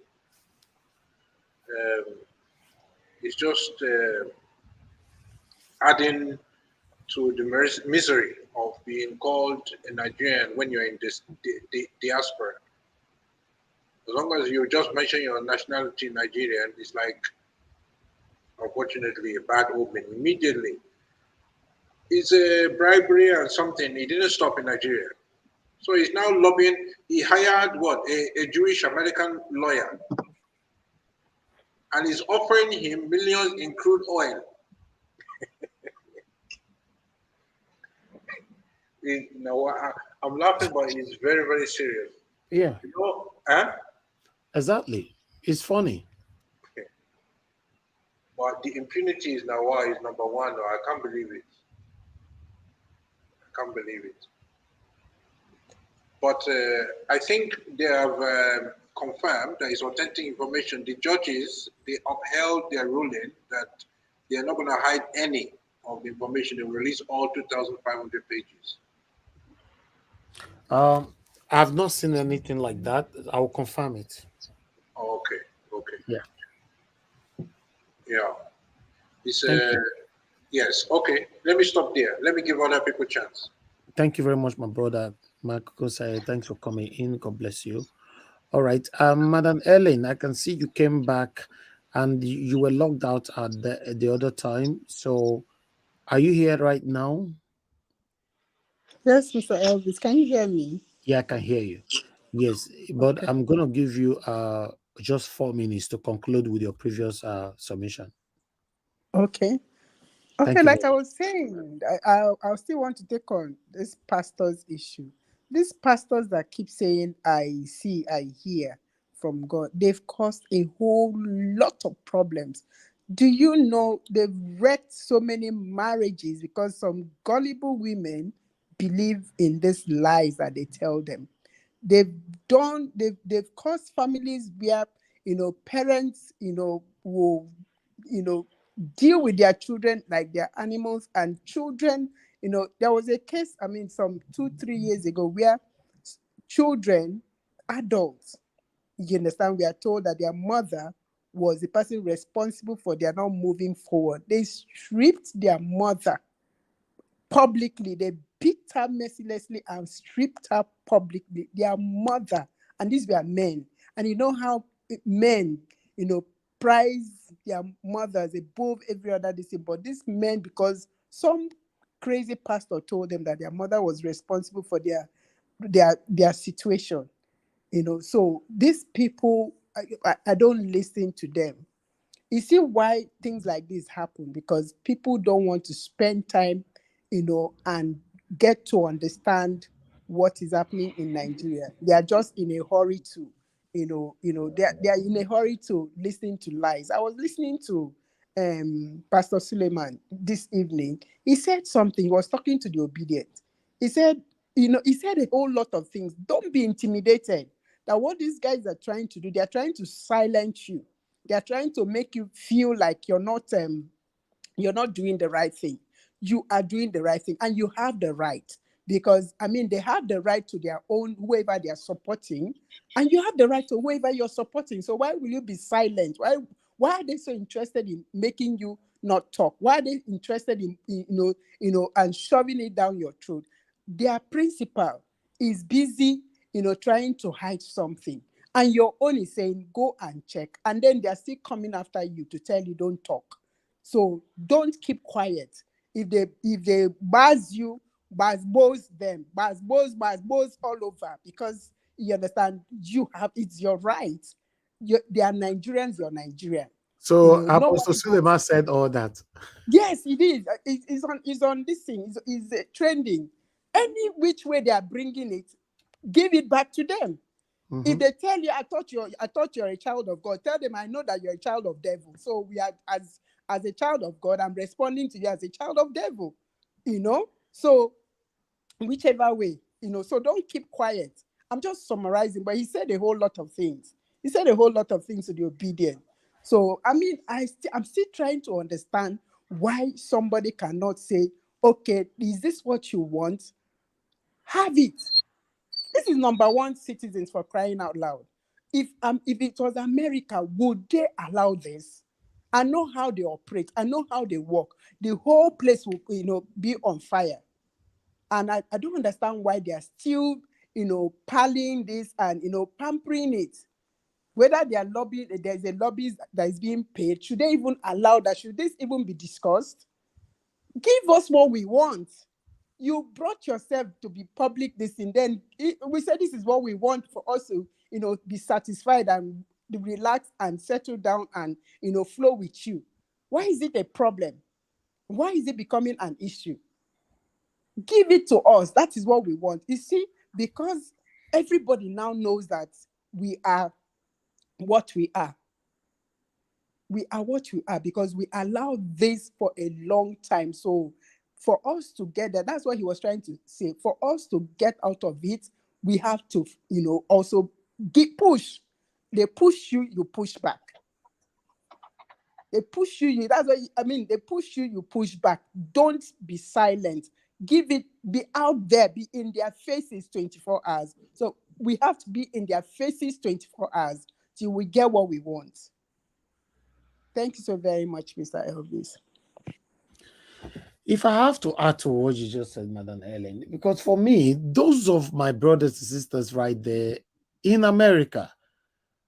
It's just adding to the misery of being called a Nigerian when you're in this diaspora. As long as you just mention your nationality Nigerian, it's like, unfortunately, a bad omen immediately. It's a bribery and something. It didn't stop in Nigeria. So he's now lobbying. He hired what? A Jewish American lawyer. And he's offering him millions in crude oil. I'm laughing, but it's very, very serious. Yeah. You know, huh? Exactly. It's funny. Okay. But the impunity is now is number one. I can't believe it. I can't believe it. But I think they have confirmed that it's authentic information. The judges, they upheld their ruling that they are not going to hide any of the information. They will release all 2,500 pages. I've not seen anything like that. I will confirm it. Oh, okay. Okay. Yeah. Yeah. It's yes. Okay. Let me stop there. Let me give other people a chance. Thank you very much, my brother Mark Kosai. Thanks for coming in. God bless you. All right. Madam Ellen, I can see you came back and you were logged out at the other time. So are you here right now? Yes, Mr. Elvis, can you hear me? Yeah, I can hear you. Yes, but Okay. I'm gonna give you just 4 minutes to conclude with your previous submission. Okay. Thank Okay, you like very I much. was saying, I still want to take on this pastor's issue. These pastors that keep saying, I see, I hear from God, they've caused a whole lot of problems. Do you know they've wrecked so many marriages because some gullible women believe in these lies that they tell them? They've caused families where parents will deal with their children like they're animals, and children, there was a case, some 2-3 years ago, where children, adults, you understand, we are told that their mother was the person responsible for their not moving forward. They stripped their mother publicly. They beat her mercilessly and stripped her publicly. Their mother, and these were men. And you know how men, prize their mothers above every other thing. But these men, because some crazy pastor told them that their mother was responsible for their situation, so these people, I don't listen to them. You see why things like this happen? Because people don't want to spend time, and get to understand what is happening in Nigeria. They are just in a hurry to, they are in a hurry to listen to lies. I was listening to Pastor Suleiman this evening. He said something. He was talking to the obedient. He said, he said a whole lot of things. Don't be intimidated. That what these guys are trying to do, they are trying to silence you. They are trying to make you feel like you're not doing the right thing. You are doing the right thing, and you have the right, because they have the right to their own, whoever they are supporting, and you have the right to whoever you're supporting. So why will you be silent? Why are they so interested in making you not talk? Why are they interested in and shoving it down your throat? Their principal is busy trying to hide something, and your own is saying go and check, and then they're still coming after you to tell you don't talk. So don't keep quiet. If they buzz you, buzz them, buzz all over, because you understand it's your right. They are Nigerians, you're Nigerian. So Apostle Nobody. Suleiman said all that. Yes, it is. It's on this thing. It's trending. Any which way they are bringing it, give it back to them. If they tell you, I thought you're a child of God, tell them, I know that you're a child of devil. So we are, as a child of God, I'm responding to you as a child of devil. So whichever way, so don't keep quiet. I'm just summarizing, but he said a whole lot of things. He said a whole lot of things to the obedient. So I'm still trying to understand why somebody cannot say, okay, is this what you want? Have it. This is number one citizens, for crying out loud. If it was America, would they allow this? I know how they operate. I know how they work. The whole place will be on fire. And I don't understand why they are still palling this and pampering it. Whether they are lobbying, there's a lobbyist that is being paid. Should they even allow that? Should this even be discussed? Give us what we want. You brought yourself to be public this thing. Then we said this is what we want for us to, be satisfied and relax and settle down and, flow with you. Why is it a problem? Why is it becoming an issue? Give it to us. That is what we want. You see, because everybody now knows that we are what we are. We are what we are because we allowed this for a long time. So for us to get there, that's what he was trying to say. For us to get out of it, we have to, also push. They push you, you push back. They push you, that's what they push you, you push back. Don't be silent. Give it, be out there, be in their faces 24 hours. So we have to be in their faces 24 hours till we get what we want. Thank you so very much, Mr. Elvis. If I have to add to what you just said, Madam Ellen, because for me, those of my brothers and sisters right there in America,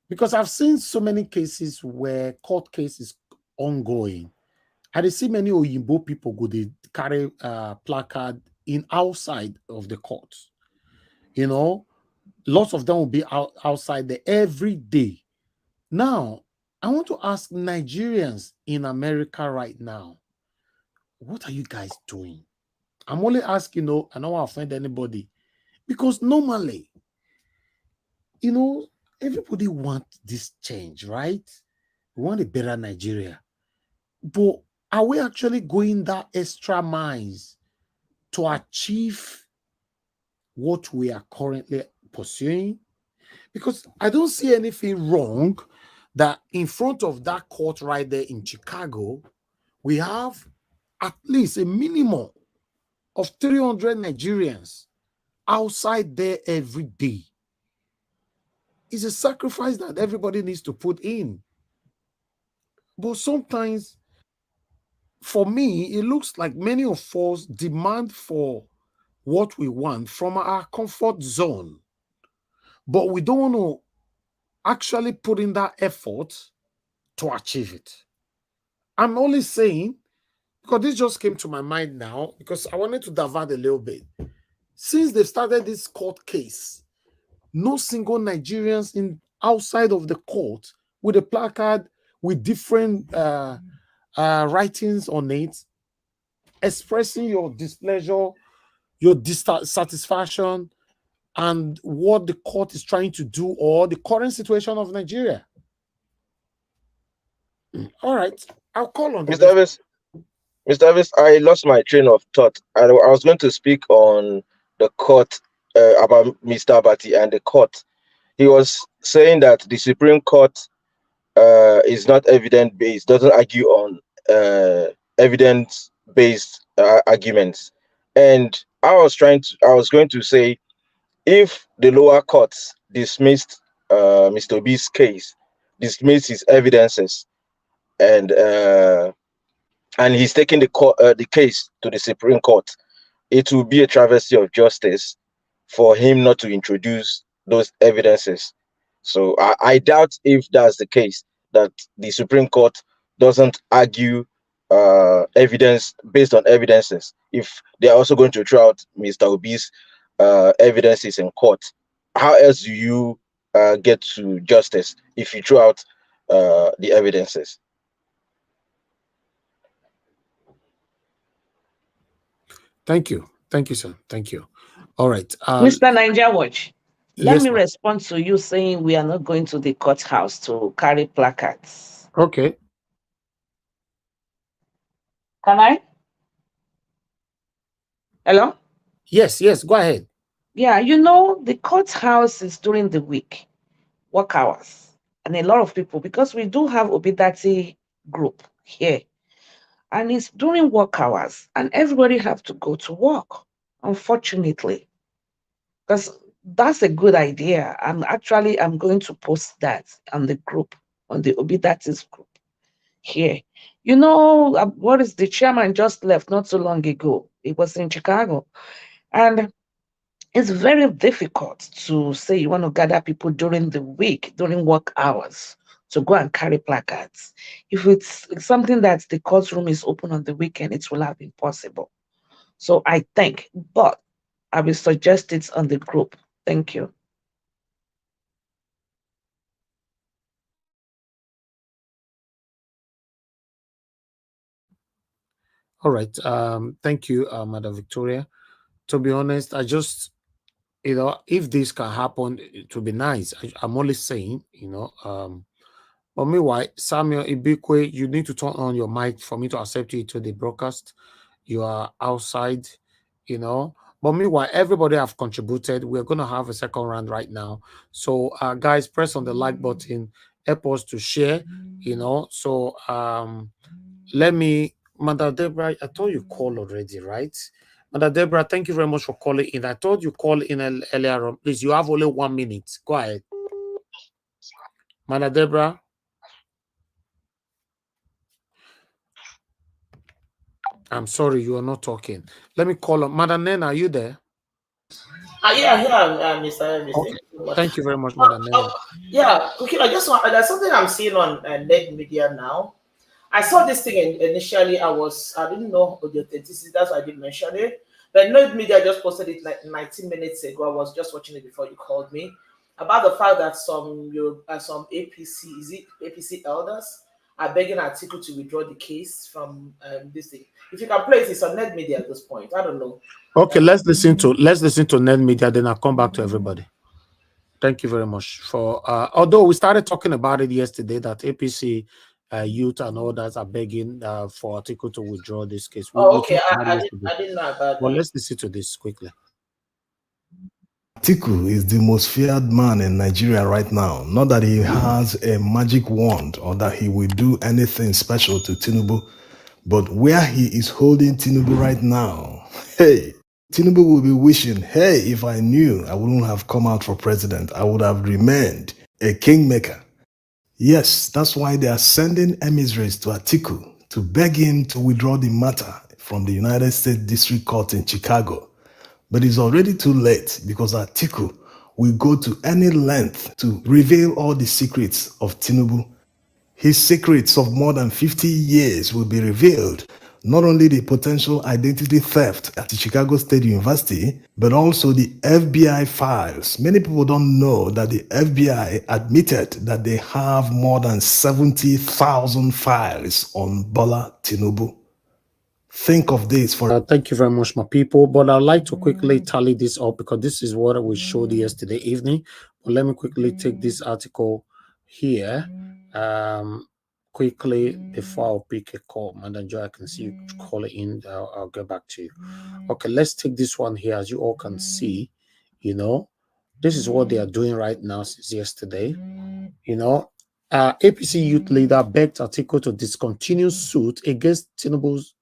Because I've seen so many cases where court cases ongoing. I see many Oyinbo people go they carry placard in outside of the court. You know, lots of them will be outside there every day. Now, I want to ask Nigerians in America right now, what are you guys doing? I'm only asking, I don't want to offend anybody, because normally, everybody wants this change, right? We want a better Nigeria. But are we actually going that extra miles to achieve what we are currently pursuing? Because I don't see anything wrong that in front of that court right there in Chicago, we have at least a minimum of 300 Nigerians outside there every day. It's a sacrifice that everybody needs to put in. But sometimes, for me, it looks like many of us demand for what we want from our comfort zone, but we don't want to actually put in that effort to achieve it. I'm only saying, because this just came to my mind now, because I wanted to divert a little bit. Since they started this court case, no single Nigerians outside of the court with a placard with different writings on it, expressing your displeasure, your dissatisfaction, and what the court is trying to do, or the current situation of Nigeria. All right, I'll call on Mr. Davis. Mr. Davis, I lost my train of thought. I was going to speak on the court about Mr. Abati and the court. He was saying that the Supreme Court is not evidence-based, doesn't argue on evidence-based arguments. And I was going to say, if the lower courts dismissed Mr. Obi's case, dismissed his evidences, and he's taking the case to the Supreme Court, it will be a travesty of justice for him not to introduce those evidences. So I doubt if that's the case, that the Supreme Court doesn't argue evidence based on evidences. If they are also going to throw out Mr. Obi's evidences in court, how else do you get to justice if you throw out the evidences? Thank you, sir. Thank you. All right, Mr. Niger Watch. Let yes, me ma'am. respond to you saying we are not going to the courthouse to carry placards. Okay. Can I? Hello? Yes, go ahead. Yeah, the courthouse is during the week, work hours. And a lot of people, because we do have Obidati group here, and it's during work hours, and everybody have to go to work, unfortunately. Because that's a good idea. I'm going to post that on the group, on the Obidati's group here. What is the chairman just left not so long ago? It was in Chicago. And it's very difficult to say you want to gather people during the week, during work hours, to go and carry placards. If it's something that the courtroom is open on the weekend, it will have been possible. So I think, but I will suggest it on the group. Thank you. All right. Thank you, Madam Victoria. To be honest, I just, if this can happen, it would be nice. I'm only saying, but meanwhile, Samuel Ibikwe, you need to turn on your mic for me to accept you to the broadcast. You are outside, But meanwhile, everybody have contributed. We're going to have a second round right now. So, guys, press on the like button. Help us to share, So, let me, Madam Deborah, I thought you called already, right? Madam Deborah, thank you very much for calling in. I thought you called in earlier on. Please, you have only 1 minute. Go ahead. Madam Deborah. I'm sorry, you are not talking. Let me call on Madam Nena. Are you there? Mr. Thank Okay. you so much. Thank you very much, Madam Nemo. Yeah, okay, I just want, there's something I'm seeing on net media now. I saw this thing initially. I didn't know the authenticity, that's why I didn't mention it. But net media just posted it like 19 minutes ago. I was just watching it before you called me about the fact that some APC, is it APC elders, are begging Atiku to withdraw the case from this thing. If you can play it, it's on net media at this point. I don't know. Okay, let's listen to net media, then I'll come back to everybody. Thank you very much for although we started talking about it yesterday that APC youth and others are begging for Atiku to withdraw this case. Okay, I didn't know about Well, that. let's listen to this quickly. Atiku is the most feared man in Nigeria right now. Not that he has a magic wand or that he will do anything special to Tinubu, but where he is holding Tinubu right now, hey, Tinubu will be wishing, hey, if I knew I wouldn't have come out for president, I would have remained a kingmaker. Yes, that's why they are sending emissaries to Atiku to beg him to withdraw the matter from the United States District Court in Chicago. But it's already too late because Atiku will go to any length to reveal all the secrets of Tinubu. His secrets of more than 50 years will be revealed. Not only the potential identity theft at the Chicago State University, but also the FBI files. Many people don't know that the FBI admitted that they have more than 70,000 files on Bola Tinubu. Think of this for... thank you very much, my people. But I'd like to quickly tally this up because this is what we showed yesterday evening. But let me quickly take this article here quickly before I'll pick a call. Madam Joy, I can see you call it in. I'll get back to you. Okay, let's take this one here. As you all can see, this is what they are doing right now since yesterday. APC youth leader begged Atiku to discontinue suit against Tinubu's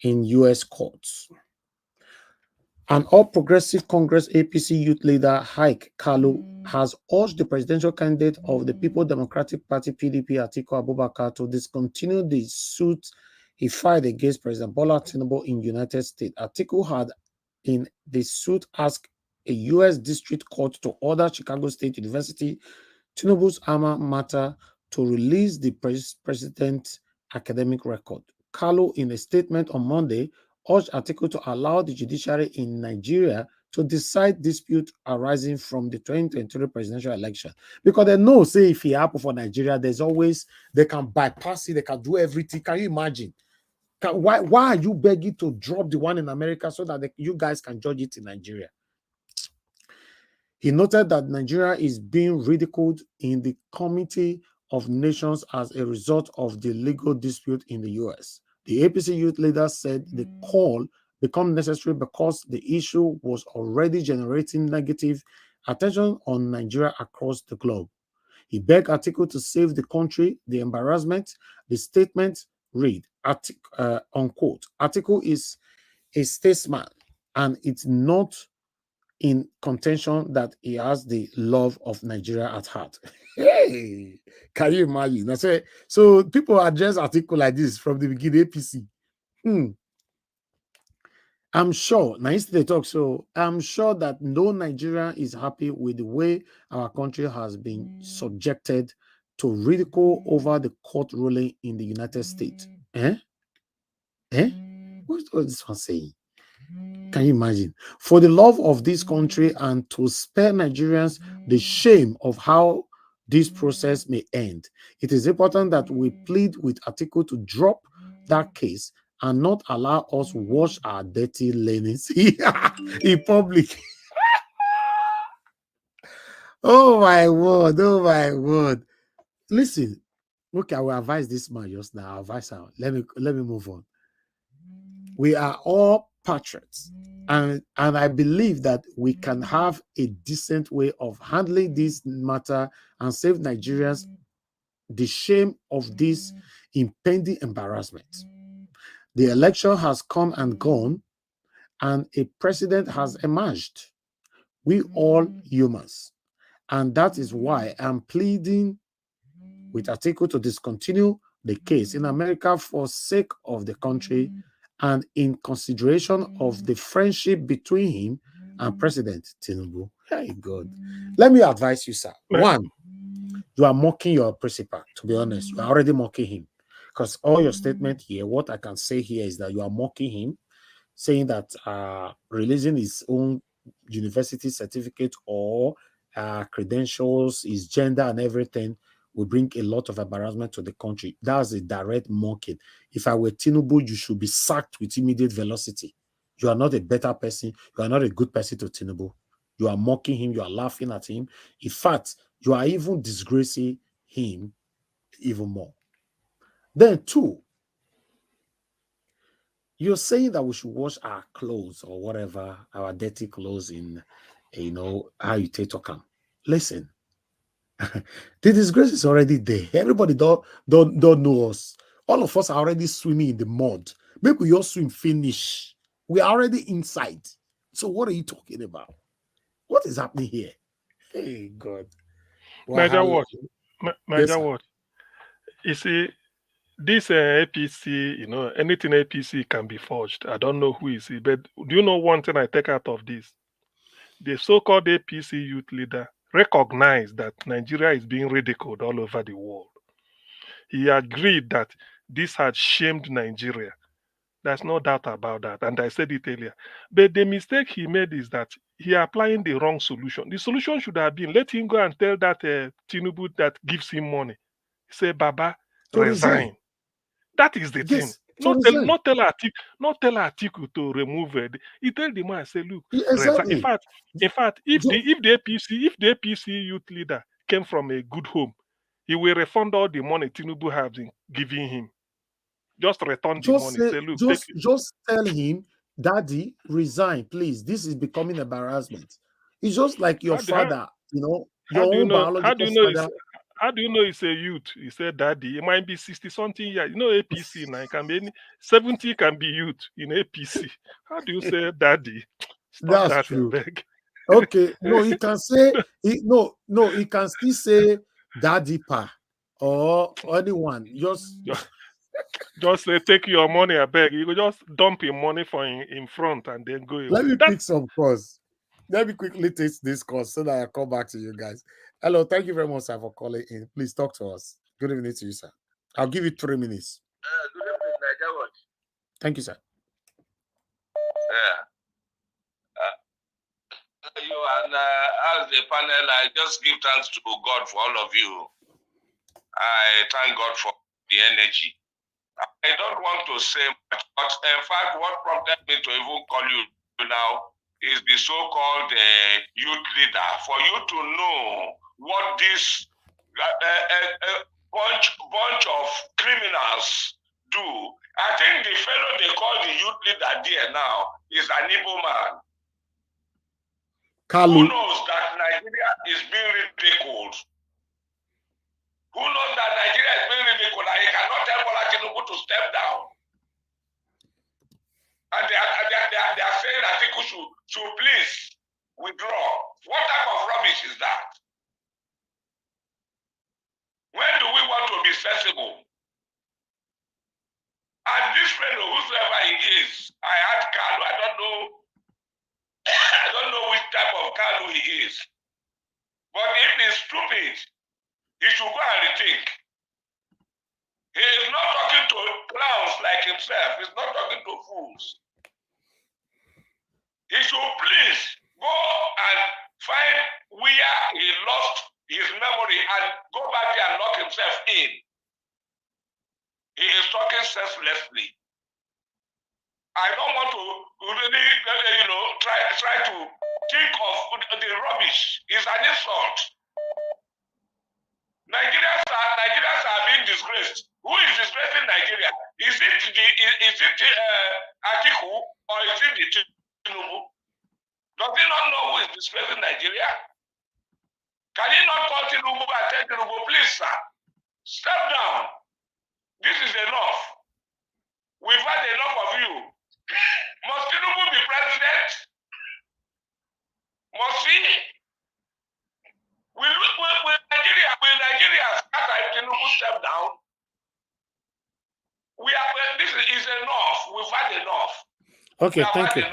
in U.S. courts. An All Progressive Congress APC youth leader, Haik Kalu, has urged the presidential candidate of the People Democratic Party PDP, Atiku Abubakar, to discontinue the suit he filed against President Bola Tinubu in the United States. Atiku had in the suit asked a U.S. District Court to order Chicago State University, Tinubu's alma mater, to release the president's academic record. Kalu, in a statement on Monday, urged Atiku to allow the judiciary in Nigeria to decide disputes arising from the 2023 presidential election. Because they know, say, if it happens for Nigeria, there's always, they can bypass it, they can do everything. Can you imagine? Why are you begging to drop the one in America so that you guys can judge it in Nigeria? He noted that Nigeria is being ridiculed in the Committee of Nations as a result of the legal dispute in the U.S. The APC youth leader said the call became necessary because the issue was already generating negative attention on Nigeria across the globe. He begged Atiku to save the country the embarrassment. The statement read, unquote, Atiku is a statesman and it's not in contention that he has the love of Nigeria at heart. Hey, can you imagine? I say, so people address Atiku like this from the beginning, APC. I'm sure, now they talk, so I'm sure that no Nigerian is happy with the way our country has been subjected to ridicule over the court ruling in the United States. What is this one saying? Can you imagine? For the love of this country and to spare Nigerians the shame of how this process may end, it is important that we plead with Atiku to drop that case and not allow us wash our dirty linens in public. Oh my word, oh my word. Listen, okay, I will advise this man just now. I'll advise her. Let me move on. We are all patriots, and I believe that we can have a decent way of handling this matter and save Nigerians the shame of this impending embarrassment. The election has come and gone, and a president has emerged. We all humans, and that is why I'm pleading with Atiku to discontinue the case in America for sake of the country and in consideration of the friendship between him and President Tinubu. Hey God. Let me advise you, sir. One, you are mocking your principal, to be honest. You are already mocking him. Because all your statement here, what I can say here is that you are mocking him, saying that releasing his own university certificate or credentials, his gender and everything will bring a lot of embarrassment to the country. That's a direct mocking. If I were Tinubu, you should be sacked with immediate velocity. You are not a better person. You are not a good person to Tinubu. You are mocking him. You are laughing at him. In fact, you are even disgracing him even more. Then two, you're saying that we should wash our clothes or whatever, our dirty clothes in, how you take talk. Listen, the disgrace is already there. Everybody don't know us. All of us are already swimming in the mud. Maybe we all swim finish. We are already inside. So what are you talking about? What is happening here? Hey God. Niger Wahala. what? Yes, Niger sir. what? You see, this APC, anything APC can be forged. I don't know who is he, but do you know one thing I take out of this? The so-called APC youth leader recognized that Nigeria is being ridiculed all over the world. He agreed that this had shamed Nigeria. There's no doubt about that, and I said it earlier. But the mistake he made is that he applying the wrong solution. The solution should have been let him go and tell that Tinubu that gives him money. Say, Baba, To resign. That is the thing. Yes, to resign. Not tell Atiku to remove it. He tell the man, say, look, Yeah, resign. exactly. In fact, if the APC youth leader came from a good home, he will refund all the money Tinubu has been giving him. Just return the money. Say, look, take it. Just tell him, Daddy, resign, please. This is becoming embarrassment. It's just like your father, your own biological father. How do you know he's a youth? He said, Daddy, it might be 60-something years. APC now, it can be 70 can be youth in APC. How do you say, Daddy? Stop That's that, true. beg. Okay, no, he can say, he can still say Daddy Pa or anyone. Just say, take your money, I beg. You go just dump your money in front and then go away. Let me pick some calls. Let me quickly take this call so that I come back to you guys. Hello, thank you very much, sir, for calling in. Please talk to us. Good evening to you, sir. I'll give you 3 minutes. Good evening, Niger Watch. Thank you, sir. Yeah. You and as the panel, I just give thanks to God for all of you. I thank God for the energy. I don't want to say much, but in fact, what prompted me to even call you now is the so-called youth leader. For you to know what this bunch of criminals do, I think the fellow they call the youth leader there now is an Igbo man. Kalu. Who knows that Nigeria is being ridiculed? Who knows that Nigeria is being ridiculed and he cannot tell Bola Tinubu to step down? And they are saying that Atiku should please withdraw. What type of rubbish is that? When do we want to be sensible? And this fellow, whosoever he is, I had Kalu, I don't know which type of Kalu he is. But if he's stupid, he should go and rethink. He is not talking to clowns like himself. He's not talking to fools. He should please go and find where he lost his memory and go back there and lock himself in. He is talking senselessly. I don't want to really, try to think of the rubbish. It's an insult. Nigerians are being disgraced. Who is disgracing Nigeria? Is it Atiku or is it the Tinubu? Does he not know who is disgracing Nigeria? Can he not call Tinubu and tell Tinubu, please, sir, step down. This is enough. We've had enough of you. Must Tinubu be president? Must he? Will Nigeria start if Tinubu step down? This is enough. We've had enough. Okay, thank you.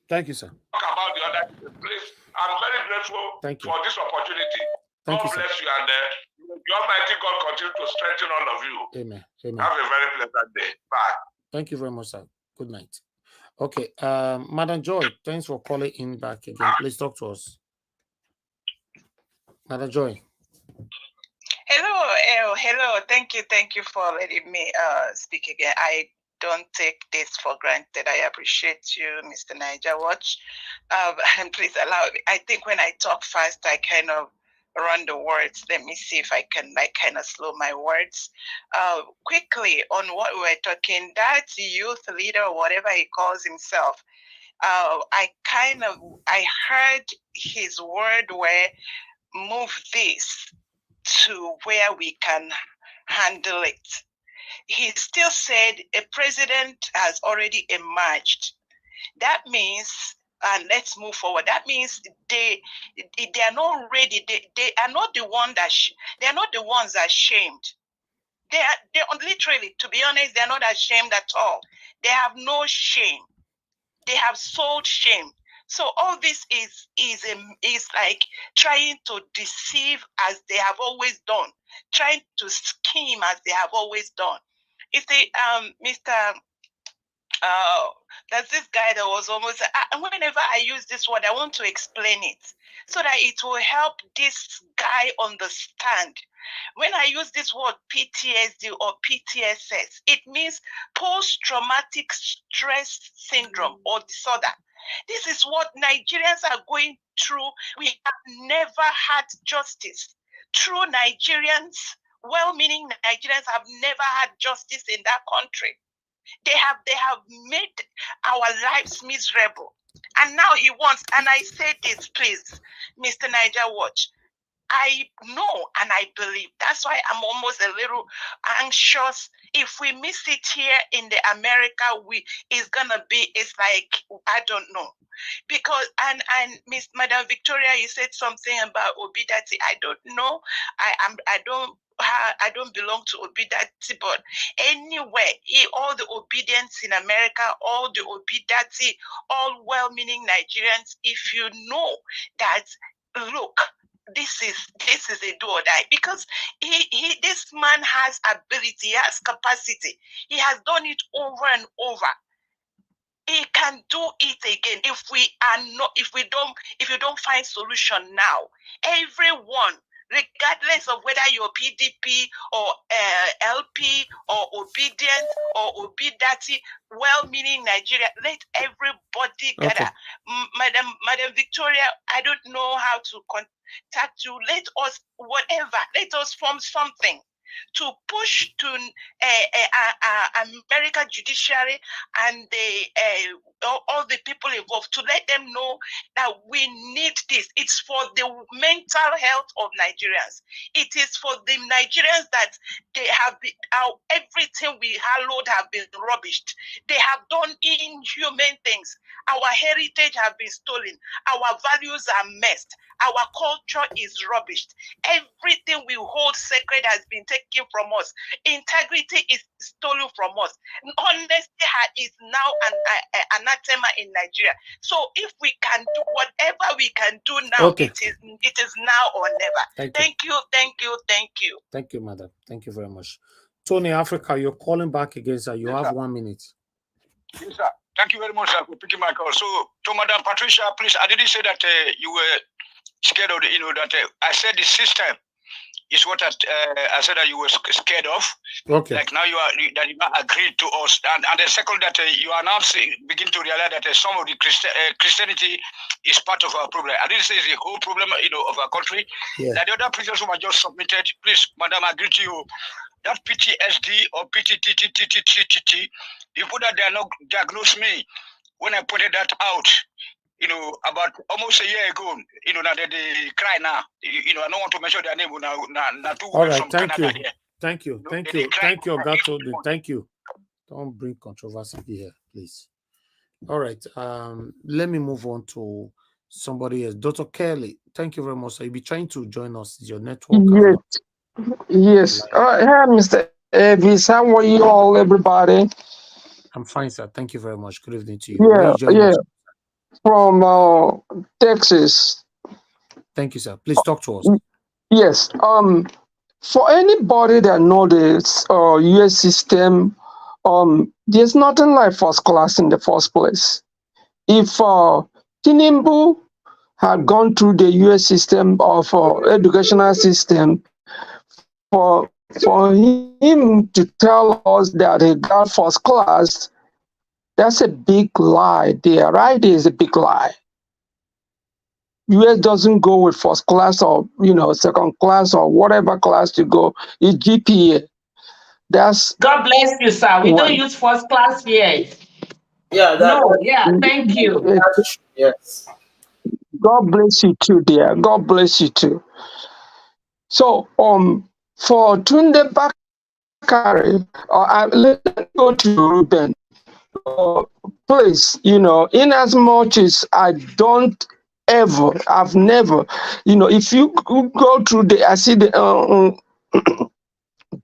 Thank you, sir. Talk about the other. Thank you for this opportunity. Thank God you, sir. bless you, and the Almighty God continue to strengthen all of you. Amen. Amen. Have a very pleasant day. Bye. Thank you very much, sir. Good night. Okay, Madam Joy, thanks for calling in back again. Please talk to us. Madam Joy. Hello. Thank you for letting me speak again. I don't take this for granted. I appreciate you, Mr. Niger Watch. And please allow me. I think when I talk fast, I kind of run the words. Let me see if I can kind of slow my words. Quickly on what we were talking, that youth leader, or whatever he calls himself, I heard his word where move this to where we can handle it. He still said a president has already emerged. That means, and let's move forward. That means they are not ready. They are not the one that they are not the ones ashamed. They literally, to be honest, they are not ashamed at all. They have no shame. They have sold shame. So all this is like trying to deceive as they have always done, trying to scheme as they have always done. You see, Mr. There's this guy that was almost, whenever I use this word, I want to explain it so that it will help this guy understand. When I use this word PTSD or PTSS, it means post-traumatic stress syndrome or disorder. This is what Nigerians are going through. We have never had justice. True Nigerians, well-meaning Nigerians, have never had justice in that country. They have made our lives miserable. And now he wants, and I say this, please, Mr. Niger Watch, I know and I believe. That's why I'm almost a little anxious. If we miss it here in the America, it's like, I don't know. Because, and Miss Madam Victoria, you said something about obedience. I don't know. I don't belong to obedience, but anyway, all the obedience in America, all the obedience, all well-meaning Nigerians, if you know that, look, this is a do or die, because this man has ability, he has capacity, he has done it over and over. He can do it again if you don't find solution now. Everyone, regardless of whether you're PDP or LP or obedient or obedati, well-meaning Nigeria, let everybody gather. Madam Victoria, I don't know how to contact you. Let us form something to push to American judiciary and all the people involved, to let them know that we need this. It's for the mental health of Nigerians. It is for the Nigerians that they have been, everything we hallowed have been rubbished. They have done inhuman things. Our heritage have been stolen. Our values are messed. Our culture is rubbished. Everything we hold sacred has been taken from us. Integrity is stolen from us. Honesty is now an anathema in Nigeria. So if we can do whatever we can do now, it is now or never. Thank you, madam. Thank you very much. Tony Africa, you're calling back again, sir. You have 1 minute. Yes, sir. Thank you very much, sir, for picking my call. So, to Madam Patricia, please, I didn't say that you were scared of I said the system is what I said that you were scared of. Okay. Like now you not agreed to us. And the second that you are now begin to realize that some of the Christianity is part of our problem. I didn't say it's the whole problem, of our country. Yeah. That the other prisoners who were just submitted, please, Madam, I agree to you. That PTSD or PTTTTTTT, the people that they are not diagnosed me when I pointed that out, about almost a year ago, now they cry now. I don't want to mention their name now. All right, thank you. Thank you, Gato. Thank you. Don't bring controversy here, please. All right, let me move on to somebody else. Dr. Kelly, thank you very much. You'll be trying to join us. Is your network? Yes. Hi, Mr. Evis. How are you all, everybody? I'm fine, sir. Thank you very much. Good evening to you. Yeah. From Texas. Thank you, sir. Please talk to us. Yes. For anybody that knows the U.S. system, there's nothing like first class in the first place. If Tinubu had gone through the U.S. system of educational system, for him to tell us that he got first class, that's a big lie there, right? It is a big lie. US doesn't go with first class or second class or whatever class you go. It's GPA. That's God bless you, sir. We don't use first class here. Yeah, thank you. Yes. God bless you too, dear. God bless you too. So for Tunde Bakari, let's go to Ruben. Please, in as much as I've never, if you go through I see the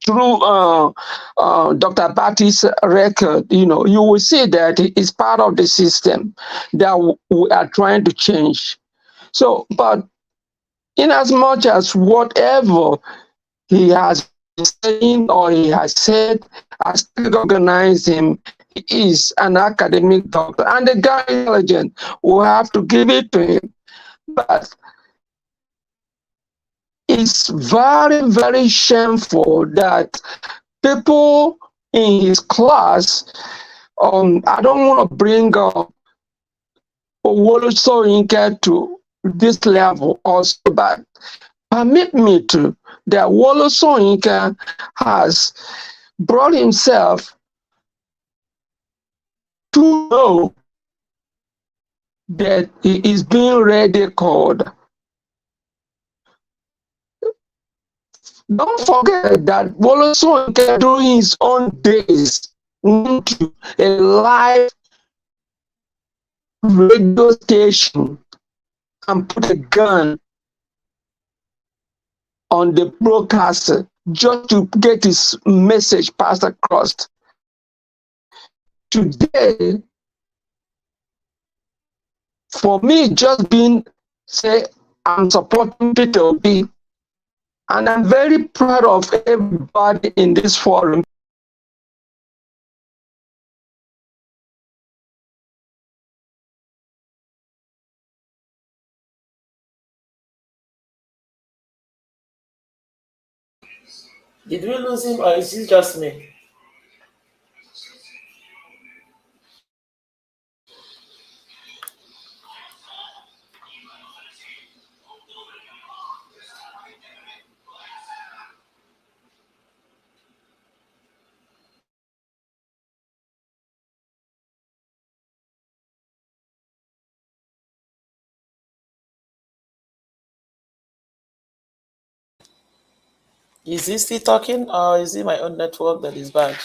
through Dr. Bati's record, you will see that it's part of the system that we are trying to change. So, but in as much as whatever he has been saying or he has said, I still recognize him. He is an academic doctor and the guy is intelligent. We have to give it to him. But it's very, very shameful that people in his class, I don't want to bring up Owolo Soyinka to this level also, but permit me to, that Owolo Soyinka has brought himself to know that he is being ridiculed. Don't forget that Owolo Soyinka during his own days went to a live radio station and put a gun on the broadcaster just to get his message passed across. Today, for me, just being say I'm supporting Peter Obi, and I'm very proud of everybody in this forum. Did we lose him or is it just me? Is he still talking or is it my own network that is bad?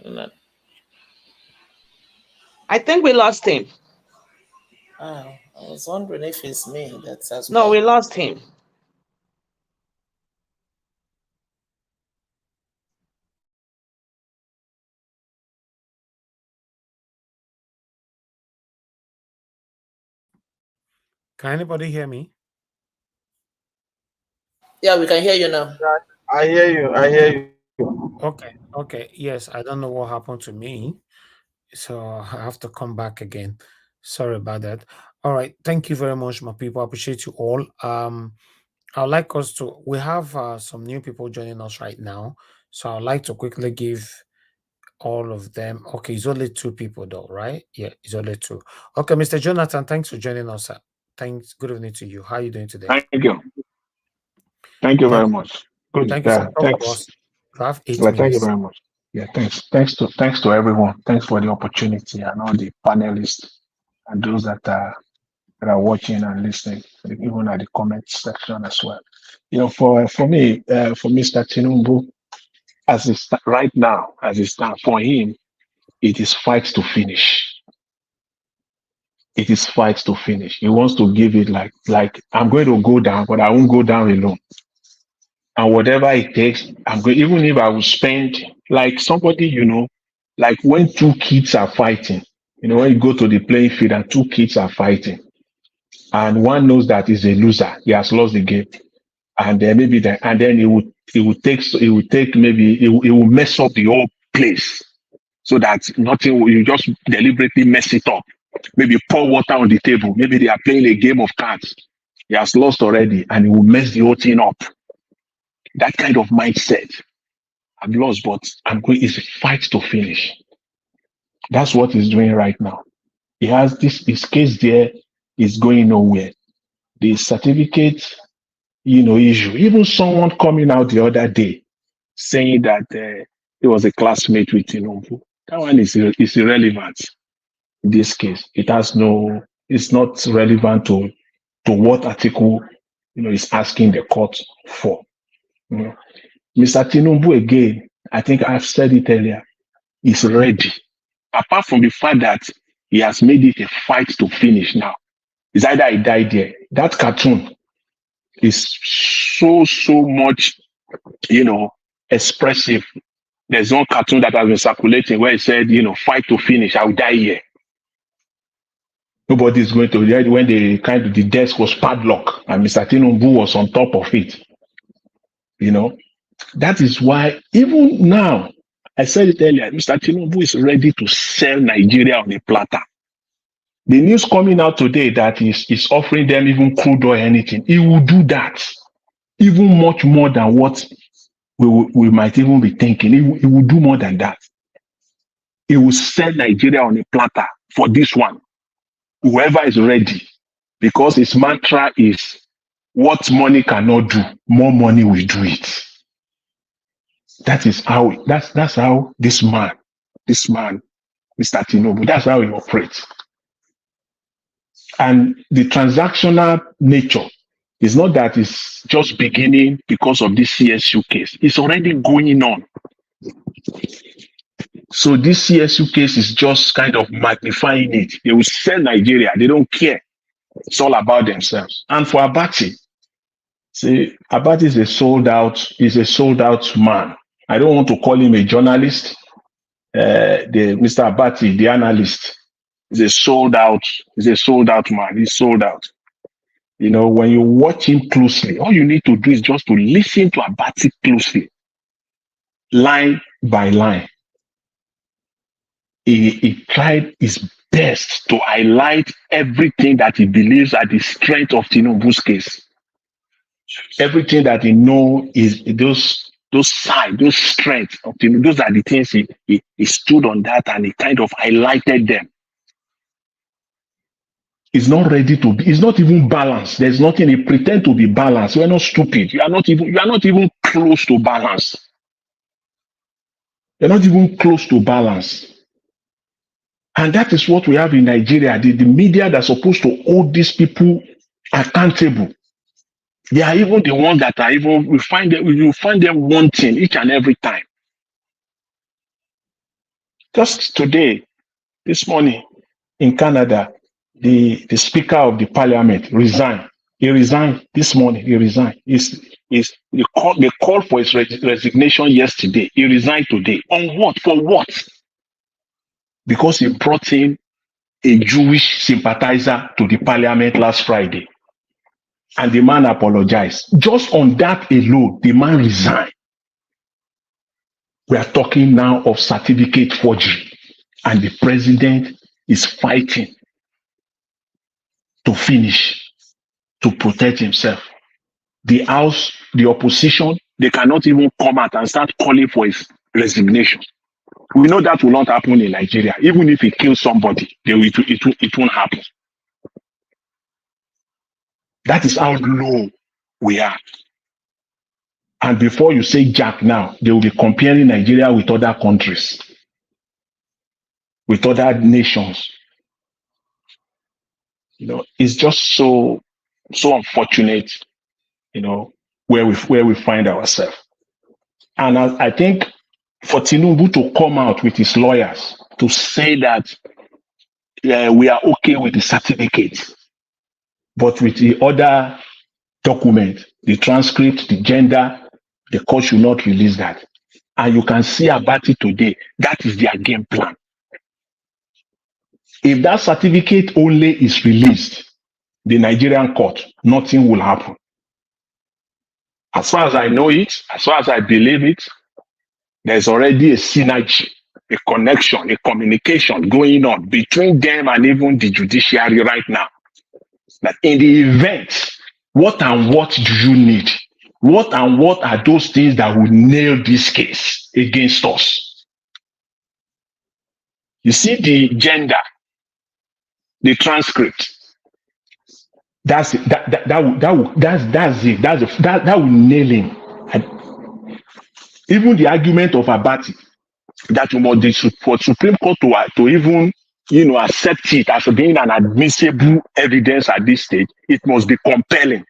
No. I think we lost him. I was wondering if it's me that's as No, well. we lost him. Can anybody hear me? Yeah, we can hear you now. I hear you. I hear you. Okay. Yes, I don't know what happened to me, so I have to come back again. Sorry about that. All right, thank you very much, my people. I appreciate you all. I'd like us to. We have some new people joining us right now, so I'd like to quickly give all of them. Okay, it's only 2 people though, right? Yeah, it's only 2. Okay, Mr. Jonathan, thanks for joining us. Thanks. Good evening to you. How are you doing today? Thank you. Thank you very much. Good. Thank you, sir. Thanks. You have 8 Well, thank you minutes. very much. Yeah, thanks. Thanks to everyone. Thanks for the opportunity and all the panelists and those that are watching and listening, even at the comment section as well. For me, for Mr. Tinubu, as it right now, as it stands for him, it is fight to finish. It is fight to finish. He wants to give it like I'm going to go down, but I won't go down alone. And whatever it takes, I'm going. Even if I will spend like somebody, like when 2 kids are fighting, when you go to the playing field and 2 kids are fighting, and one knows that he's a loser. He has lost the game, and then maybe then and then it will take maybe it will mess up the whole place so that nothing will, you just deliberately mess it up. Maybe pour water on the table. Maybe they are playing a game of cards. He has lost already, and he will mess the whole thing up. That kind of mindset. I've lost, but I'm going. It's a fight to finish. That's what he's doing right now. He has his case there is going nowhere. The certificate, issue. Even someone coming out the other day saying that he was a classmate with Tinubu. That one is irrelevant in this case. It's not relevant to what Atiku, is asking the court for. Mr. Tinubu, again, I think I've said it earlier, is ready. Apart from the fact that he has made it a fight to finish now. It's either he died there. That cartoon is so much, expressive. There's one cartoon that has been circulating where it said, fight to finish, I'll die here. Nobody's going to die when the desk was padlocked and Mr. Tinubu was on top of it. That is why even now, I said it earlier, Mr. Tinubu is ready to sell Nigeria on a platter. The news coming out today that he's offering them even crude or anything, he will do that, even much more than what we might even be thinking. He will do more than that. He will sell Nigeria on a platter for this one, whoever is ready, because his mantra is, what money cannot do, more money will do it. That's how this man, Mr. Tinubu, that's how he operates. And the transactional nature is not that it's just beginning because of this CSU case. It's already going on. So this CSU case is just kind of magnifying it. They will sell Nigeria. They don't care. It's all about themselves. And for Abati, Abati is a sold out man. I don't want to call him a journalist. Mr. Abati, the analyst, is a sold out man. He's sold out. When you watch him closely, all you need to do is just to listen to Abati closely, line by line. He tried his best to highlight everything that he believes are the strength of Tinubu's case. Everything that he knows is those strengths of Tinubu. Those are the things he stood on that and he kind of highlighted them. He's not ready to be, he's not even balanced. There's nothing, he pretend to be balanced. We're not stupid. You are not even close to balance. You're not even close to balance. And that is what we have in Nigeria. The media that's supposed to hold these people accountable. They are even the ones that are even, you find them wanting each and every time. Just today, this morning in Canada, the Speaker of the Parliament resigned. He resigned this morning. He resigned. They called for his resignation yesterday. He resigned today. On what? For what? Because he brought in a Jewish sympathizer to the Parliament last Friday. And the man apologized. Just on that alone, the man resigned. We are talking now of certificate forgery. And the president is fighting to finish, to protect himself. The House, the opposition, they cannot even come out and start calling for his resignation. We know that will not happen in Nigeria. Even if he kills somebody, it won't happen. That is how low we are. And before you say Jack now, they will be comparing Nigeria with other countries, with other nations. It's just so unfortunate, where we find ourselves. And I think for Tinubu to come out with his lawyers to say that we are okay with the certificate, but with the other document, the transcript, the gender, the court should not release that. And you can see about it today. That is their game plan. If that certificate only is released, the Nigerian court, nothing will happen. As far as I know it, as far as I believe it, there's already a synergy, a connection, a communication going on between them and even the judiciary right now. That in the event, what and what do you need? What and what are those things that will nail this case against us? You see the gender, the transcript. That's it. That will nail him. And even the argument of Abati that you must for Supreme Court to even accept it as being an admissible evidence at this stage, it must be compelling.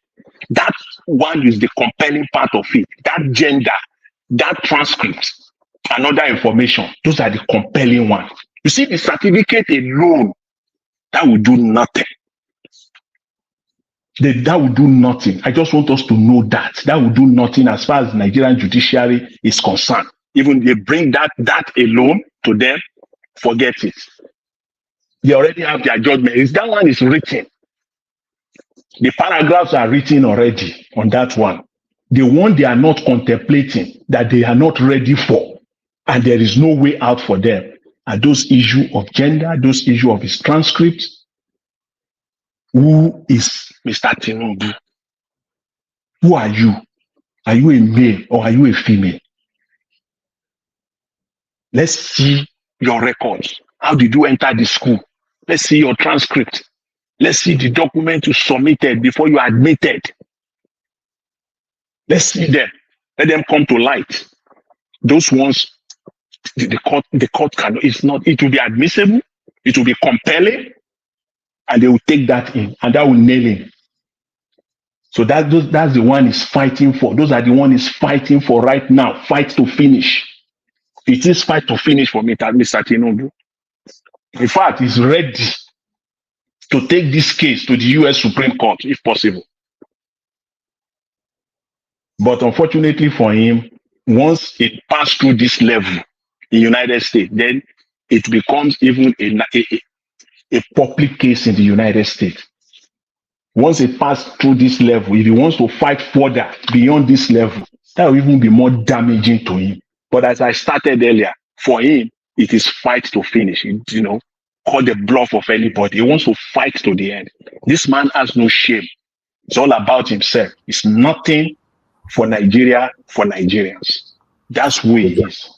That one is the compelling part of it. That gender, that transcript, and other information, those are the compelling ones. You see, the certificate alone, that will do nothing. That will do nothing. I just want us to know that. That will do nothing as far as the Nigerian judiciary is concerned. Even they bring that alone to them, forget it. They already have their judgment. That one is written. The paragraphs are written already on that one. The one they are not contemplating, that they are not ready for, and there is no way out for them, are those issues of gender, those issues of his transcript. Who is Mr. Tinubu? Who are you? Are you a male or are you a female? Let's see your records. How did you enter the school? Let's see your transcript. Let's see the document you submitted before you admitted. Let's see them. Let them come to light. Those ones, the court cannot. It will be admissible. It will be compelling. And they will take that in, and that will nail him. So that's the one he's fighting for. Those are the one he's fighting for right now. Fight to finish. It is fight to finish for Mr. Tinubu. In fact, he's ready to take this case to the U.S. Supreme Court, if possible. But unfortunately for him, once it passed through this level in the United States, then it becomes even a public case in the United States. Once it passed through this level, if he wants to fight further beyond this level, that will even be more damaging to him. But as I started earlier, for him, it is fight to finish. Call the bluff of anybody. He wants to fight to the end. This man has no shame. It's all about himself. It's nothing for Nigeria, for Nigerians. That's who he is.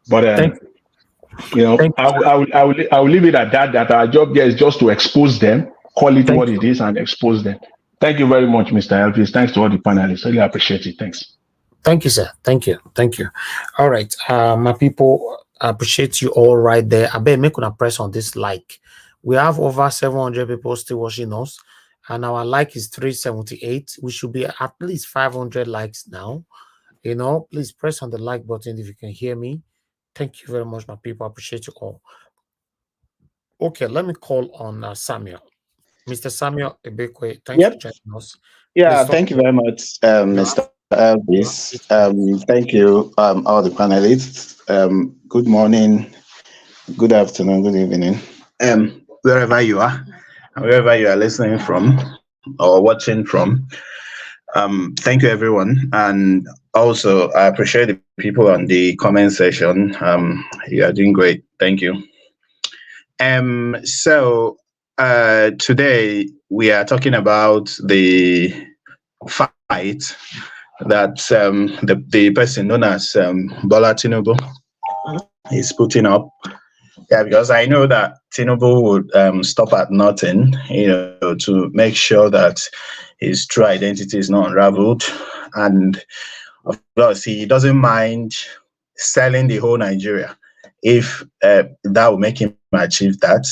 But I will leave it at that. That our job here is just to expose them, call it what it is, and expose them. Thank you very much, Mr. Elvis. Thanks to all the panelists. Really appreciate it. Thanks. Thank you, sir. Thank you. Thank you. All right, my people, I appreciate you all right there. I bet make una press on this like. We have over 700 people still watching us, and our like is 378. We should be at least 500 likes now. Please press on the like button if you can hear me. Thank you very much, my people. I appreciate you all. Okay, let me call on Samuel. Mr. Samuel Ebekwe, thanks for joining us. Yeah, thank you very much, Mr. Elvis. Thank you, all the panelists. Good morning, good afternoon, good evening, wherever you are, wherever you are listening from or watching from. Thank you, everyone. And also, I appreciate the people on the comment section. You are doing great. Thank you. So today we are talking about the fight that the person known as Bola Tinubu is putting up. Yeah, because I know that Tinubu would stop at nothing, to make sure that his true identity is not unraveled. And of course, he doesn't mind selling the whole Nigeria if that will make him achieve that.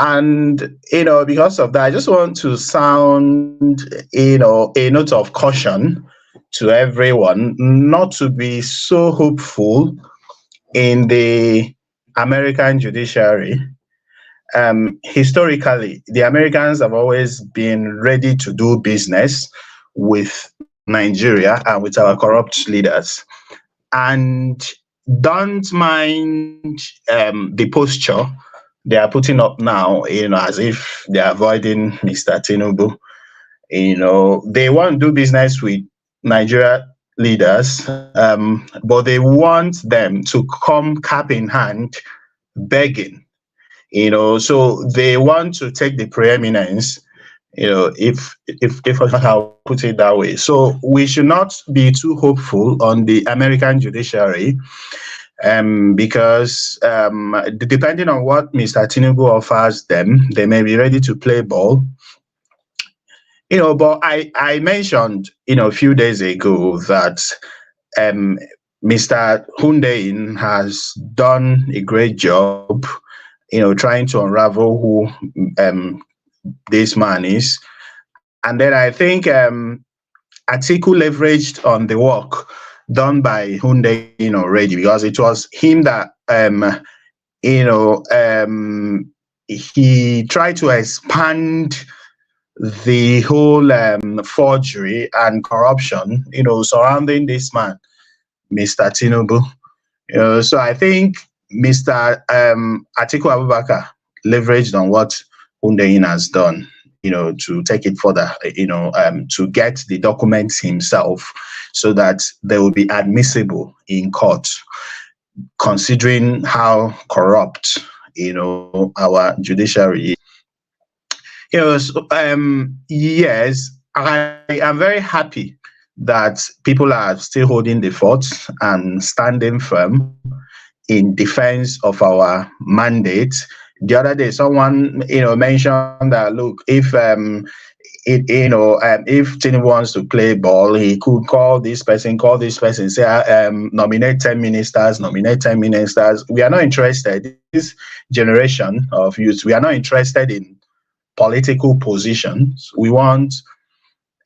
And, because of that, I just want to sound, a note of caution to everyone not to be so hopeful in the American judiciary. Historically, the Americans have always been ready to do business with Nigeria and with our corrupt leaders, and don't mind the posture they are putting up now, as if they are avoiding Mr. Tinubu. They want to do business with Nigeria leaders, but they want them to come cap in hand begging, so they want to take the preeminence, if I'll put it that way. So we should not be too hopeful on the American judiciary, because depending on what Mr. Tinubu offers them, they may be ready to play ball. But I mentioned, a few days ago that Mr. Hundeyin has done a great job, trying to unravel who this man is. And then I think Atiku leveraged on the work done by Hundeyin already, because it was him that, he tried to expand the whole forgery and corruption, surrounding this man, Mr. Tinubu. So I think Mr. Atiku Abubakar leveraged on what Hundeyin has done, to take it further, to get the documents himself so that they will be admissible in court, considering how corrupt, our judiciary is. Yes, I am very happy that people are still holding the fort and standing firm in defense of our mandate. The other day, someone mentioned that, look, if Tinubu wants to play ball, he could call this person, say, nominate 10 ministers, nominate 10 ministers. We are not interested. This generation of youth, we are not interested in political positions. We want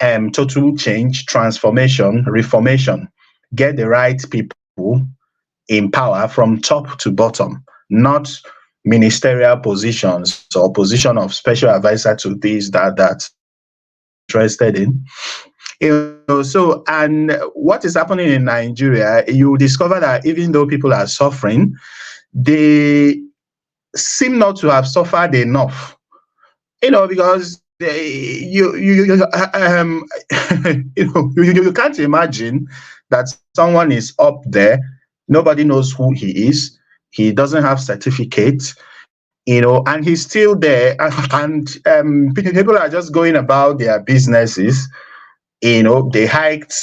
total change, transformation, reformation. Get the right people in power from top to bottom, not ministerial positions or position of special advisor to this, that interested in. So, and what is happening in Nigeria, you discover that even though people are suffering, they seem not to have suffered enough. Because you can't imagine that someone is up there, nobody knows who he is, he doesn't have certificate, and he's still there, and people are just going about their businesses. They hiked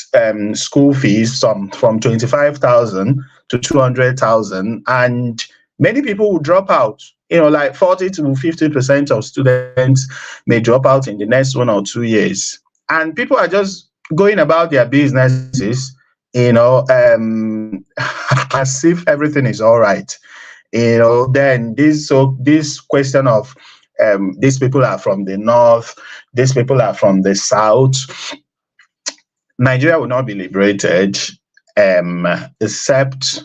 school fees from 25,000 to 200,000, and many people will drop out. Like 40 to 50% of students may drop out in the next 1 or 2 years. And people are just going about their businesses, as if everything is all right. Then this question of these people are from the north, these people are from the south. Nigeria will not be liberated except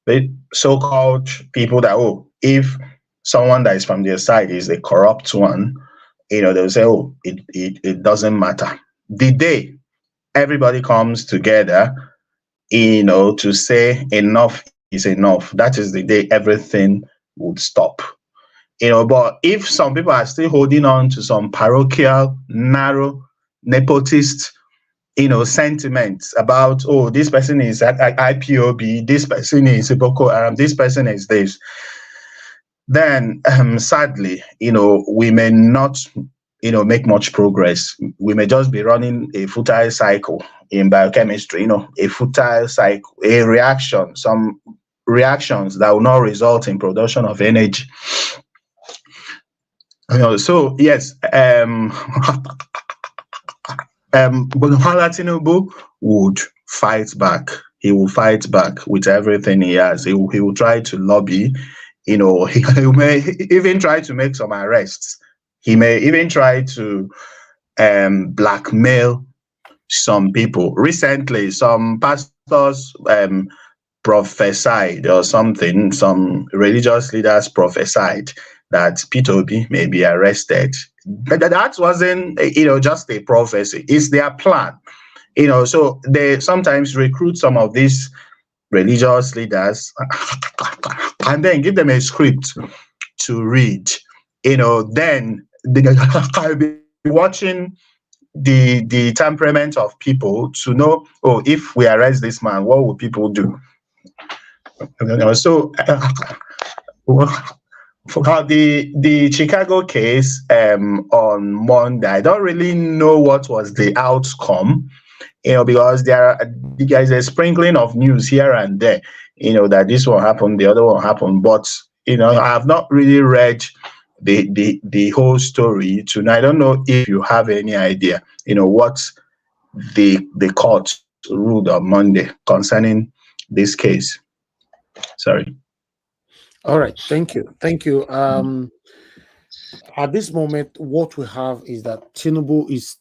the so-called people that, if someone that is from their side is a corrupt one, they'll say, it doesn't matter. The day everybody comes together, to say enough is enough, that is the day everything would stop. But if some people are still holding on to some parochial, narrow, nepotist, sentiments about, this person is IPOB, this person is Boko Haram, this person is this, then sadly, we may not, make much progress. We may just be running a futile cycle in biochemistry, a futile cycle, a reaction, some reactions that will not result in production of energy. So yes, Bola Tinubu would fight back. He will fight back with everything he has. He will try to lobby. He may even try to make some arrests. He may even try to blackmail some people. Recently, some pastors prophesied or something. Some religious leaders prophesied that Peter Obi may be arrested. But that wasn't, just a prophecy. It's their plan. So they sometimes recruit some of these religious leaders and then give them a script to read, then I'll be watching the temperament of people to know, oh, if we arrest this man, what will people do? So for the Chicago case on Monday, I don't really know what was the outcome, because there is a sprinkling of news here and there, that this will happen, the other will happen, but I have not really read the whole story tonight. I don't know if you have any idea, what the court ruled on Monday concerning this case. Sorry. All right, thank you. At this moment, what we have is that Tinubu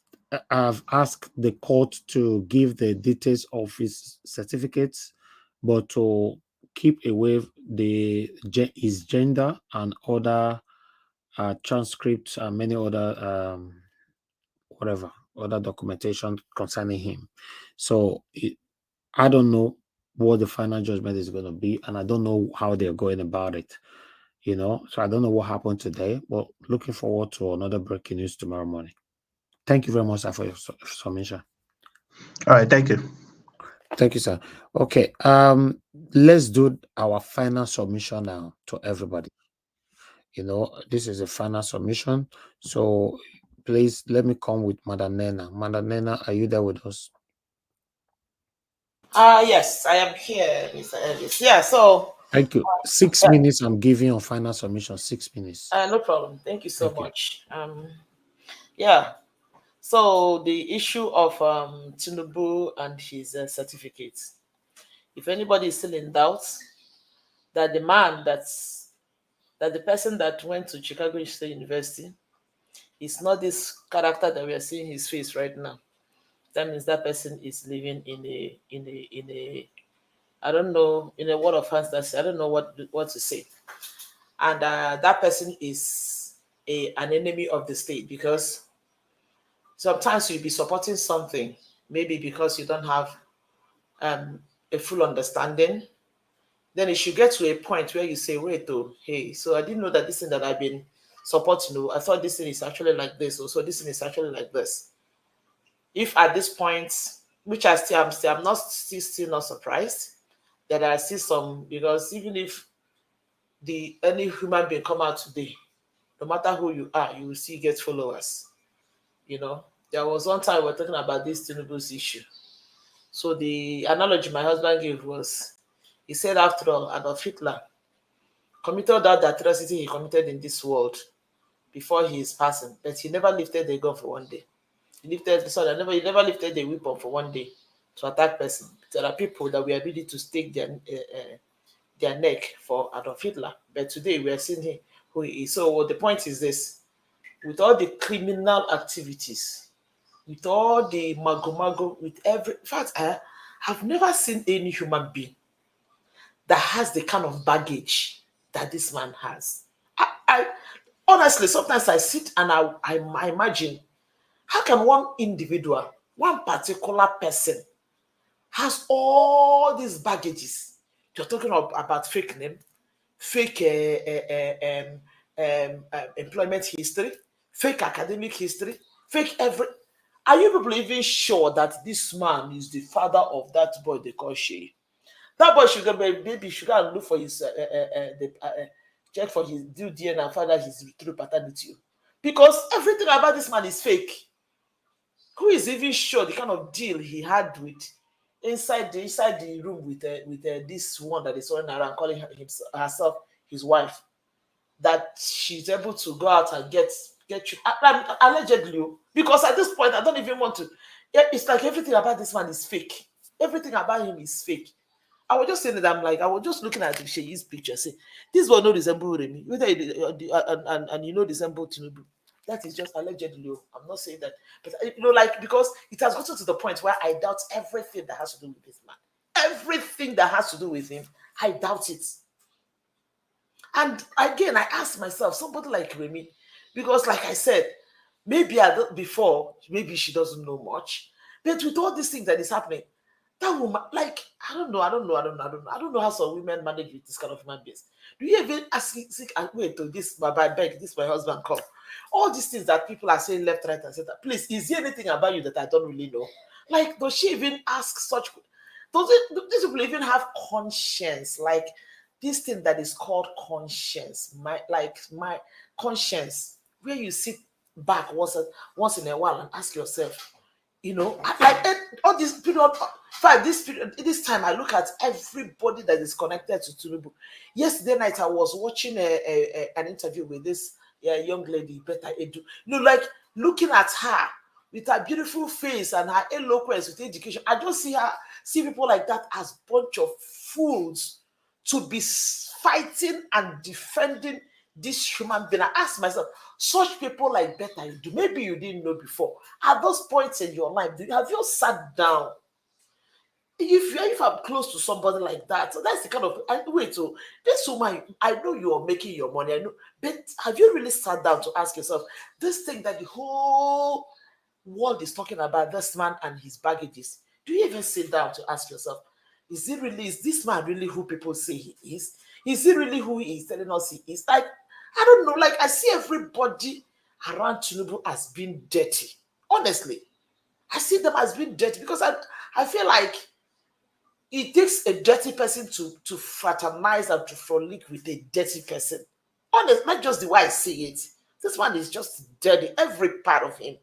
have asked the court to give the details of his certificates, but to keep away his gender and other transcripts and many other other documentation concerning him. So I don't know what the final judgment is going to be, and I don't know how they're going about it. So I don't know what happened today, but looking forward to another breaking news tomorrow morning. Thank you very much, sir, for your submission. All right, thank you. Thank you, sir. Okay, let's do our final submission now to everybody. This is a final submission, so please let me come with Madam Nena. Madam Nena, are you there with us? Yes, I am here, Mr. Ellis. Yeah, so thank you. 6 minutes I'm giving on final submission. 6 minutes. No problem. Thank you so much. Yeah. So the issue of Tinubu and his certificates. If anybody is still in doubt that the person that went to Chicago State University is not this character that we are seeing his face right now, that means that person is living in a I don't know, in a world of fantasy. I don't know what to say. And that person is an enemy of the state, because sometimes you'll be supporting something, maybe because you don't have a full understanding. Then it should get to a point where you say, wait, hey, so I didn't know that this thing that I've been supporting, I thought this thing is actually like this, or so this thing is actually like this. If at this point, which I'm still not surprised that I see some, because even if any human being come out today, no matter who you are, you will see get followers. There was one time we were talking about this Tinubu's issue. So the analogy my husband gave was, he said, after all, Adolf Hitler committed that atrocity he committed in this world before he is passing, but he never lifted a gun for one day. He never lifted a weapon for one day to attack person. There are people that we are ready to stake their neck for Adolf Hitler, but today we are seeing him who he is. So the point is this: with all the criminal activities, with all the mago, with every, in fact, I have never seen any human being that has the kind of baggage that this man has. I honestly, sometimes I sit and I imagine, how can one individual, one particular person, has all these baggages? You're talking about fake name, fake employment history, fake academic history, fake every. Are you people even sure that this man is the father of that boy they call Shay? That boy should go, maybe should go and look for his check for his due DNA and find out his true paternity, because everything about this man is fake. Who is even sure the kind of deal he had with inside the room with this one that is running around calling herself his wife, that she's able to go out and get you allegedly? Because at this point I don't even want to. It's like everything about this man is fake. Everything about him is fake. I was just saying that I was just looking at Sheyi's picture, say this will not resemble Remi, and resemble Tinubu. That is just allegedly. I'm not saying that, but because it has gotten to the point where I doubt everything that has to do with this man. Everything that has to do with him, I doubt it. And again, I ask myself, somebody like Remi, because like I said, maybe before, maybe she doesn't know much, but with all these things that is happening, That woman, like, I don't know how some women manage with this kind of human beings. Do you even ask, wait, to this, my beg, this my husband come? All these things that people are saying left, right, and center. Please, is there anything about you that I don't really know? Like, does she even ask such? Do these people even have conscience? Like this thing that is called conscience, my conscience, where you sit back once in a while and ask yourself, like all this period, this time I look at everybody that is connected to Tinubu. Yesterday night I was watching an interview with this young lady, Beta Edu. Like looking at her with her beautiful face and her eloquence with education. I just see people like that as bunch of fools to be fighting and defending this human being. I ask myself, such people like Beta Edu, maybe you didn't know before. At those points in your life, have you sat down? If I'm close to somebody like that, so that's the kind of so this woman, I know you are making your money, I know, but have you really sat down to ask yourself this thing that the whole world is talking about, this man and his baggages? Do you even sit down to ask yourself, is this man really who people say he is? Is he really who he is telling us he is? Like, I don't know, like I see everybody around Tinubu as being dirty. Honestly, I see them as being dirty because I feel like it takes a dirty person to fraternize and to frolic with a dirty person. Honestly, not just the way I see it. This one is just dirty, every part of him.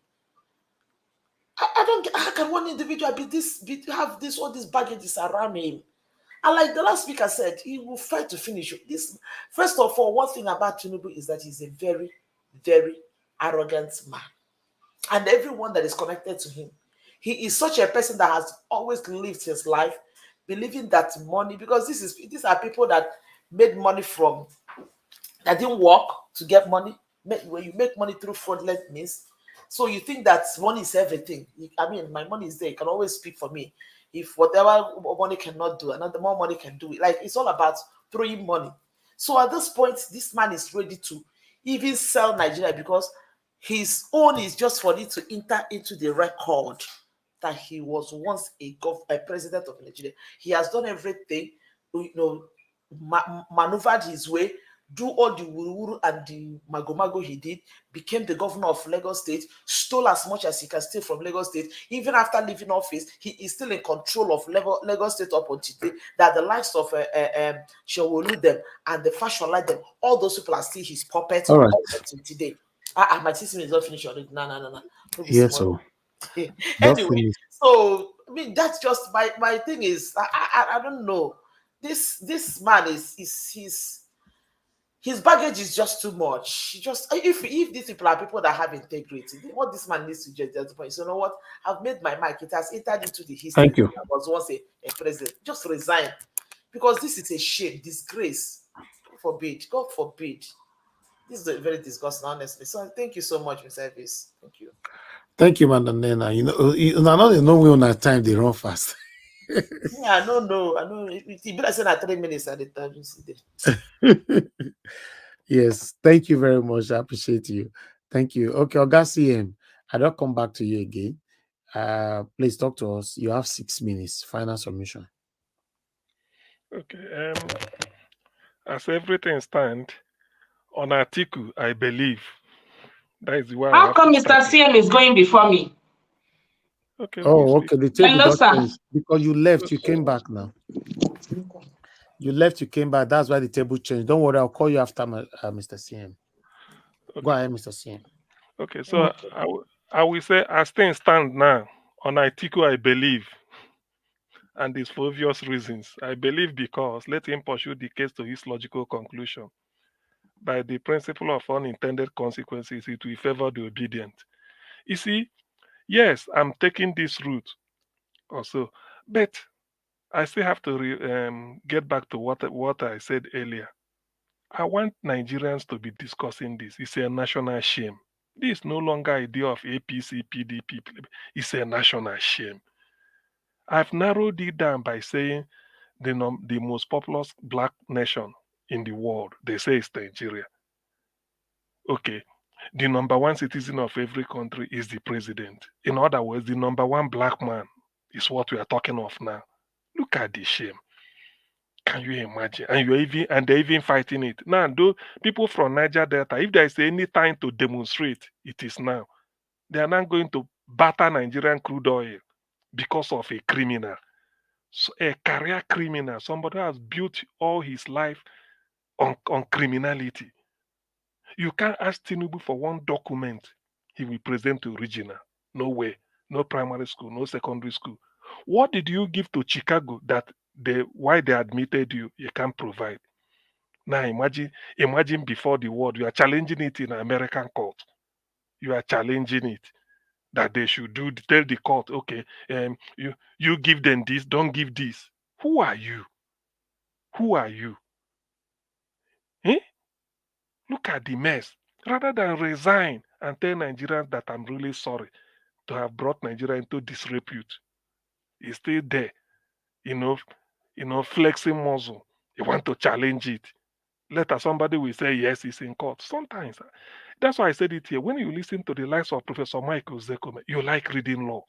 I don't get, how can one individual have all these baggages around him? And like the last speaker said, he will fight to finish this. First of all, one thing about Tinubu is that he's a very, very arrogant man. And everyone that is connected to him, he is such a person that has always lived his life believing that money, because these are people that made money that didn't work to get money. When you make money through fraudulent means, so you think that money is everything. I mean, my money is there. You can always speak for me. If whatever money cannot do, another more money can do it. Like, it's all about throwing money. So at this point, this man is ready to even sell Nigeria because his own is just for it to enter into the record that he was once a president of Nigeria. He has done everything, maneuvered his way, do all the wuru and the mago he did, became the governor of Lagos State, stole as much as he can steal from Lagos State. Even after leaving office, he is still in control of Lagos State up until today, that the likes of Shawolu them and the fashion like them, all those people are still his puppets All right. until today. My system is not finished already. No. Yes, so Anyway, so I mean, that's just my thing is I don't know. This man is his baggage is just too much. If these people are people that have integrity, what this man needs to just point. So you know what? I've made my mark. It has entered into the history. Thank you. I was once a president. Just resign, because this is a shame, disgrace. God forbid. This is very disgusting, honestly. So thank you so much, Mr. Elvis. Thank you. Thank you, Madam Nena. I know they know we on our time, they run fast. Yeah, I know. It be like saying at 3 minutes at the time. You see Yes, thank you very much. I appreciate you. Thank you. Okay, Oga CM, I don't come back to you again. Please talk to us. You have 6 minutes. Final submission. Okay. As everything stands on Atiku, I believe. That is why. How come Mr. CM is going before me? Okay. Oh, okay. The table Hello, sir. changed because you left. You came back now. You left. You came back. That's why the table changed. Don't worry. I'll call you after Mr. CM. Okay. Go ahead, Mr. CM. Okay. So I will say, as things stand now on Atiku, I believe, and it's for obvious reasons. I believe because let him pursue the case to its logical conclusion. By the principle of unintended consequences, it will favor the obedient. You see, yes, I'm taking this route also, but I still have to get back to what I said earlier. I want Nigerians to be discussing this. It's a national shame. This is no longer idea of APC, PDP. It's a national shame. I've narrowed it down by saying the most populous black nation in the world, they say it's Nigeria. Okay. The number one citizen of every country is the president. In other words, the number one black man is what we are talking of now. Look at the shame. Can you imagine? And they're even fighting it. Now, those people from Niger Delta, if there is any time to demonstrate, it is now. They are not going to batter Nigerian crude oil because of a criminal. So a career criminal, somebody who has built all his life on criminality. You can't ask Tinubu for one document he will present to regional. No way. No primary school, no secondary school. What did you give to Chicago that why they admitted you can't provide? Now imagine before the war, you are challenging it in American court. You are challenging it that they should tell the court, okay, you give them this, don't give this. Who are you? Who are you? Eh? Look at the mess. Rather than resign and tell Nigerians that I'm really sorry to have brought Nigeria into disrepute, he's still there, you know, flexing muscle. You want to challenge it. Later, somebody will say, yes, it's in court. Sometimes. That's why I said it here. When you listen to the likes of Professor Michael Zekome, you like reading law.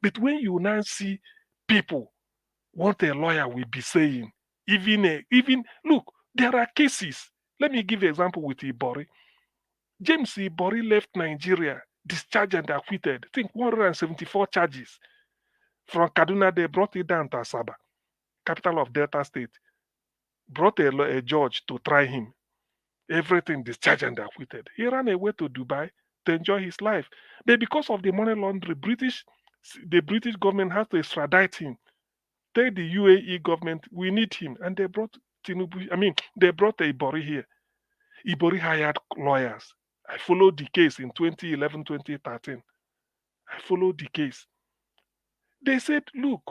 But when you now see people, what a lawyer will be saying, even look, there are cases. Let me give you an example with Ibori. James Ibori left Nigeria, discharged and acquitted. I think 174 charges. From Kaduna, they brought it down to Asaba, capital of Delta State. Brought a judge to try him. Everything discharged and acquitted. He ran away to Dubai to enjoy his life. But because of the money laundering, the British government has to extradite him. Tell the UAE government, we need him. And they brought they brought Ibori here. Ibori hired lawyers. I followed the case in 2011, 2013. I followed the case. They said, look,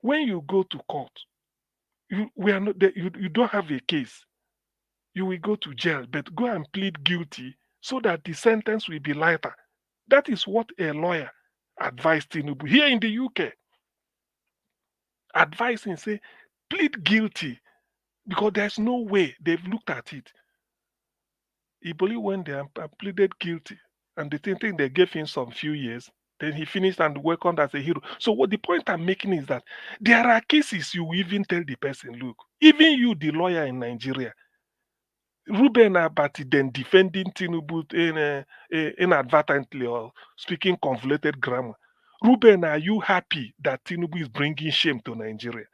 when you go to court, you don't have a case. You will go to jail, but go and plead guilty so that the sentence will be lighter. That is what a lawyer advised Tinubu here in the UK. Advising, say, plead guilty because there's no way. They've looked at it. Iboli went there and pleaded guilty, and they think they gave him some few years. Then he finished and welcomed as a hero. So what the point I'm making is that there are cases you even tell the person, look, even you, the lawyer in Nigeria, Ruben Abati then defending Tinubu inadvertently or speaking convoluted grammar. Ruben, are you happy that Tinubu is bringing shame to Nigeria?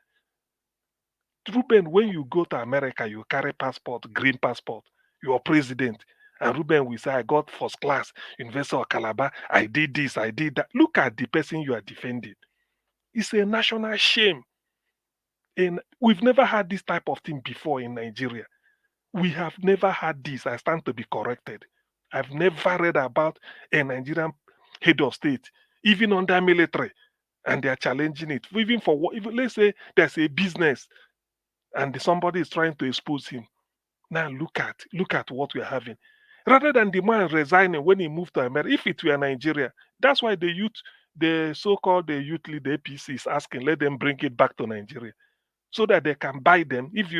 Ruben, when you go to America, you carry passport, green passport, you're president. And Ruben will say, I got first class, University of Calabar, I did this, I did that. Look at the person you are defending. It's a national shame. And we've never had this type of thing before in Nigeria. We have never had this. I stand to be corrected. I've never read about a Nigerian head of state, even under military, and they are challenging it. Even for what, even let's say there's a business and somebody is trying to expose him. Now look at what we're having. Rather than the man resigning when he moved to America, if it were Nigeria, that's why the so-called youth leader APC is asking, let them bring it back to Nigeria, so that they can buy them. If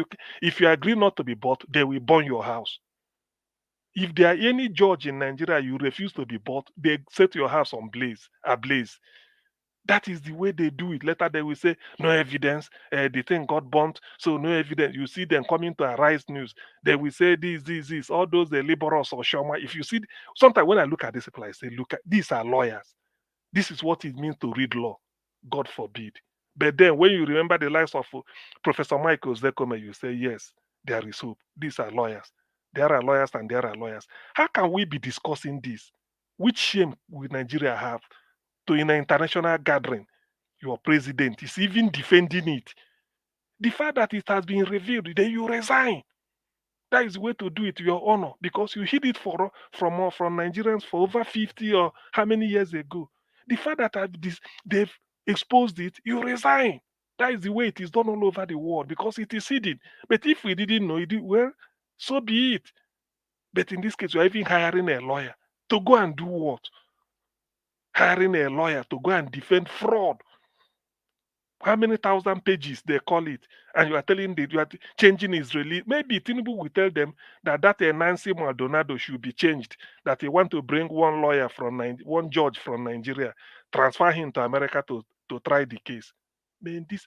you agree not to be bought, they will burn your house. If there are any judge in Nigeria you refuse to be bought, they set your house ablaze. That is the way they do it. Later they will say, no evidence, the thing got burnt, so no evidence. You see them coming to Arise News. They will say this. All those laborers or Shoma. If you see, sometimes when I look at these people, I say, look, these are lawyers. This is what it means to read law. God forbid. But then when you remember the lives of Professor Michael Zekome, you say, yes, there is hope. These are lawyers. There are lawyers and there are lawyers. How can we be discussing this? Which shame will Nigeria have to in an international gathering? Your president is even defending it. The fact that it has been revealed, then you resign. That is the way to do it to your honor, because you hid it from Nigerians for over 50 or how many years ago. The fact that they've exposed it, you resign. That is the way it is done all over the world, because it is hidden. But if we didn't know it, well, so be it. But in this case, we're even hiring a lawyer to go and do what? Hiring a lawyer to go and defend fraud. How many thousand pages they call it, and you are telling them you are changing his release. Maybe Tinubu will tell them that Nancy Maldonado should be changed, that he want to bring one judge from Nigeria, transfer him to America to try the case. Man, this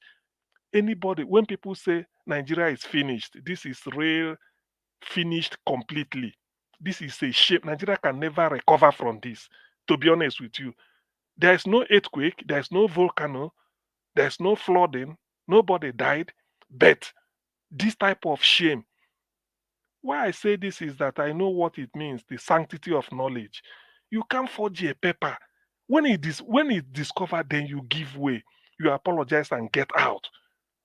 anybody when people say Nigeria is finished, this is real finished completely. This is a shame. Nigeria can never recover from this. To be honest with you, there is no earthquake, there is no volcano, there's no flooding, nobody died, but this type of shame. Why I say this is that I know what it means, the sanctity of knowledge. You can't forge a paper. When it's discovered, then you give way. You apologize and get out.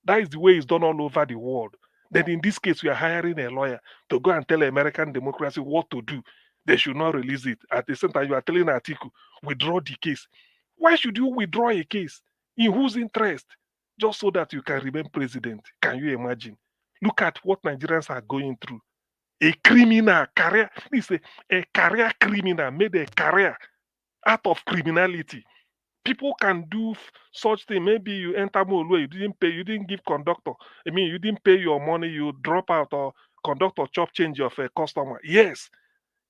That is the way it's done all over the world. Then in this case, we are hiring a lawyer to go and tell American democracy what to do. They should not release it. At the same time, you are telling Atiku, withdraw the case. Why should you withdraw a case? In whose interest? Just so that you can remain president. Can you imagine? Look at what Nigerians are going through. A criminal career, a career criminal made a career out of criminality. People can do such thing. Maybe you enter Molu, you didn't pay, you didn't give conductor. I mean, you didn't pay your money, you drop out or conductor chop change of a customer. Yes,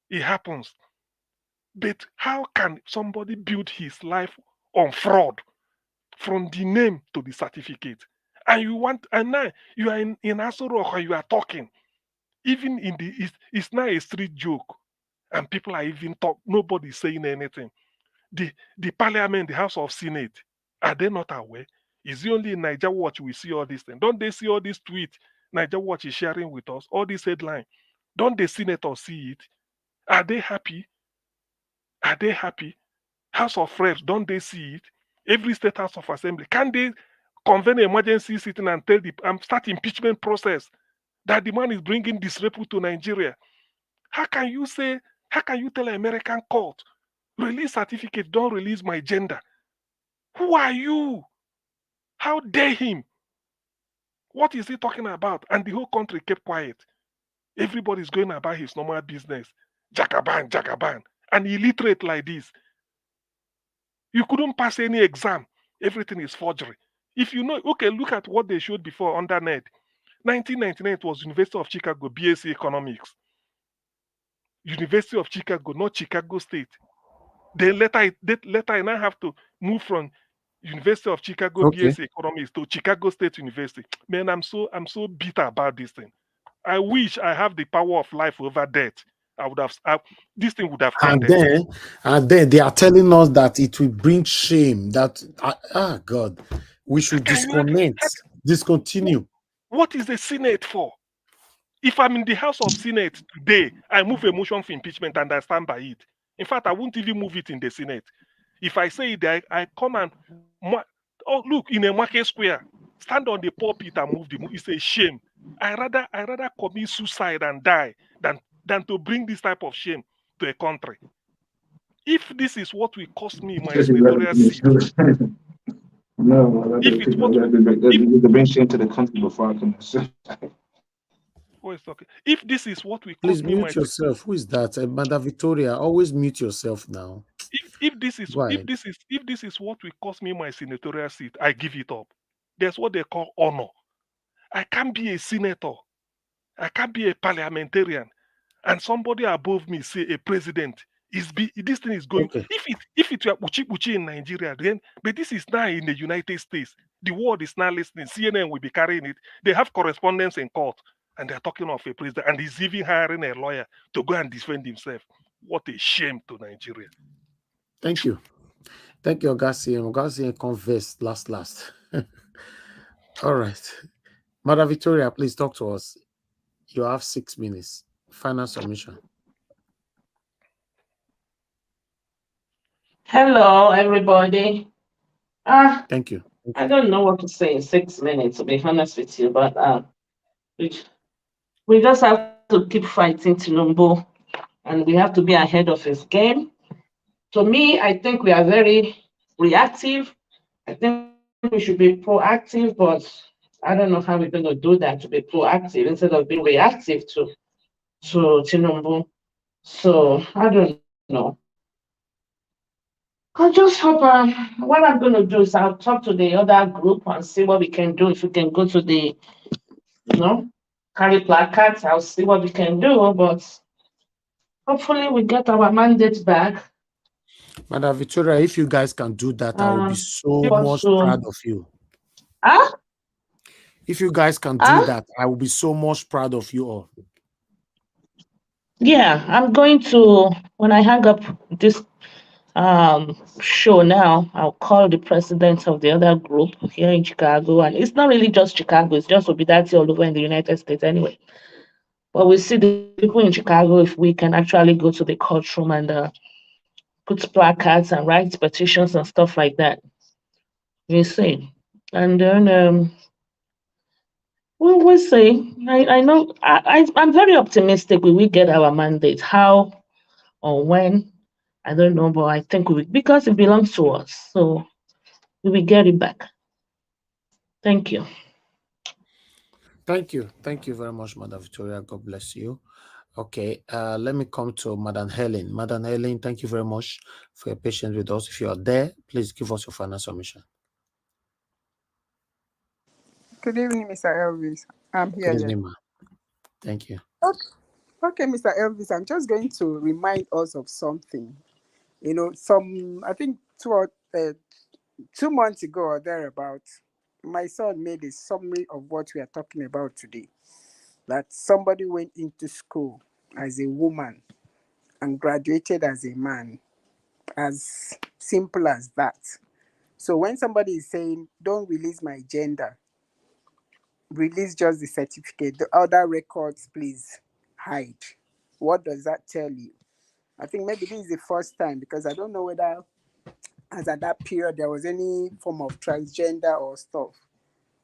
it happens. But how can somebody build his life on fraud from the name to the certificate? And now you are in Aso Rock and you are talking. Even in it's not a street joke. And people are even talk, nobody's saying anything. The parliament, the House of Senate, are they not aware? Is it only in Niger Watch we see all these things? Don't they see all these tweets Niger Watch is sharing with us? All these headlines? Don't the senators see it? Are they happy? Are they happy? House of Reps, don't they see it? Every state House of Assembly, can they convene an emergency sitting and tell start impeachment process that the man is bringing disrepute to Nigeria? How can you tell an American court, release certificate, don't release my gender? Who are you? How dare him? What is he talking about? And the whole country kept quiet. Everybody's going about his normal business. Jagaban, Jagaban. And illiterate like this. You couldn't pass any exam. Everything is forgery. If you know, okay, look at what they showed before under NED. 1999, it was University of Chicago, BSc Economics. University of Chicago, not Chicago State. Then later I now have to move from University of Chicago BSc Economics to Chicago State University. Man, I'm so bitter about this thing. I wish I have the power of life over death. This thing would have ended. And then they are telling us that it will bring shame. That God, we should discontinue. What is the Senate for? If I'm in the House of Senate today, I move a motion for impeachment and I stand by it. In fact, I won't even move it in the Senate. If I say it, I come and look in a market square, stand on the pulpit and move the. It's a shame. I rather commit suicide and die than to bring this type of shame to a country. If this is what will cost me my senatorial seat, no, if it's what they bring shame to the country before I can. If this is what we please mute yourself. Who is that? Madam Victoria, always mute yourself now. If this is what will cost me my senatorial seat, I give it up. There's what they call honor. I can't be a senator. I can't be a parliamentarian, and somebody above me say a president this thing is going. Okay. If it were Uchi in Nigeria, then but this is now in the United States. The world is now listening. CNN will be carrying it. They have correspondence in court. And they're talking of a president, and he's even hiring a lawyer to go and defend himself. What a shame to Nigeria. Thank you. Thank you, Augustine. Augustine converse last. All right. Mother Victoria, please talk to us. You have 6 minutes. Final submission. Hello, everybody. Thank you. I don't know what to say in 6 minutes, to be honest with you, but we just have to keep fighting Tinubu, and we have to be ahead of his game. To me, I think we are very reactive. I think we should be proactive, but I don't know how we're going to do that, to be proactive instead of being reactive to Tinubu. So I don't know. I just hope what I'm going to do is I'll talk to the other group and see what we can do. If we can go to the, carry placards, I'll see what we can do, but hopefully we get our mandate back. Madam Victoria, if you guys can do that, I will be so much proud of you. If you guys can do that, I will be so much proud of you all. Yeah, I'm going to, when I hang up this show now, I'll call the president of the other group here in Chicago. And it's not really just Chicago, it's just Obidati all over in the United States anyway. But we'll see the people in Chicago if we can actually go to the courtroom and put placards and write petitions and stuff like that. You see. And then we'll see. I know I'm very optimistic we will get our mandate. How or when, I don't know, but I think we will, because it belongs to us. So we will get it back. Thank you. Thank you. Thank you very much, Madam Victoria. God bless you. Okay, let me come to Madam Helen. Madam Helen, thank you very much for your patience with us. If you are there, please give us your final submission. Good evening, Mr. Elvis. I'm here. Good evening, ma'am. Thank you. Okay, Mr. Elvis, I'm just going to remind us of something. You know, I think 2 months ago or thereabout, my son made a summary of what we are talking about today. That somebody went into school as a woman and graduated as a man. As simple as that. So when somebody is saying, don't release my gender, release just the certificate, the other records, please hide. What does that tell you? I think maybe this is the first time, because I don't know whether as at that period there was any form of transgender or stuff.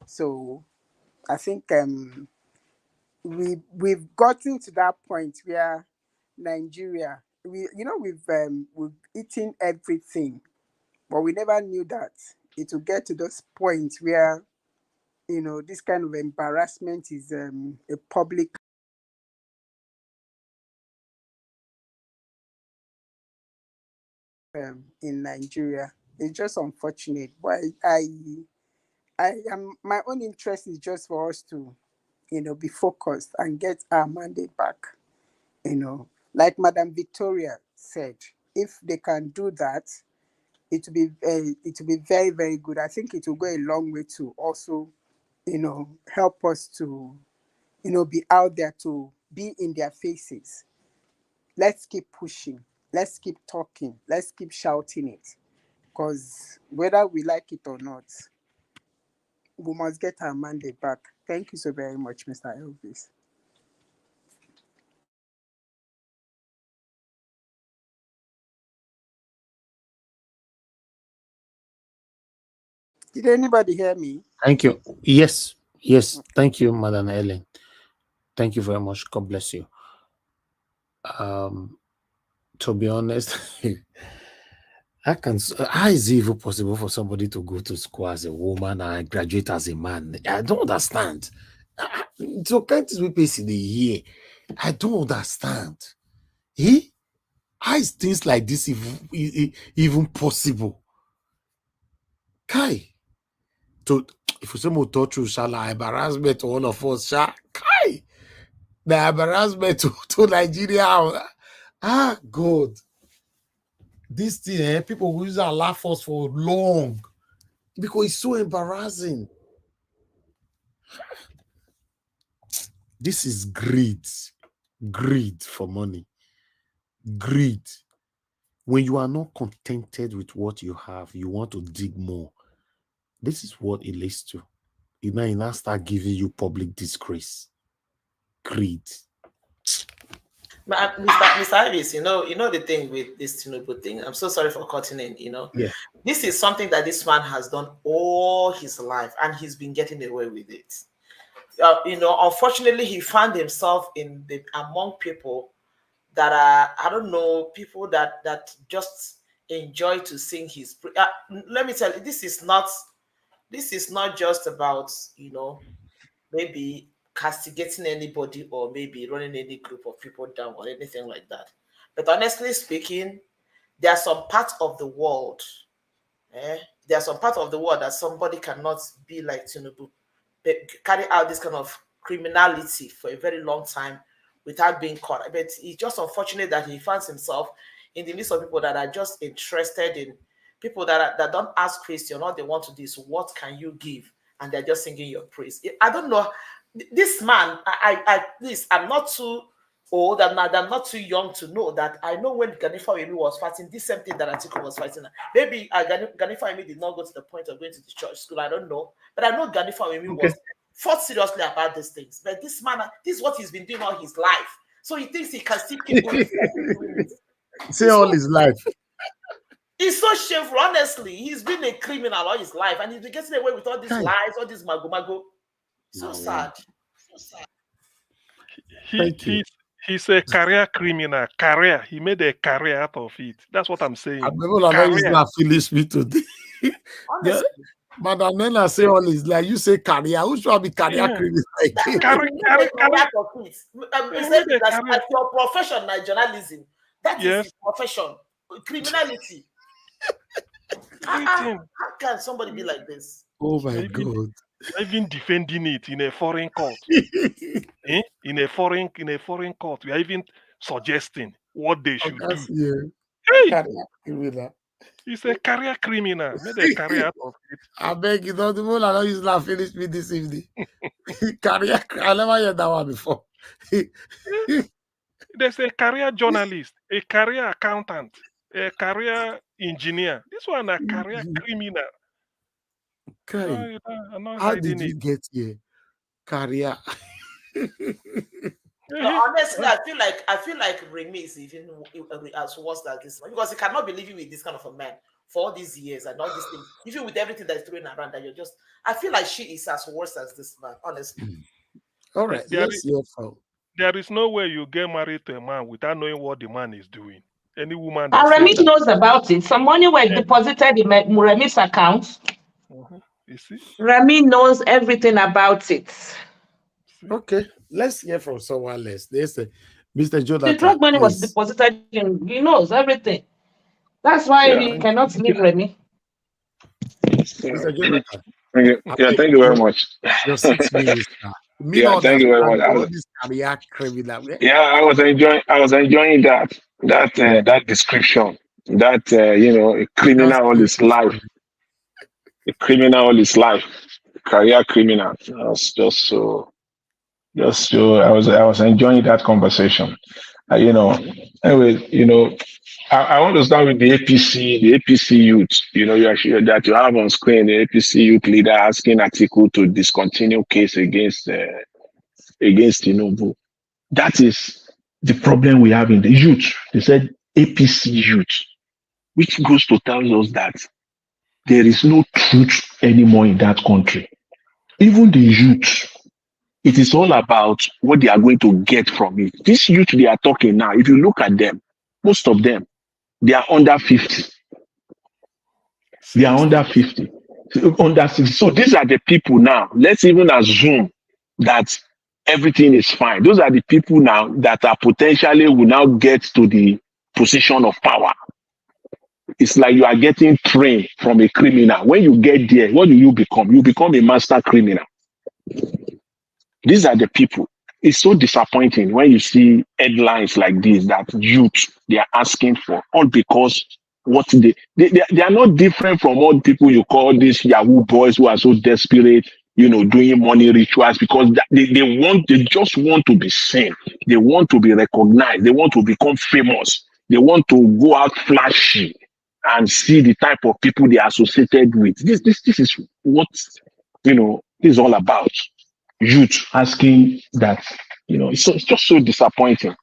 So I think we've gotten to that point where Nigeria, we've eaten everything, but we never knew that it will get to those points where, you know, this kind of embarrassment is a public in Nigeria. It's just unfortunate, but I am, my own interest is just for us to, you know, be focused and get our mandate back. You know, like Madam Victoria said, if they can do that, it will be very, very good. I think it will go a long way to also, you know, help us to, you know, be out there, to be in their faces. Let's keep pushing. Let's keep talking. Let's keep shouting it. Because whether we like it or not, we must get our mandate back. Thank you so very much, Mr. Elvis. Did anybody hear me? Thank you. Yes. Thank you, Madam Helen. Thank you very much. God bless you. To be honest, how is it even possible for somebody to go to school as a woman and graduate as a man? I don't understand. So can't we pay the year? I don't understand. How is things like this even possible? Kai, if you say more true, shall embarrassment to all of us, Kai, the embarrassment to Nigeria. God, this thing, people will use and laugh us for long because it's so embarrassing. This is greed for money, greed. When you are not contented with what you have, you want to dig more. This is what it leads to. It now start giving you public disgrace. Greed. But Mr. Iris, you know the thing with this Tinubu thing. I'm so sorry for cutting in. Yeah. This is something that this man has done all his life, and he's been getting away with it. Unfortunately, he found himself among people that are, I don't know, people that just enjoy to sing his. Let me tell you, this is not just about maybe castigating anybody or maybe running any group of people down or anything like that. But honestly speaking, there are some parts of the world, there are some parts of the world that somebody cannot be like Tinubu, carry out this kind of criminality for a very long time without being caught. But it's just unfortunate that he finds himself in the midst of people that are just interested in people that don't ask questions. All they want to do is, what can you give? and they're just singing your praise. I don't know. This man, please, I'm not too old, I'm not too young to know that. I know when Gani Fawemi was fighting, this same thing that Atiku was fighting. Maybe Gani Fawemi did not go to the point of going to the church school, I don't know. But I know Gani Fawemi was fought seriously about these things. But this man, this is what he's been doing all his life. So he thinks he can still keep going. Say all his life. It's so shameful, honestly. He's been a criminal all his life, and he's been getting away with all these lies, all this mago. So sad. So sad. He's a career criminal. Career. He made a career out of it. That's what I'm saying. He's not finished me today. Madam Nena say all his like you say career. Who should be career criminal? That's your profession, like journalism. That is his profession. Criminality. How can somebody be like this? Oh my God. Even defending it in a foreign court. In a foreign court. We are even suggesting what they should do. Hey! He's a career criminal. Made a career out of it. I beg you, don't use that finish me this evening. Career, I never heard that one before. There's a career journalist, a career accountant, a career engineer. This one a career criminal. Okay. How did you get here? Career. No, honestly, I feel like Remy is even as worse than this one, because he cannot be living with this kind of a man for all these years and all these things, even with everything that's thrown around. That you're just, I feel like she is as worse as this man, honestly. All right, there is no way you get married to a man without knowing what the man is doing. Any woman. And Remy knows about it. Some money were deposited in Remy's account. You see? Remy knows everything about it. Okay, let's hear from someone else. There's Mr. Jonathan. The drug money was deposited in, he knows everything. That's why he cannot leave Remy. Mr. Jonathan. Thank you very much. Your 6 minutes now. Thank you very much. Yeah, I was enjoying that description. That a criminal all his life. A criminal all his life. Career criminal. I was enjoying that conversation. Anyway, I want to start with the APC youth. That you have on screen, the APC youth leader asking Atiku to discontinue case against Tinubu. That is the problem we have in the youth. They said APC youth, which goes to tell us that there is no truth anymore in that country. Even the youth, it is all about what they are going to get from it. This youth they are talking now, if you look at them, most of them, they are under 50. They are under 50. Under 60. So these are the people now. Let's even assume that everything is fine. Those are the people now that are potentially will now get to the position of power. It's like you are getting trained from a criminal. When you get there, what do you become? You become a master criminal. These are the people. It's so disappointing when you see headlines like this that youth they are asking for, all because what they are not different from all people you call these Yahoo boys who are so desperate, doing money rituals because they just want to be seen. They want to be recognized. They want to become famous. They want to go out flashy and see the type of people they are associated with. This is what is all about. Youth asking that, it's just so disappointing.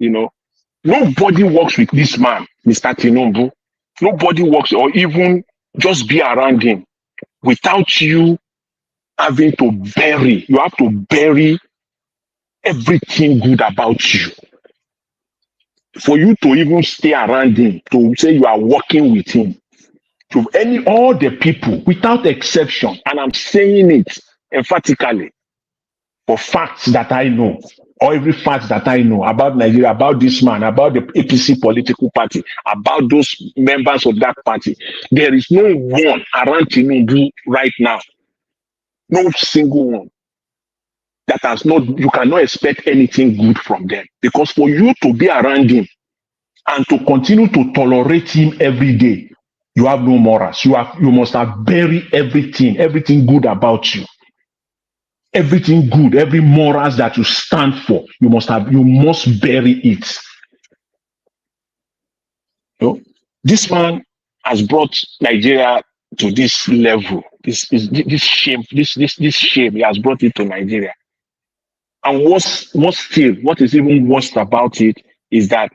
Nobody works with this man, Mr. Tinubu. Nobody works or even just be around him without you having to bury. You have to bury everything good about you. For you to even stay around him, to say you are working with him, to all the people without exception, and I'm saying it emphatically, for facts that I know, or every fact that I know about Nigeria, about this man, about the APC political party, about those members of that party, there is no one around Tinubu right now, no single one that has not, you cannot expect anything good from them. Because for you to be around him and to continue to tolerate him every day, You have no morals. You must have buried everything good about you. Everything good, every morals that you stand for, you must bury it. You know, this man has brought Nigeria to this level. This shame. This shame. He has brought it to Nigeria. And what is even worse about it is that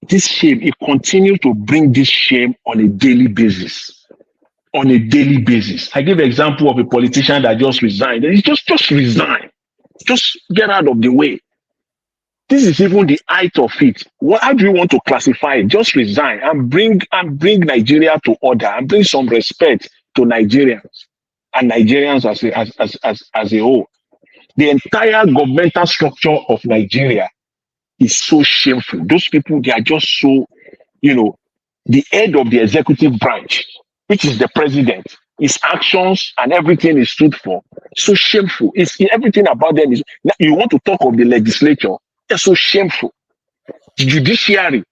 this shame, it continues to bring this shame on a daily basis. On a daily basis. I give an example of a politician that just resigned. He just resign. Just get out of the way. This is even the height of it. How do you want to classify it? Just resign and bring Nigeria to order and bring some respect to Nigerians and Nigerians as a whole. The entire governmental structure of Nigeria is so shameful. Those people, they are just so, the head of the executive branch, which is the president, his actions and everything is stood for. So shameful. Everything about them is. You want to talk of the legislature? They're so shameful. The judiciary,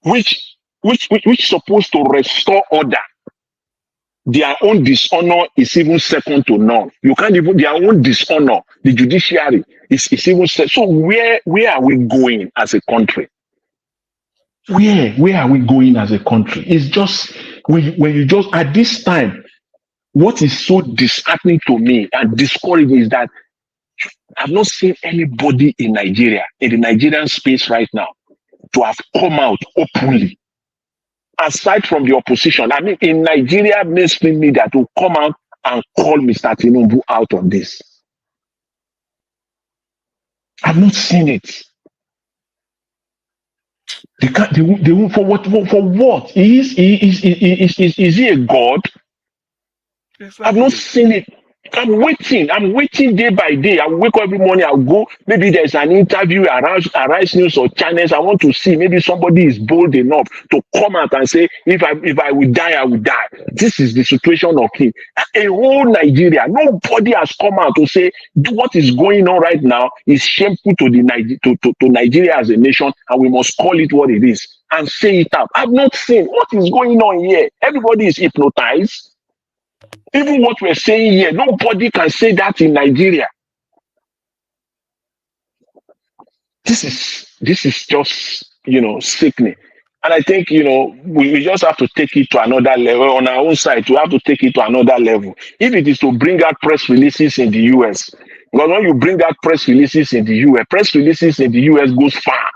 which supposed to restore order, their own dishonor is even second to none. You can't even their own dishonor. The judiciary is even so. Where are we going as a country? Where are we going as a country? It's just when you just at this time, what is so disheartening to me and discouraging is that I've not seen anybody in Nigeria, in the Nigerian space right now, to have come out openly. Aside from the opposition, I mean, in Nigeria, mainstream media to come out and call Mr. Tinubu out on this. I've not seen it. They for what? Is he a god? Exactly. I've not seen it. I'm waiting day by day. I wake up every morning, I'll go, maybe there's an interview, Arise News or channels. I want to see, maybe somebody is bold enough to come out and say, if I will die, I will die. This is the situation of him. A whole Nigeria, nobody has come out to say what is going on right now is shameful to Nigeria as a nation, and we must call it what it is and say it out. I've not seen what is going on here. Everybody is hypnotized. Even what we're saying here, nobody can say that in Nigeria. This is just, sickening. And I think, we just have to take it to another level. On our own side, we have to take it to another level. If it is to bring out press releases in the US, because when you bring out press releases in the US, press releases in the US goes far.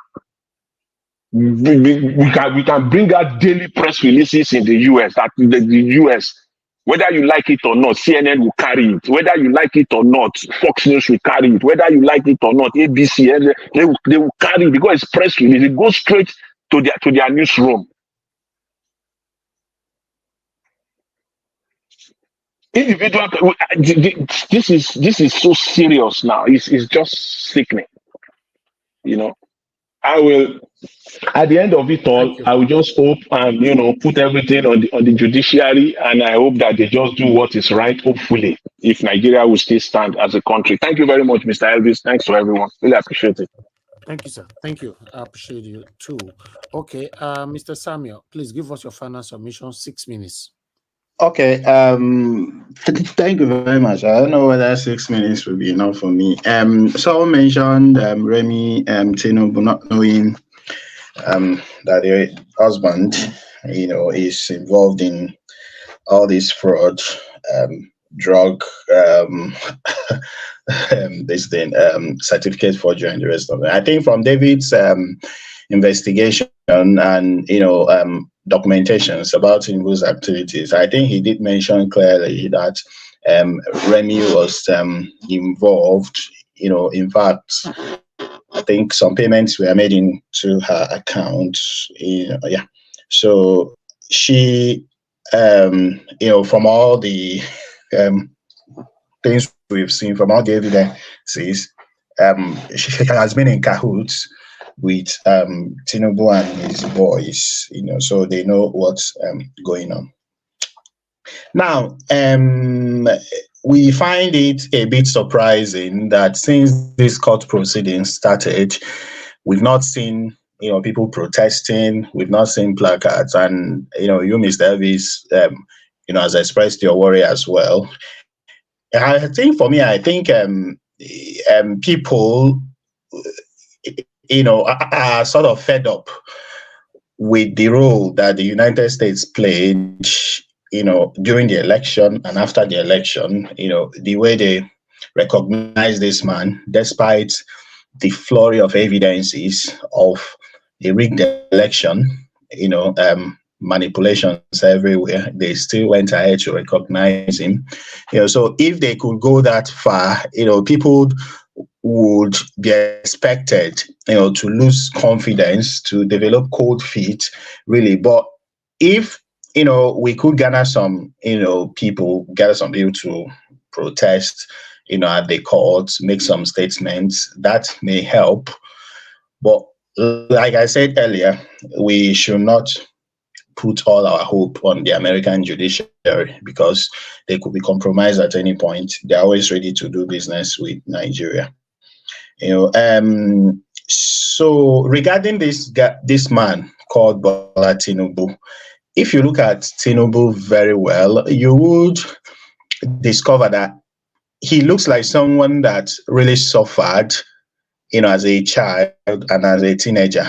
We can bring out daily press releases in the US, that the US, whether you like it or not, CNN will carry it. Whether you like it or not, Fox News will carry it. Whether you like it or not, ABC, they will carry it because it's press release. It goes straight to their newsroom. Individual, this is so serious now. It's just sickening. I will. At the end of it all, I will just hope and put everything on the judiciary, and I hope that they just do what is right. Hopefully, if Nigeria will still stand as a country. Thank you very much, Mr. Elvis. Thanks to everyone. Really appreciate it. Thank you, sir. Thank you. I appreciate you too. Okay, Mr. Samuel, please give us your final submission. 6 minutes. Okay. Thank you very much. I don't know whether 6 minutes will be enough for me. Someone mentioned Remi Tinubu not knowing that the husband, is involved in all this fraud, drug, this thing, certificate forgery and the rest of it. I think from David's investigation and documentations about Tinubu's activities, I think he did mention clearly that Remi was involved. In fact, I think some payments were made into her account. So she, from all the things we've seen, from all the evidences, she has been in cahoots with Tinubu and his boys, so they know what's going on. Now, we find it a bit surprising that since this court proceedings started, we've not seen, people protesting. We've not seen placards, and you, Mr. Elvis, has expressed your worry as well. I think for me, people, are sort of fed up with the role that the United States played, during the election and after the election. The way they recognize this man, despite the flurry of evidences of a rigged election, manipulations everywhere, they still went ahead to recognize him. So if they could go that far, people would be expected, to lose confidence, to develop cold feet, really. But if, we could gather some people to protest, at the courts, make some statements, that may help. But like I said earlier, we should not put all our hope on the American judiciary, because they could be compromised at any point. They're always ready to do business with Nigeria. So regarding this man called Bola Tinubu, if you look at Tinubu very well, you would discover that he looks like someone that really suffered, as a child and as a teenager,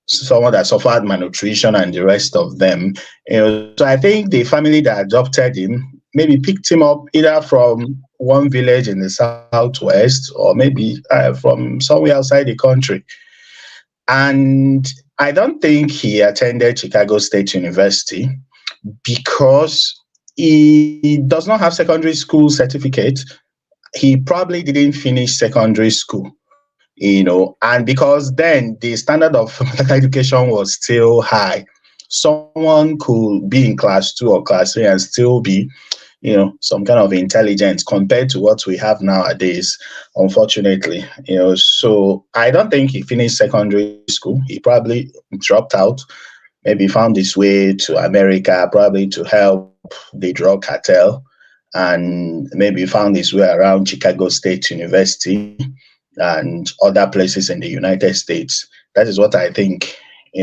someone that suffered malnutrition and the rest of them. So I think the family that adopted him maybe picked him up either from one village in the southwest, or maybe from somewhere outside the country. And I don't think he attended Chicago State University, because he does not have secondary school certificate. He probably didn't finish secondary school, and because then the standard of education was still high. Someone could be in class 2 or class 3 and still be, some kind of intelligence compared to what we have nowadays, unfortunately. So I don't think he finished secondary school. He probably dropped out, maybe found his way to America, probably to help the drug cartel, and maybe found his way around Chicago State University and other places in the United States. That is what I think.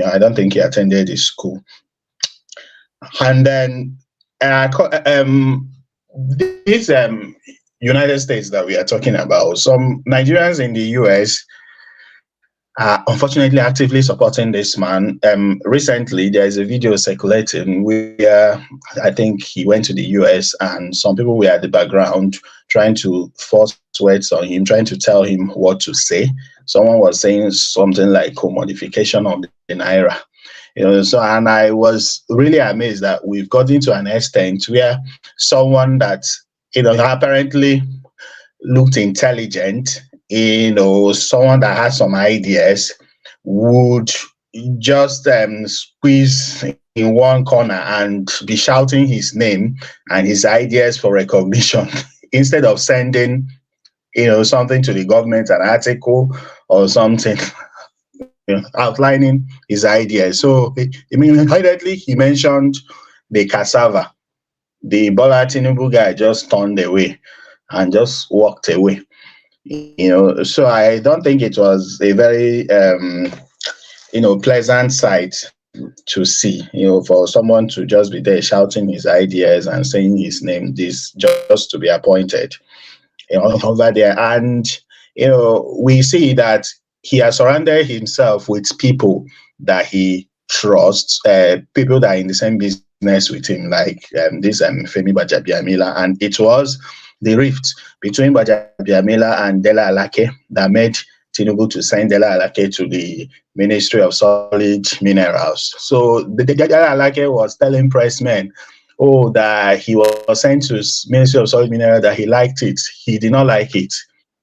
I don't think he attended his school. And then this United States that we are talking about, some Nigerians in the US are unfortunately actively supporting this man. Recently, there is a video circulating where I think he went to the US, and some people were at the background trying to force words on him, trying to tell him what to say. Someone was saying something like commodification of the Naira. So, and I was really amazed that we've gotten to an extent where someone that, apparently looked intelligent, someone that has some ideas, would just squeeze in one corner and be shouting his name and his ideas for recognition instead of sending, something to the government, an article or something, outlining his ideas. So, immediately he mentioned the cassava. The Bola Tinubu guy just turned away and just walked away. So I don't think it was a very, pleasant sight to see, for someone to just be there shouting his ideas and saying his name, this just to be appointed, over there. And, we see that he has surrounded himself with people that he trusts, people that are in the same business with him, like this Femi Gbajabiamila. And it was the rift between Gbajabiamila and Dela Alake that made Tinubu to send Dela Alake to the Ministry of Solid Minerals. So Dela Alake was telling pressmen, that he was sent to Ministry of Solid Minerals, that he liked it. He did not like it.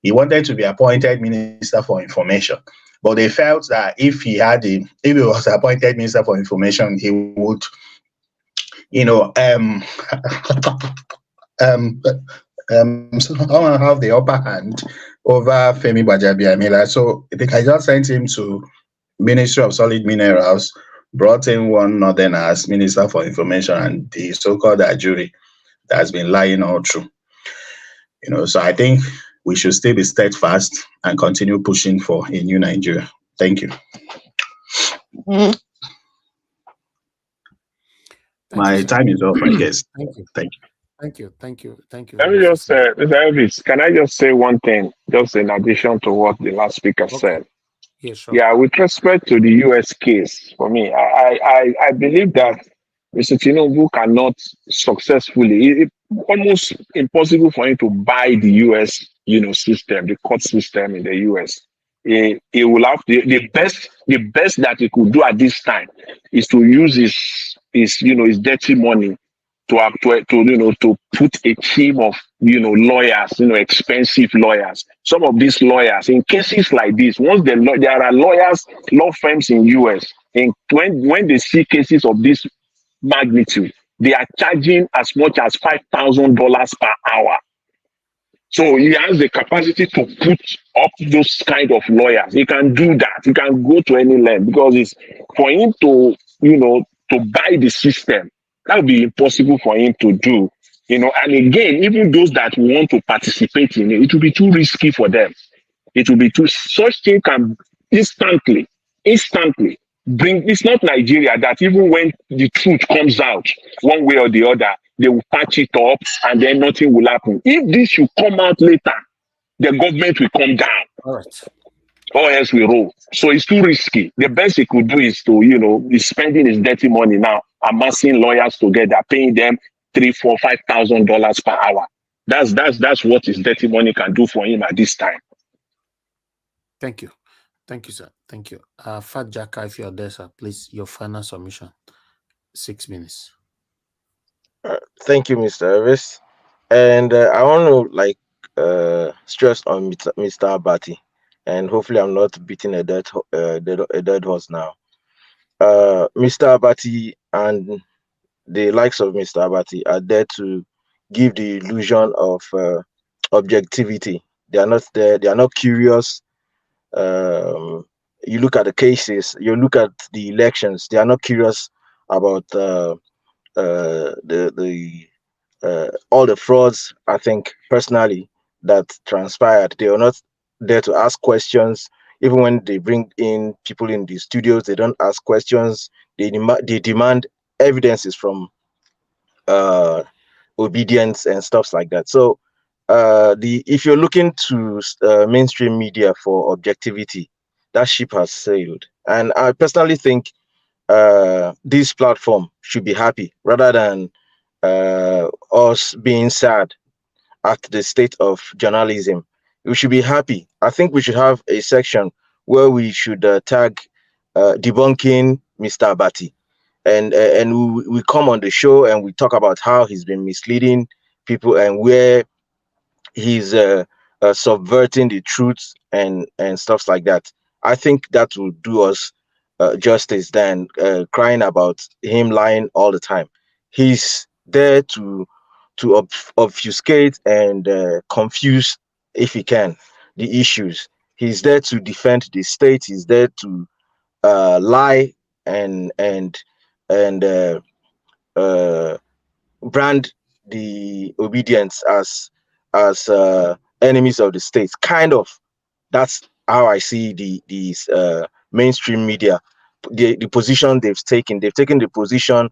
He wanted to be appointed Minister for Information. But they felt that if he was appointed Minister for Information, he would, somehow have the upper hand over Femi Gbajabiamila. So I just sent him to Ministry of Solid Minerals, brought in one northern as Minister for Information, and the so-called Chargoury that has been lying all through. So I think we should still be steadfast and continue pushing for a new Nigeria. Thank you. My time is up, I guess. Thank you. Thank you. Thank you. Thank you. Thank you Let very me much. just say, Mr. Elvis, can I just say one thing, just in addition to what the last speaker said? Yeah, sure. Yeah, with respect to the U.S. case, for me, I believe that Mr. Tinubu cannot successfully, almost impossible for him to buy the U.S. System, the court system in the U.S. He will have the best that he could do at this time is to use his dirty money to put a team of lawyers, expensive lawyers. Some of these lawyers in cases like this, once there are law firms in US, and when they see cases of this magnitude, they are charging as much as $5,000 per hour. So he has the capacity to put up those kind of lawyers. He can do that. He can go to any length because it's for him to buy the system. That would be impossible for him to do. And again, even those that want to participate in it, it will be too risky for them. It will be such thing can instantly bring. It's not Nigeria that even when the truth comes out one way or the other, they will patch it up and then nothing will happen. If this should come out later, the government will come down. All right. Or else we roll. So it's too risky. The best he could do is to, he's spending his dirty money now, amassing lawyers together, paying them $3,000, $4,000, $5,000 per hour. That's what his dirty money can do for him at this time. Thank you. Thank you, sir. Thank you. Fat Jacka, if you're there, sir, please, your final submission. 6 minutes. Thank you, Mr. Elvis. And I want to stress on Mr. Abati, and hopefully I'm not beating a dead horse now. Mr. Abati and the likes of Mr. Abati are there to give the illusion of objectivity. They are not there. They are not curious. You look at the cases. You look at the elections. They are not curious about all the frauds. I think personally that transpired. They are not there to ask questions. Even when they bring in people in the studios, they don't ask questions. They demand evidences from obedience and stuff like that. So if you're looking to mainstream media for objectivity, that ship has sailed. And I personally think this platform should be happy rather than us being sad at the state of journalism. We should be happy. I think we should have a section where we should tag debunking Mr. Abati, and we come on the show and we talk about how he's been misleading people and where he's subverting the truth and stuff like that. I think that will do us justice than crying about him lying all the time. He's there to obfuscate and confuse, if he can, the issues. He's there to defend the state. He's there to lie and brand the obedience as enemies of the state. Kind of. That's how I see these mainstream media, the position they've taken. They've taken the position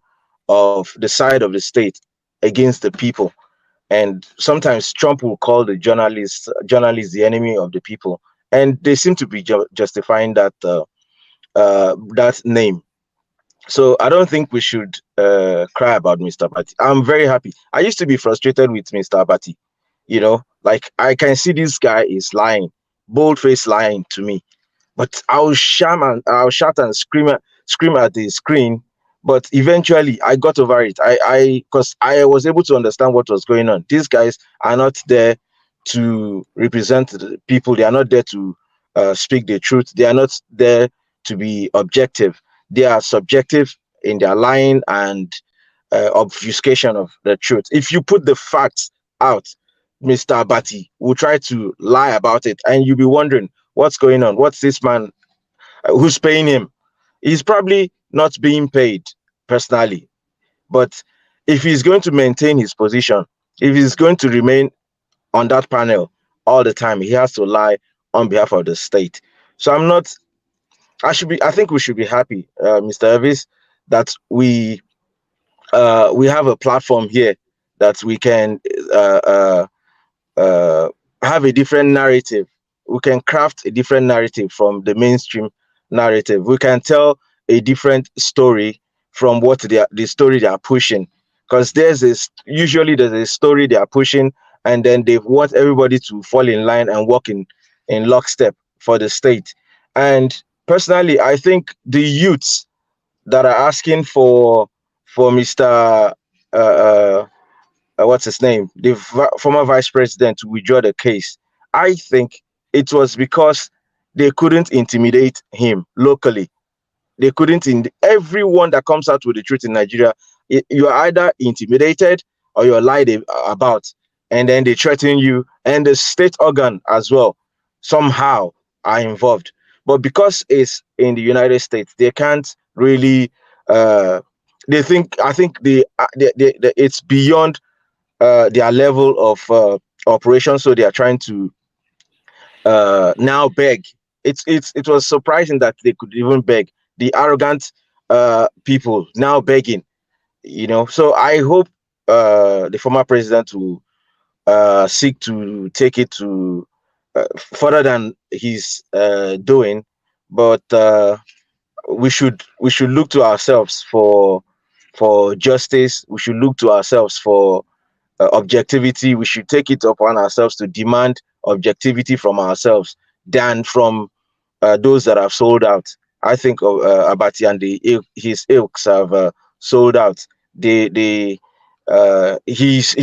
of the side of the state against the people. And sometimes Trump will call the journalists the enemy of the people, and they seem to be justifying that that name. So I don't think we should cry about Mr. Abati. I'm very happy. I used to be frustrated with Mr. Abati. Like I can see this guy is lying, bold-faced lying to me, but I'll shout and scream at the screen. But eventually I got over it. Because I was able to understand what was going on. These guys are not there to represent the people. They are not there to speak the truth. They are not there to be objective. They are subjective in their lying and obfuscation of the truth. If you put the facts out, Mr. Abati will try to lie about it, and you'll be wondering what's going on. What's this man? Who's paying him? He's probably not being paid personally, but if he's going to maintain his position, if he's going to remain on that panel all the time, he has to lie on behalf of the state. So I'm not I think we should be happy, Mr. Elvis, that we have a platform here that we can have a different narrative. We can craft a different narrative from the mainstream narrative. We can tell a different story from what the story they are pushing. Because usually there's a story they are pushing, and then they want everybody to fall in line and walk in lockstep for the state. And personally, I think the youths that are asking for Mr. What's his name, the former vice president, to withdraw the case. I think it was because they couldn't intimidate him locally. They couldn't. Everyone that comes out with the truth in Nigeria, you are either intimidated or you're lied about, and then they threaten you, and the state organ as well somehow are involved. But because it's in the United States, they can't really. They think. I think it's beyond their level of operation, so they are trying to now beg. It was surprising that they could even beg. The arrogant people now begging, So I hope the former president will seek to take it to further than he's doing, but we should look to ourselves for justice. We should look to ourselves for objectivity. We should take it upon ourselves to demand objectivity from ourselves than from those that have sold out. I think Abati and his ilks have sold out. He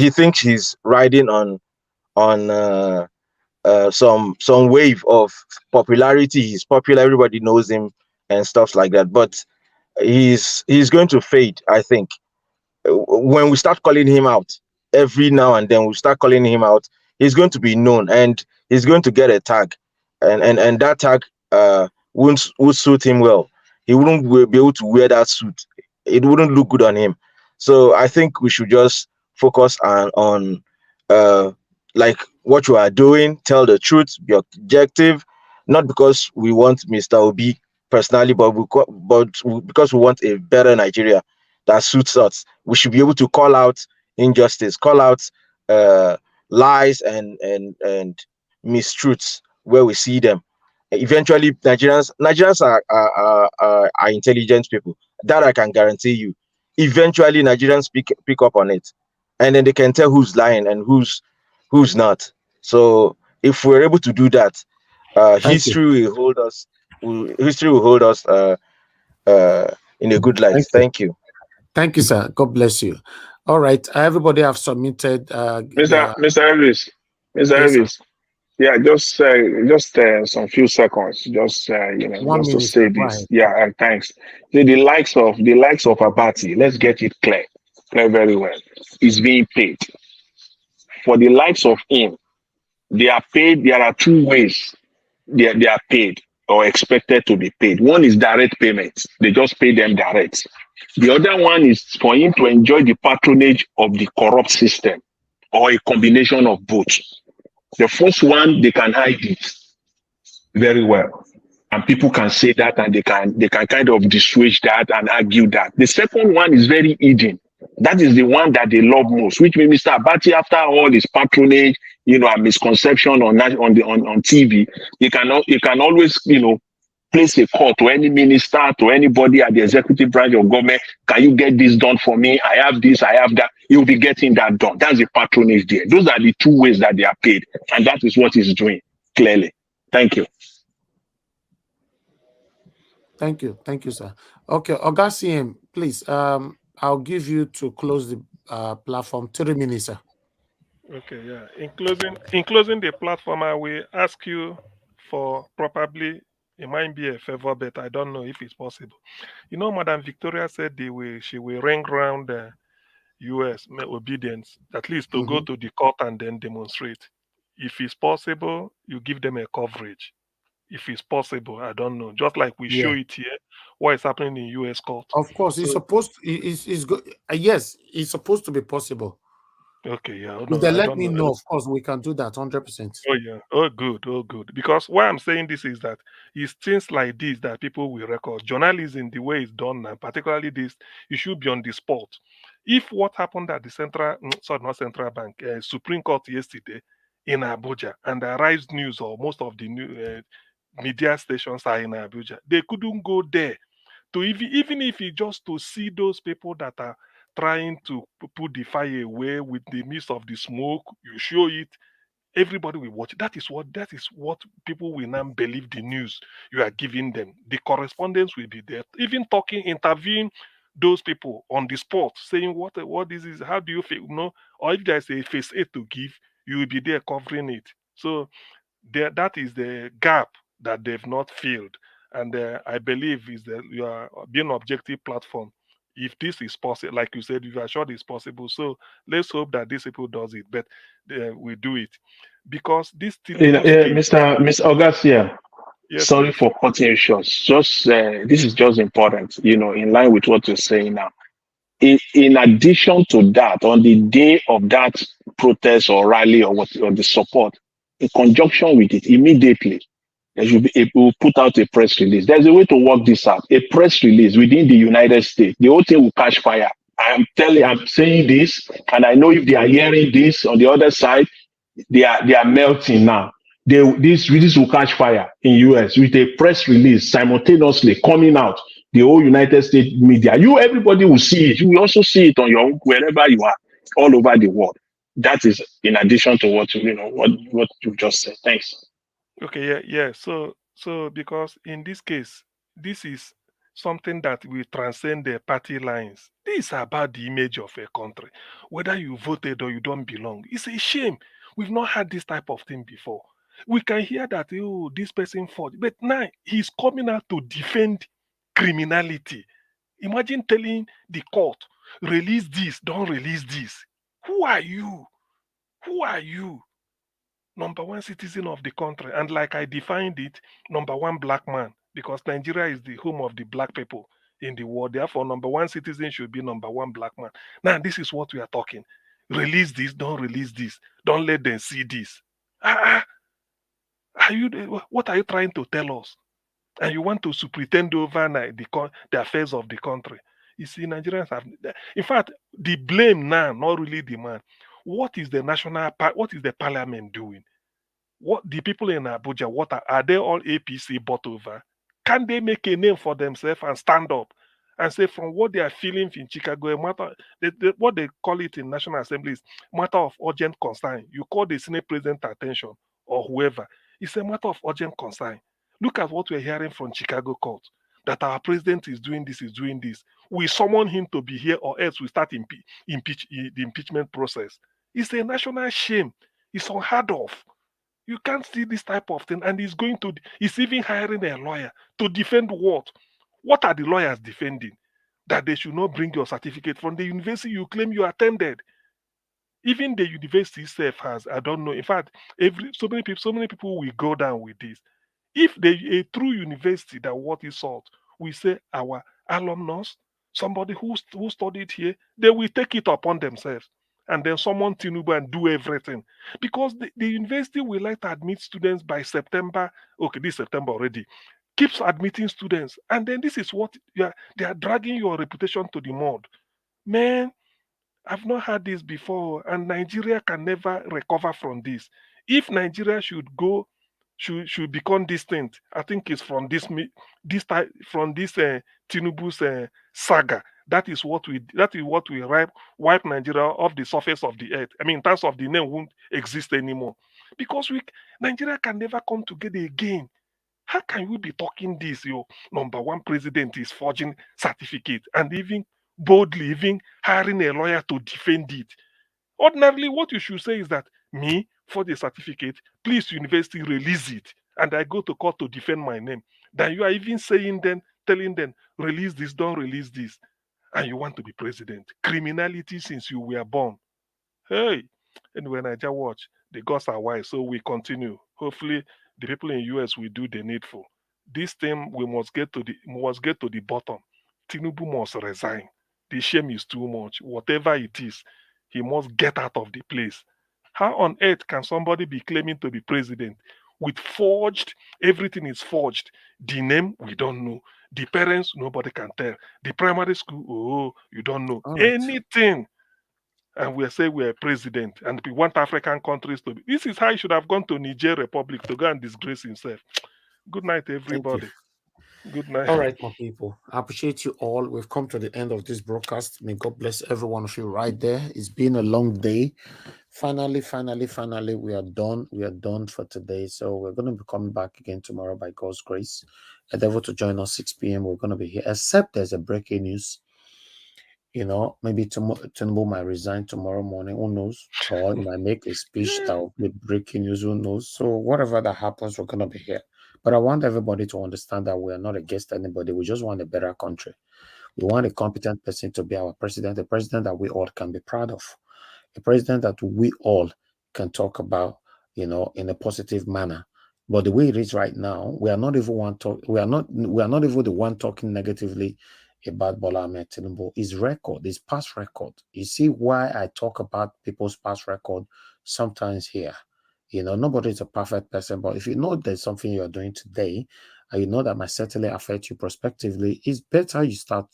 thinks he's riding on some wave of popularity. He's popular, everybody knows him and stuff like that. But he's going to fade, I think. When we start calling him out every now and then, we start calling him out, he's going to be known and he's going to get a tag, and that tag would suit him well. He wouldn't be able to wear that suit. It wouldn't look good on him. So I think we should just focus on like what you are doing, tell the truth, be objective, not because we want Mr. Obi personally, but because we want a better Nigeria that suits us. We should be able to call out injustice, call out lies and mistruths where we see them. Eventually, Nigerians are intelligent people. That I can guarantee you. Eventually, Nigerians pick up on it, and then they can tell who's lying and who's not. So if we're able to do that, history will hold us. History will hold us in a good light. Thank you. Thank you, sir. God bless you. All right, everybody have submitted. Mr. Elvis, Elvis. Yeah, just some few seconds, just to say this. Yeah, and thanks. The likes of Abati, let's get it clear very well. Is being paid. For the likes of him, they are paid. There are two ways they are paid or expected to be paid. One is direct payments. They just pay them direct. The other one is for him to enjoy the patronage of the corrupt system or a combination of both. The first one, they can hide it very well. And people can say that and they can kind of dissuade that and argue that. The second one is very hidden. That is the one that they love most, which means Mr. Abati, after all his patronage, and misconception on TV, you can always, place a call to any minister, to anybody at the executive branch of government. Can you get this done for me? I have this, I have that. You'll be getting that done. That's the patronage there. Those are the two ways that they are paid. And that is what he's doing, clearly. Thank you. Thank you. Thank you, sir. Okay, Augustine, please, I'll give you to close the platform. 3 minutes, sir. Okay, yeah. In closing the platform, I will ask you for probably, it might be a favor, but I don't know if it's possible. Madam Victoria said she will ring round the U.S. obedience, at least to go to the court and then demonstrate. If it's possible, you give them a coverage. If it's possible, I don't know. Just like we show it here, what is happening in U.S. court. Of course, it's supposed to, yes, it's supposed to be possible. Okay, yeah. If No, they I let don't me know. know, of course, we can do that 100%. Oh yeah. Oh good. Oh good. Because why I'm saying this is that it's things like this that people will record. Journalism, the way it's done now, particularly this, you should be on the spot. If what happened at the sorry, not central bank, Supreme Court yesterday in Abuja, and the Rise News or most of the new media stations are in Abuja, they couldn't go there to even if it's just to see those people that are trying to put the fire away with the mist of the smoke. You show it, everybody will watch. That is what people will now believe the news you are giving them. The correspondence will be there, even talking, interviewing those people on the spot, saying what this is, how do you feel, or if there's a face aid to give, you will be there covering it. So there, that is the gap that they've not filled, and I believe is that you are being objective platform. If this is possible, like you said, you are sure it's possible. So let's hope that these people does it, but we do it because this Tinubu's case. Mr. Augustia, Yes, sorry please. for cutting you short. Just this is just important, in line with what you're saying now. In addition to that, on the day of that protest or rally or the support, in conjunction with it, immediately there should be we'll put out a press release. There's a way to work this out. A press release within the United States, the whole thing will catch fire. I'm saying this, and I know if they are hearing this on the other side, they are melting now. This will catch fire in US with a press release simultaneously coming out. The whole United States media, everybody will see it. You will also see it on your wherever you are, all over the world. That is in addition to what what you just said. Thanks. Okay, yeah. So because in this case, this is something that will transcend the party lines. This is about the image of a country. Whether you voted or you don't belong. It's a shame. We've not had this type of thing before. We can hear that, oh, this person fought, but now he's coming out to defend criminality. Imagine telling the court, release this, don't release this. Who are you? Who are you? Number one citizen of the country. And like I defined it, number one black man, because Nigeria is the home of the black people in the world. Therefore, number one citizen should be number one black man. Now, this is what we are talking. Release this, don't release this. Don't let them see this. What are you trying to tell us? And you want to pretend overnight the affairs of the country. You see, Nigerians have, in fact, the blame now, not really the man. What is the parliament doing? What the people in Abuja, what are they all APC bought over? Can they make a name for themselves and stand up and say from what they are feeling in Chicago, what they call it in National Assembly is matter of urgent concern. You call the Senate President attention or whoever. It's a matter of urgent concern. Look at what we're hearing from Chicago court, that our president is doing this, We summon him to be here or else we start the impeachment process. It's a national shame. It's unheard of. You can't see this type of thing. And he's even hiring a lawyer to defend what? What are the lawyers defending? That they should not bring your certificate from the university you claim you attended. Even the university itself has, I don't know. In fact, so many people will go down with this. If a true university that what is sought, we say our alumnus, somebody who studied here, they will take it upon themselves and then someone Tinubu and do everything. Because the university will like to admit students by September. Okay, this September already. Keeps admitting students. And then this is what they are dragging your reputation to the mud. Man, I've not had this before, and Nigeria can never recover from this. If Nigeria should become distant, I think it's from this Tinubu's saga. That is what we wipe Nigeria off the surface of the earth. I mean, in terms of the name won't exist anymore, because Nigeria can never come together again. How can we be talking this? Your number one president is forging certificate and even boldly, even hiring a lawyer to defend it. Ordinarily, what you should say is that me for the certificate, please university release it, and I go to court to defend my name. Then you are even telling them release this, don't release this, and you want to be president. Criminality since you were born. Hey, anyway, Niger watch. The gods are wise, so we continue. Hopefully, the people in US will do the needful. This thing we must get to the bottom. Tinubu must resign. The shame is too much. Whatever it is, he must get out of the place. How on earth can somebody be claiming to be president with forged, everything is forged? The name, we don't know. The parents, nobody can tell. The primary school, oh, you don't know. All right. Anything. And we say we're president and we want African countries to be. This is how he should have gone to Niger Republic to go and disgrace himself. Good night, everybody. Good night. All right, my people. I appreciate you all. We've come to the end of this broadcast. May God bless every one of you right there. It's been a long day. Finally, we are done. We are done for today. So we're going to be coming back again tomorrow by God's grace. Endeavor to join us 6 p.m. We're going to be here, except there's a breaking news. You know, maybe Tinubu might resign tomorrow morning. Who knows? Or he might make a speech that will be breaking news. Who knows? So whatever that happens, we're going to be here. But I want everybody to understand that we are not against anybody. We just want a better country. We want a competent person to be our president, a president that we all can be proud of, a president that we all can talk about, you know, in a positive manner. But the way it is right now, we are not even even the one talking negatively about Bola Tinubu. His record, his past record. You see why I talk about people's past record sometimes here. You know, nobody is a perfect person, but if you know there's something you're doing today, and you know that might certainly affect you prospectively, it's better you start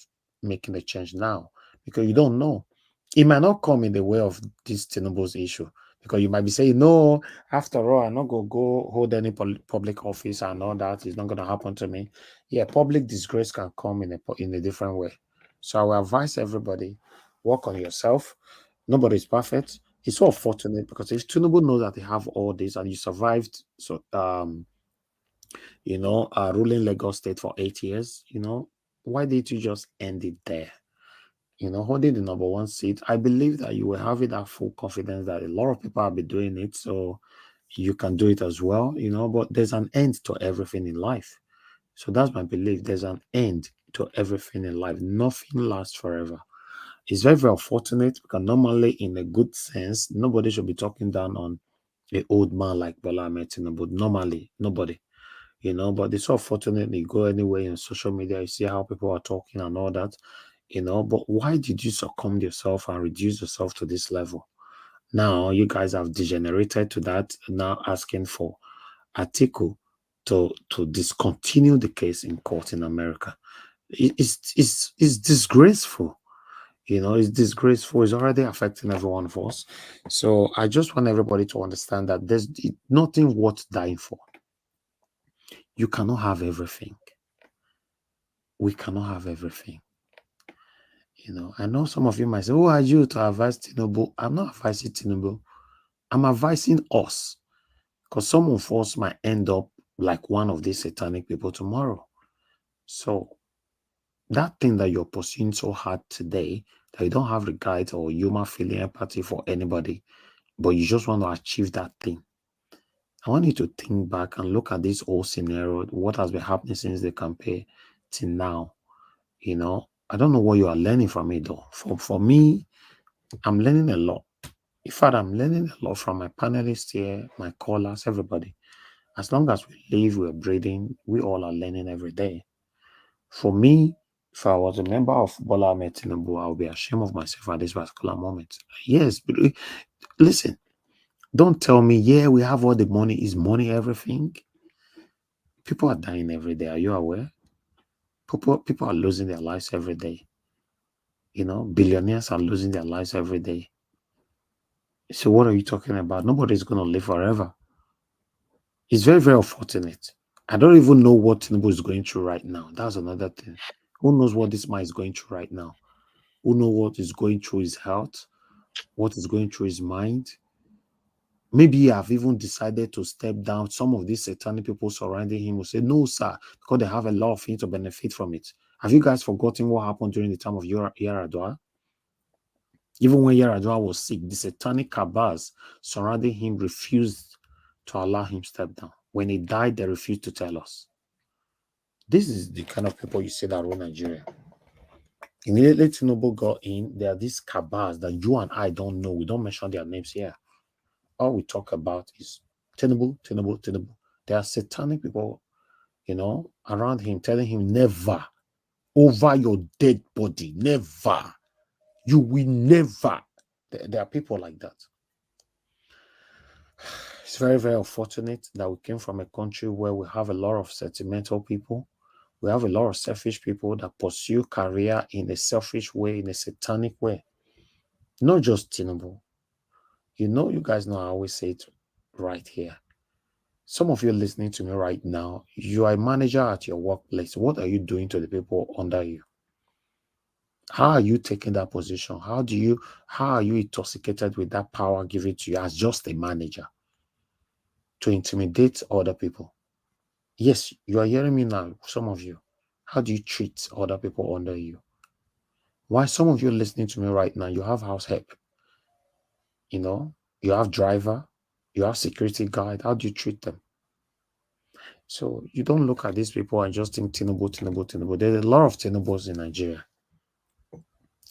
making a change now, because you don't know. It might not come in the way of this Tinubu's issue, because you might be saying, no, after all, I'm not going to go hold any public office and all that. It's not going to happen to me. Yeah, public disgrace can come in a different way. So I will advise everybody, work on yourself. Nobody's perfect. It's so unfortunate, because if Tinubu knows that they have all this and you survived, so you know, ruling Lagos State for 8 years, you know, why did you just end it there? You know, holding the #1 seat, I believe that you will have that full confidence that a lot of people will be doing it, so you can do it as well, you know, but there's an end to everything in life. So that's my belief. There's an end to everything in life. Nothing lasts forever. It's very, very unfortunate, because normally, in a good sense, nobody should be talking down on an old man like Bola Tinubu. Normally, nobody, you know, but it's so unfortunate. You go anywhere in social media, you see how people are talking and all that, you know, but why did you succumb yourself and reduce yourself to this level? Now, you guys have degenerated to that, now asking for Atiku to discontinue the case in court in America. It's disgraceful. You know, it's disgraceful. It's already affecting every one of us. So I just want everybody to understand that there's nothing worth dying for. You cannot have everything. We cannot have everything. You know, I know some of you might say, who are you to advise Tinubu? I'm not advising Tinubu. I'm advising us. Because some of us might end up like one of these satanic people tomorrow. So that thing that you're pursuing so hard today, that you don't have regard or human feeling, empathy for anybody, but you just want to achieve that thing. I want you to think back and look at this whole scenario, what has been happening since the campaign till now. You know, I don't know what you are learning from it though. For me, I'm learning a lot. In fact, I'm learning a lot from my panelists here, my callers, everybody. As long as we live, we're breathing, we all are learning every day. For me, if I was a member of Bola Tinubu, I would be ashamed of myself at this particular moment. Yes, but listen, don't tell me, yeah, we have all the money. Is money everything? People are dying every day. Are you aware? People are losing their lives every day. You know, billionaires are losing their lives every day. So what are you talking about? Nobody's going to live forever. It's very, very unfortunate. I don't even know what Tinubu is going through right now. That's another thing. Who knows what this man is going through right now? Who knows what is going through his health? What is going through his mind? Maybe you have even decided to step down. Some of these satanic people surrounding him will say, no, sir, because they have a lot of things to benefit from it. Have you guys forgotten what happened during the time of Yar'Adua? Even when Yar'Adua was sick, the satanic cabals surrounding him refused to allow him step down. When he died, they refused to tell us. This is the kind of people you see that rule Nigeria. Immediately Tinubu got in, there are these cabals that you and I don't know. We don't mention their names here. All we talk about is Tinubu. There are satanic people, you know, around him telling him, never, over your dead body, never. You will never. There are people like that. It's very, very unfortunate that we came from a country where we have a lot of sentimental people. We have a lot of selfish people that pursue career in a selfish way, in a satanic way. Not just Tinubu. You guys know I always say it right here. Some of you listening to me right now, you are a manager at your workplace. What are you doing to the people under you? How are you taking that position? How are you intoxicated with that power given to you as just a manager to intimidate other people? Yes, you are hearing me now, some of you. How do you treat other people under you? Why some of you listening to me right now, you have house help, you have driver, you have security guard. How do you treat them? So you don't look at these people and just think Tinubu. There's a lot of Tinubus in Nigeria.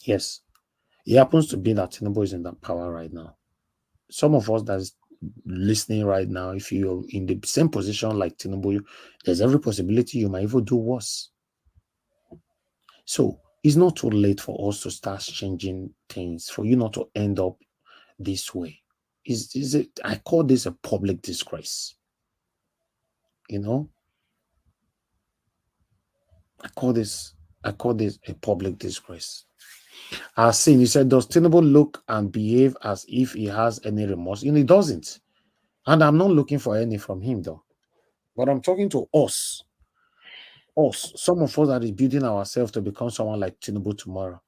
Yes. It happens to be that Tinubu is in that power right now. Some of us that's listening right now, if you're in the same position like Tinubu, there's every possibility you might even do worse. So it's not too late for us to start changing things, for you not to end up this way. I call this a public disgrace. I call this a public disgrace. I've seen, you said, does Tinubu look and behave as if he has any remorse? He doesn't. And I'm not looking for any from him, though. But I'm talking to us. Some of us are rebuilding ourselves to become someone like Tinubu tomorrow.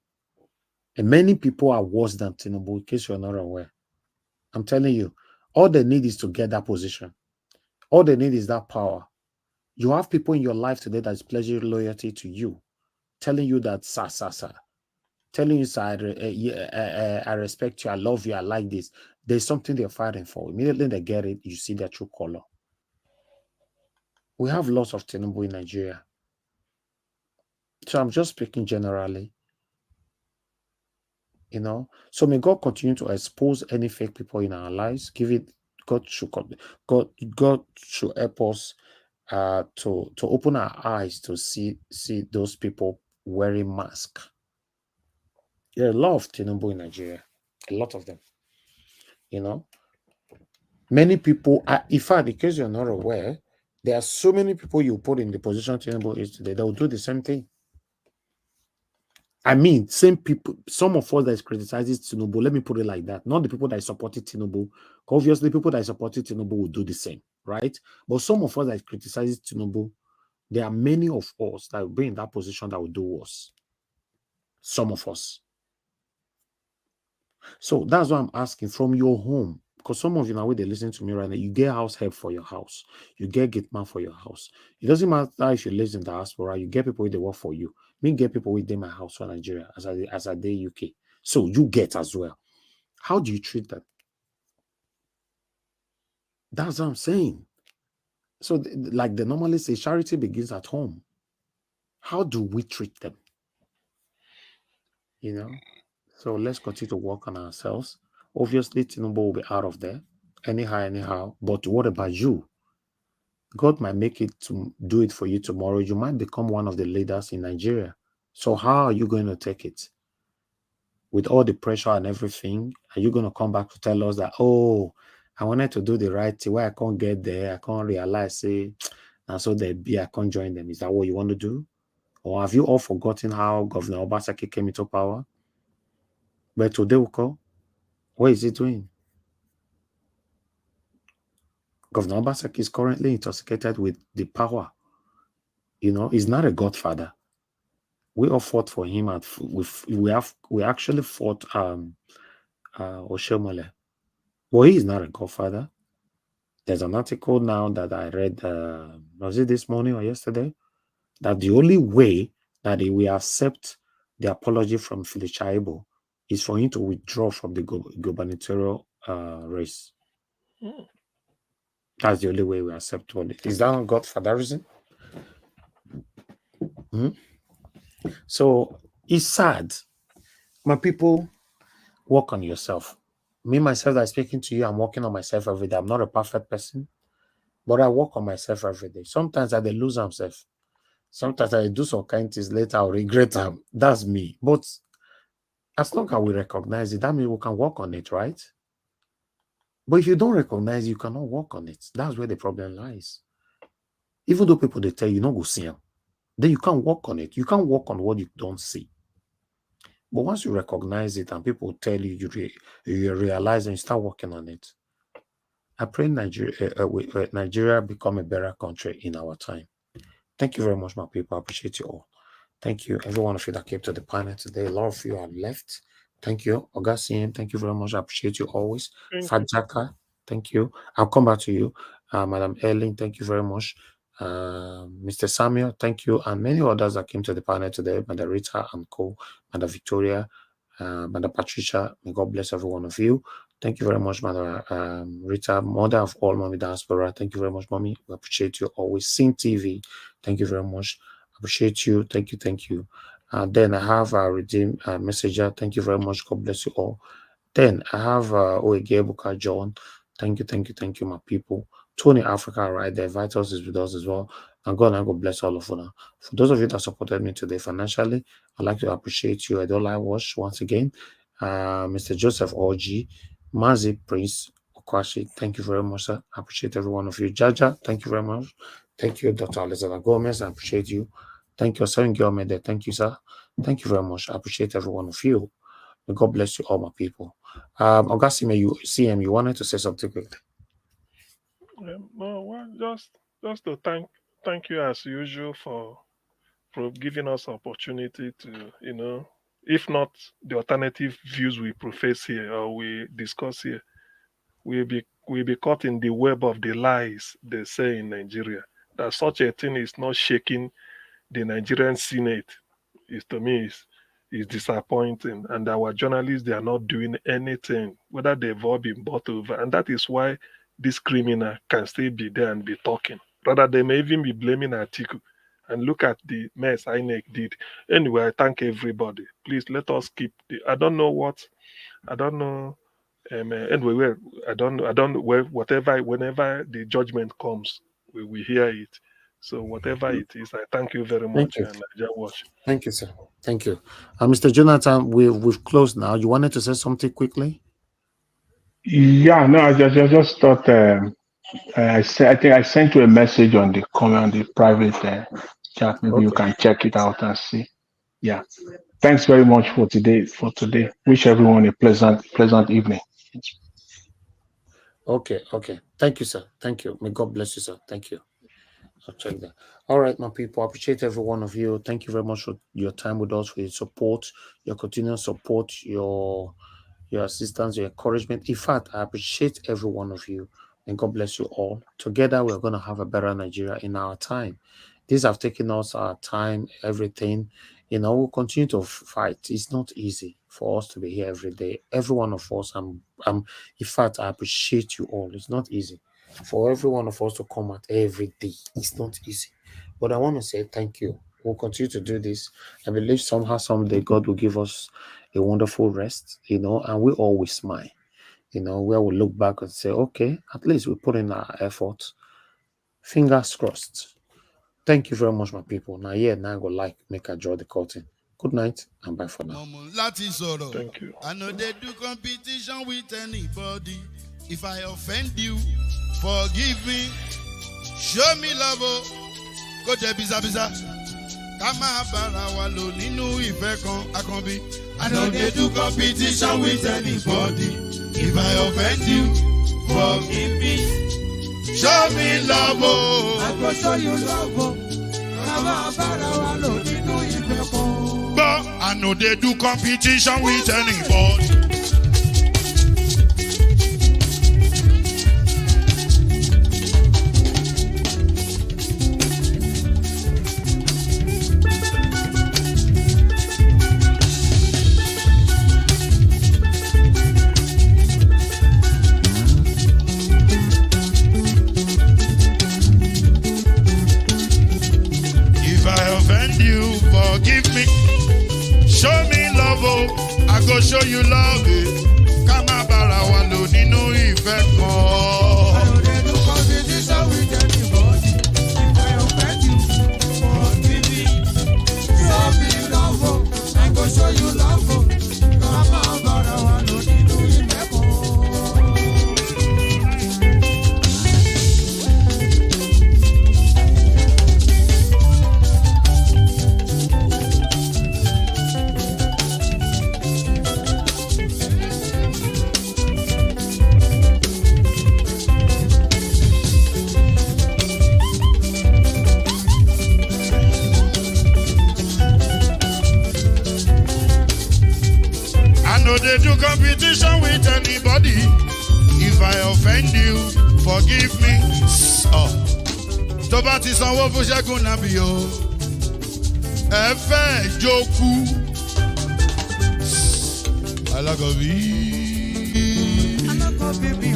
And many people are worse than Tinubu, in case you're not aware. I'm telling you, all they need is to get that position. All they need is that power. You have people in your life today that's pledging loyalty to you, telling you that, sir. Telling you, sir, I respect you, I love you, I like this. There's something they're fighting for. Immediately they get it, you see their true color. We have lots of Tinubu in Nigeria. So I'm just speaking generally. So may God continue to expose any fake people in our lives. God should help us to open our eyes to see those people wearing masks. There are a lot of Tinubu in Nigeria, a lot of them. Many people, in fact, because you're not aware, there are so many people you put in the position Tinubu is today, they will do the same thing. I mean, same people, some of us that criticizes Tinubu, let me put it like that, not the people that supported Tinubu. Obviously, people that supported Tinubu will do the same, right? But some of us that criticizes Tinubu, there are many of us that will be in that position that will do worse. Some of us. So that's what I'm asking from your home. Because some of you now, when they listen to me right now, you get house help for your house. You get gateman for your house. It doesn't matter if you live in diaspora, you get people who they work for you. Me get people within my house for Nigeria as I day UK. So you get as well. How do you treat them? That's what I'm saying. So like they normally say, charity begins at home. How do we treat them? So let's continue to work on ourselves. Obviously, Tinubu will be out of there. Anyhow. But what about you? God might make it to do it for you tomorrow. You might become one of the leaders in Nigeria. So how are you going to take it? With all the pressure and everything, are you going to come back to tell us that, oh, I wanted to do the right thing, why I can't get there, I can't realize, and so I can't join them. Is that what you want to do? Or have you all forgotten how Governor Obaseki came into power? But today, what is he doing? Governor Obaseki is currently intoxicated with the power. He's not a godfather. We all fought for him, and we actually fought Oshomole. Well, he is not a godfather. There's an article now that I read, was it this morning or yesterday, that the only way that he will accept the apology from Filichaibo is for him to withdraw from the gubernatorial race. That's the only way we accept it. Is that not godfatherism? So it's sad. My people, work on yourself. Me, myself, that I'm speaking to you, I'm working on myself every day. I'm not a perfect person, but I work on myself every day. Sometimes I lose myself. Sometimes I do some kind things later, I'll regret them. That's me. But As long as we recognize it, that means we can work on it, right? But if you don't recognize it, you cannot work on it. That's where the problem lies. Even though people, they tell you, no go see them, then you can't work on it. You can't work on what you don't see. But once you recognize it and people tell you, you realize and you start working on it. I pray Nigeria become a better country in our time. Thank you very much, my people. I appreciate you all. Thank you, every one of you that came to the panel today. A lot of you have left. Thank you. Augustine, thank you very much. I appreciate you always. Fajaka, thank you. I'll come back to you. Madam Ellen, thank you very much. Mr. Samuel, thank you. And many others that came to the panel today. Madam Rita and Co. Madam Victoria, Madam Patricia, may God bless every one of you. Thank you very much, Madam Rita, mother of all Mommy Diaspora. Thank you very much, Mommy. We appreciate you always. Sing TV, thank you very much. Appreciate you. Thank you. Thank you. Then I have a redeem messenger. Thank you very much. God bless you all. Then I have Oegebuka John. Thank you. Thank you. Thank you, my people. Tony Africa right there. Vitus is with us as well. And God bless all of you. For those of you that supported me today financially, I'd like to appreciate you. I don't like watch once again. Mr. Joseph Orji, Mazi Prince Okwashi. Thank you very much, sir. I appreciate every one of you. Jaja, thank you very much. Thank you, Dr. Alexander Gomez. I appreciate you. Thank you, Sir Ngiyomede. Thank you, sir. Thank you very much. I appreciate every one of you. May God bless you all, my people. Augustine, you see him. You wanted to say something quickly? No, well, just to thank you as usual for giving us opportunity to, if not the alternative views we profess here or we discuss here, we'll be caught in the web of the lies they say in Nigeria. That such a thing is not shaking the Nigerian Senate to me is disappointing. And our journalists, they are not doing anything, whether they've all been bought over. And that is why this criminal can still be there and be talking. Rather, they may even be blaming Atiku. And look at the mess INEC did. Anyway, I thank everybody. Please let us keep I don't know. Anyway, whenever the judgment comes, we will hear it. So whatever it is, I thank you very much. And I watch. Thank you, sir. Thank you. Mr. Jonathan, we've closed now. You wanted to say something quickly? Yeah, no, I just thought I think I sent you a message on the private chat. Maybe you can check it out and see. Yeah. Thanks very much for today. Wish everyone a pleasant evening. Okay. Thank you, sir. Thank you. May God bless you, sir. Thank you. I'll check that. All right, my people. I appreciate every one of you. Thank you very much for your time with us, for your support, your continued support, your assistance, your encouragement. In fact, I appreciate every one of you. And God bless you all. Together, we're going to have a better Nigeria in our time. These have taken us our time, everything. We'll continue to fight. It's not easy for us to be here every day. Every one of us, in fact, I appreciate you all. It's not easy for every one of us to come out every day. It's not easy. But I want to say thank you. We'll continue to do this. I believe somehow, someday, God will give us a wonderful rest, and we always smile, where we look back and say, okay, at least we put in our effort. Fingers crossed. Thank you very much, my people. Now go make I draw the curtain. Good night and bye for now. Thank you. I know they do competition with anybody. If I offend you, forgive me. Show me love. Go there, biza. Kama bara wa lo ninu ife kan akanbi. I know they do competition with anybody. If I offend you, forgive me. Show me love. I go show you love. Kama bara wa lo ninu ife kan. But I know they do competition with anybody. Forgive me, show me love, I go show you love. Kama bara wa lo nínú ìfẹ́ kan. I don't need to competition with anybody. If I offend you, forgive me, show me love, I go show you love. no dey do competition with anybody. If I offend you, forgive me. Tó bá ti sanwó fún Ṣẹ́gun Nàbí o, ẹ fẹ́ jókòó. Alákọ̀bí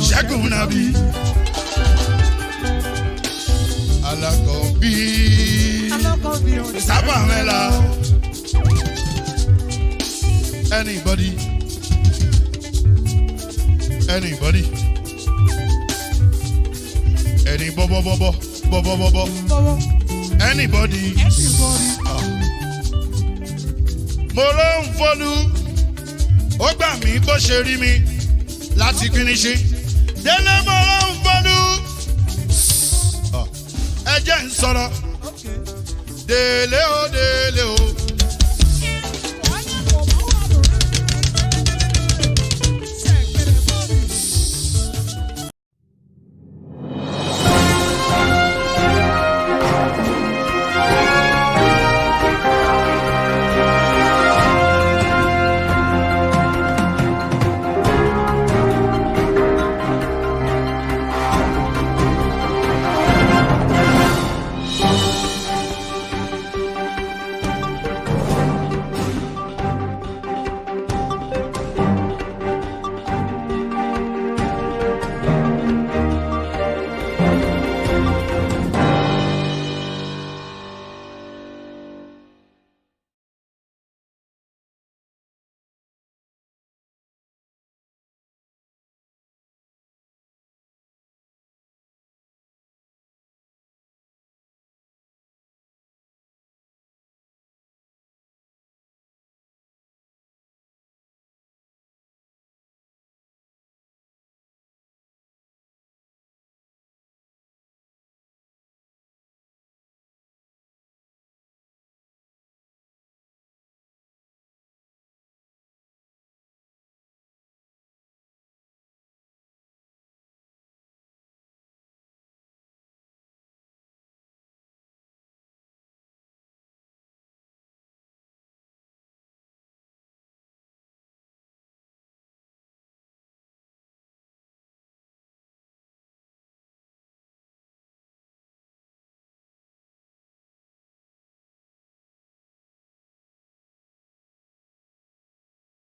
Ṣẹ́gun Nàbí. Alákọ̀bí Sábàmẹ́là. Anybody? Any bobo. Anybody? Mo ló ń fọlú, ó gbà mí bó ṣe rí mi láti kíníṣí. Délé mo ló ń fọlú, ẹ jẹ́ ń sọ̀rọ̀. Délé o.